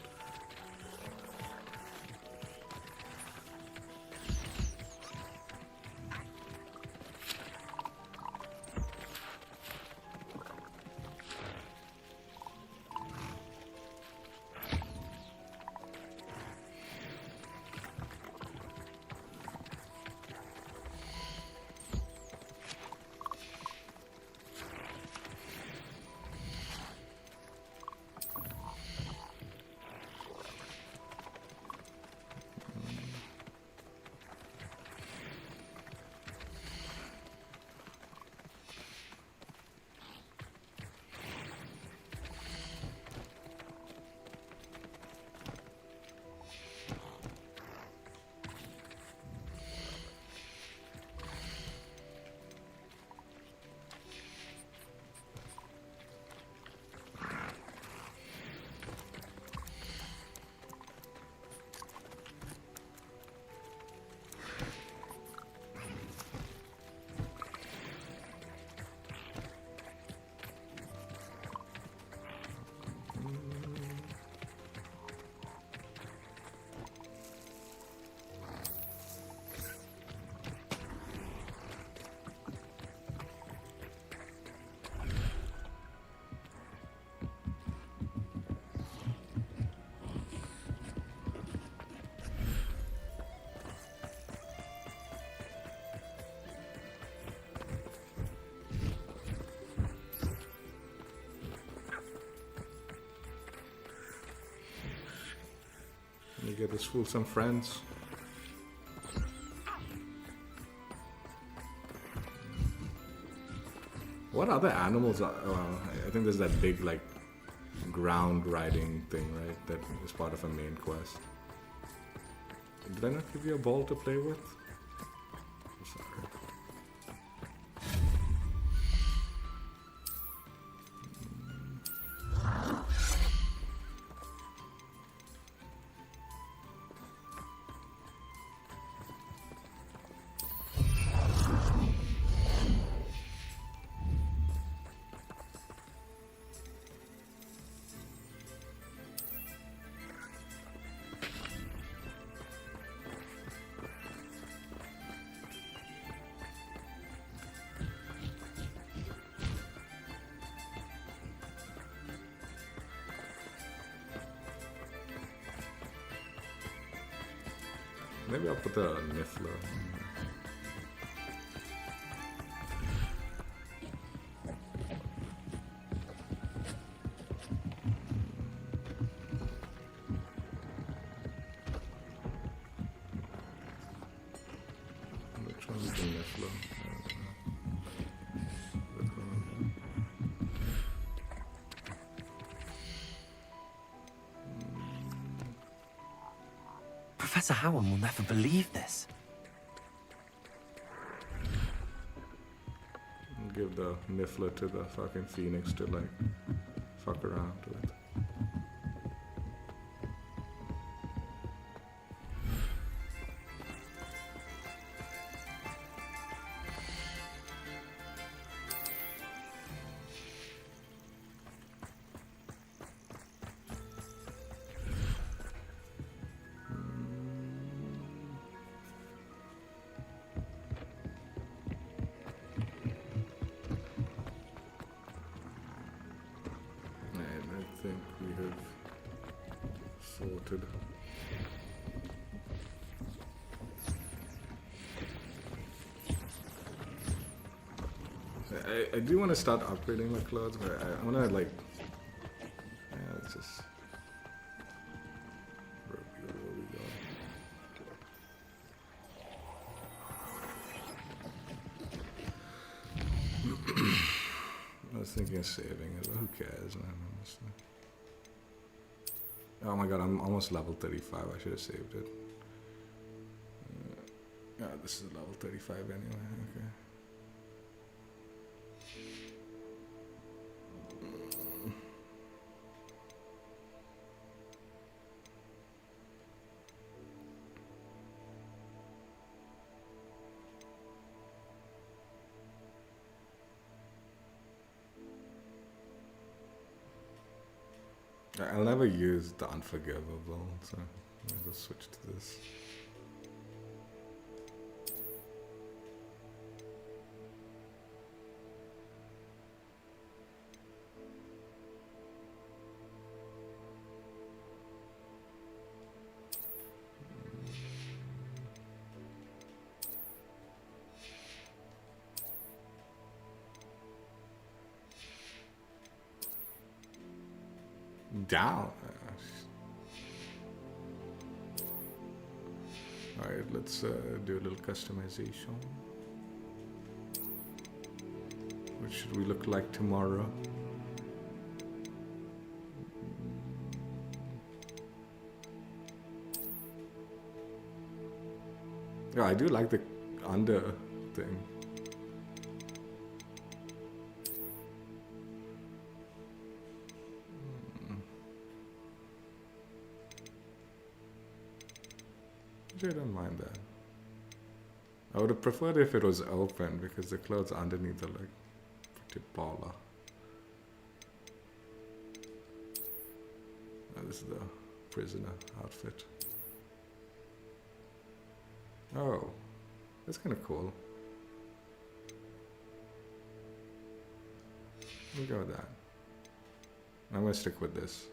get this fool some friends. What other animals are... I think there's that big, like, ground riding thing, right? That is part of a main quest. Did I not give you a ball to play with? I'm sorry. Maybe I'll put the Niffler. Which one is the Niffler? Professor Howard will never believe this. Give the Niffler to the fucking Phoenix to like fuck around with. I do want to start upgrading my clothes, but I want to like... Yeah, let's just... Where we go. I was thinking of saving it, but who cares, man, honestly. Oh my god, I'm almost level 35, I should have saved it. Yeah, this is level 35 anyway, okay. I'll never use the Unforgivable, so I'll just switch to this. Down. Alright, let's do a little customization. What should we look like tomorrow? Yeah, I do like the under thing. I don't mind that. I would have preferred if it was open because the clothes underneath are like pretty baller. Oh, this is the prisoner outfit. Oh, that's kind of cool. We'll go with that. I'm gonna stick with this.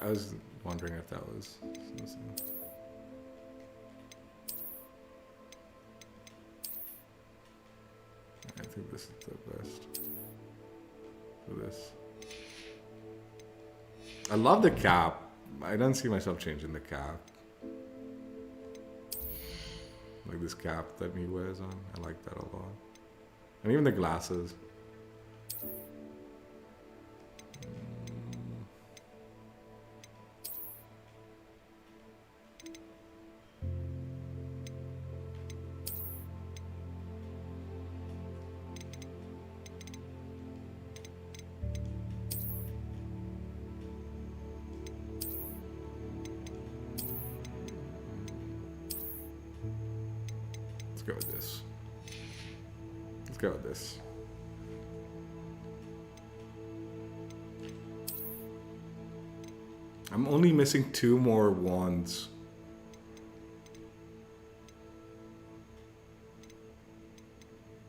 I was wondering if that was. I think this is the best for this. I love the cap. I don't see myself changing the cap. Like this cap that he wears on. I like that a lot. And even the glasses. Let's go with this. Let's go with this. I'm only missing 2 more wands.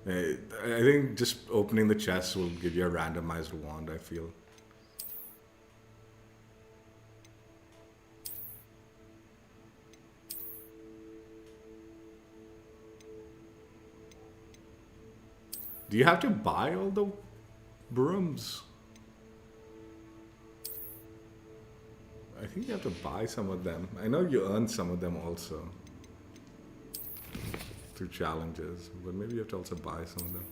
I think just opening the chest will give you a randomized wand, I feel. Do you have to buy all the brooms? I think you have to buy some of them. I know you earn some of them also through challenges, but maybe you have to also buy some of them.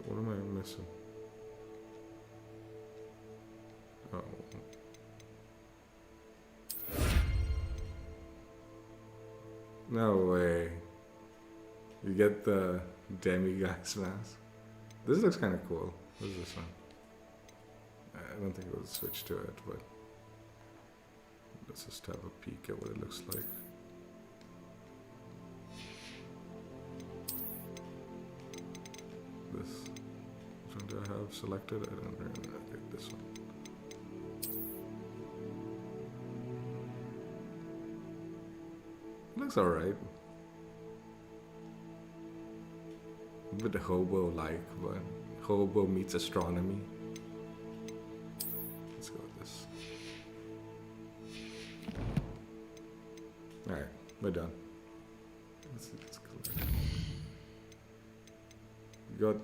What am I missing? Oh. No way. You get the demiguy's mask. This looks kind of cool. What is this one? I don't think we'll switch to it, but let's just have a peek at what it looks like. This. Which one do I have selected? I don't really know. I think this one. Looks alright. A bit hobo-like, but hobo meets astronomy. Let's go with this. Alright, we're done. Let's see this color. We got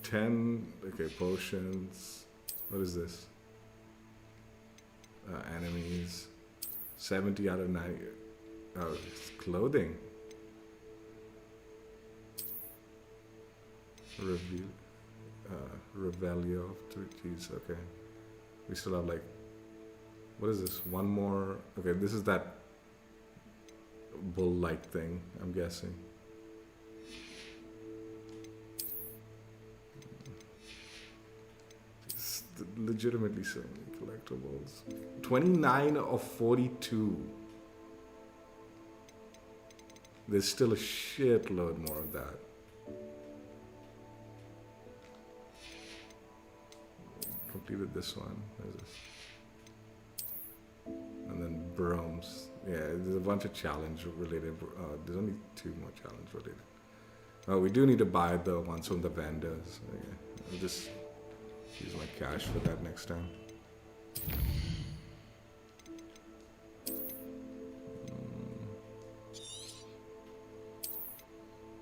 10, okay, potions. What is this? Enemies. 70 out of 90. Oh, it's clothing. Revelio. Jeez, okay. We still have like, what is this? One more. Okay, this is that bull-like thing, I'm guessing. It's legitimately so many collectibles. 29 of 42. There's still a shitload more of that. Completed this one. There's this. And then brooms. Yeah, there's a bunch of challenge related. There's only 2 more challenge related. Oh, we do need to buy the ones from the vendors. Okay. I'll just use my cash for that next time.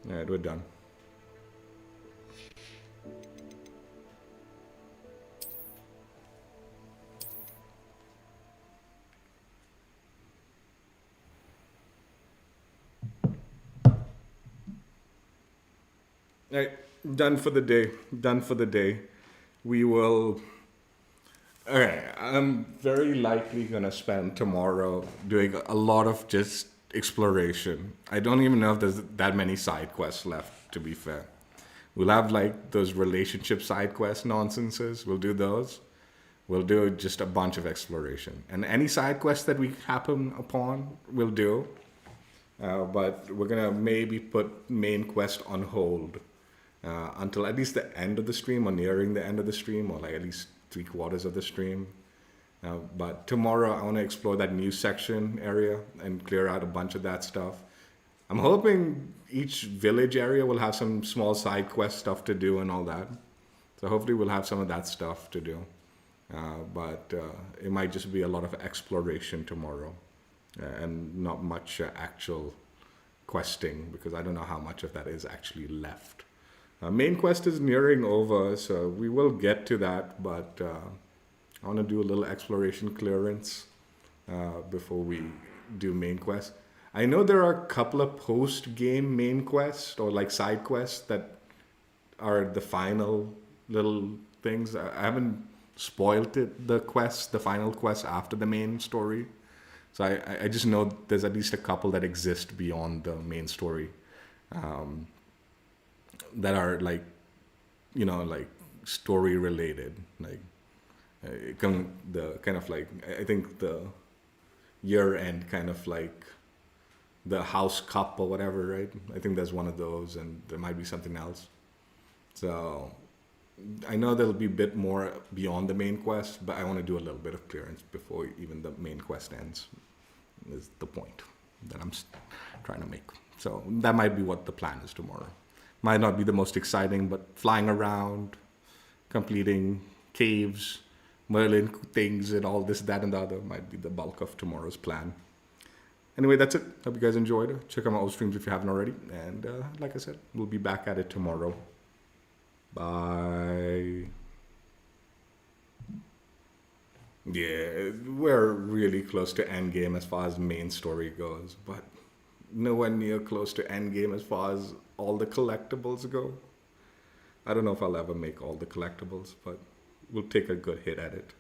Alright, we're done. Alright, done for the day. Done for the day. We will... Okay, I'm very likely gonna spend tomorrow doing a lot of just exploration. I don't even know if there's that many side quests left, to be fair. We'll have like those relationship side quest nonsenses. We'll do those. we'll do just a bunch of exploration. And any side quests that we happen upon, we'll do. But we're going to maybe put main quest on hold until at least the end of the stream, or nearing the end of the stream, or like at least 3/4 of the stream. But tomorrow I want to explore that new section area and clear out a bunch of that stuff. I'm hoping each village area will have some small side quest stuff to do and all that. So hopefully we'll have some of that stuff to do. But it might just be a lot of exploration tomorrow and not much actual questing, because I don't know how much of that is actually left. Main quest is nearing over, so we will get to that, but I want to do a little exploration clearance before we do main quest. I know there are a couple of post-game main quests or like side quests that are the final little things. I haven't spoiled it, the final quest after the main story. So I just know there's at least a couple that exist beyond the main story that are like, like story related. Like the kind of like, I think the year end kind of like the house cup or whatever, right? I think there's one of those, and there might be something else. So I know there'll be a bit more beyond the main quest, but I want to do a little bit of clearance before even the main quest ends, is the point that I'm trying to make. So that might be what the plan is tomorrow. Might not be the most exciting, but flying around, completing caves, Merlin things, and all this, that, and the other might be the bulk of tomorrow's plan. Anyway, that's it. Hope you guys enjoyed. Check out my old streams if you haven't already. And like I said, we'll be back at it tomorrow. Bye. Yeah, we're really close to endgame as far as main story goes, but nowhere near close to endgame as far as all the collectibles go. I don't know if I'll ever make all the collectibles, but we'll take a good hit at it.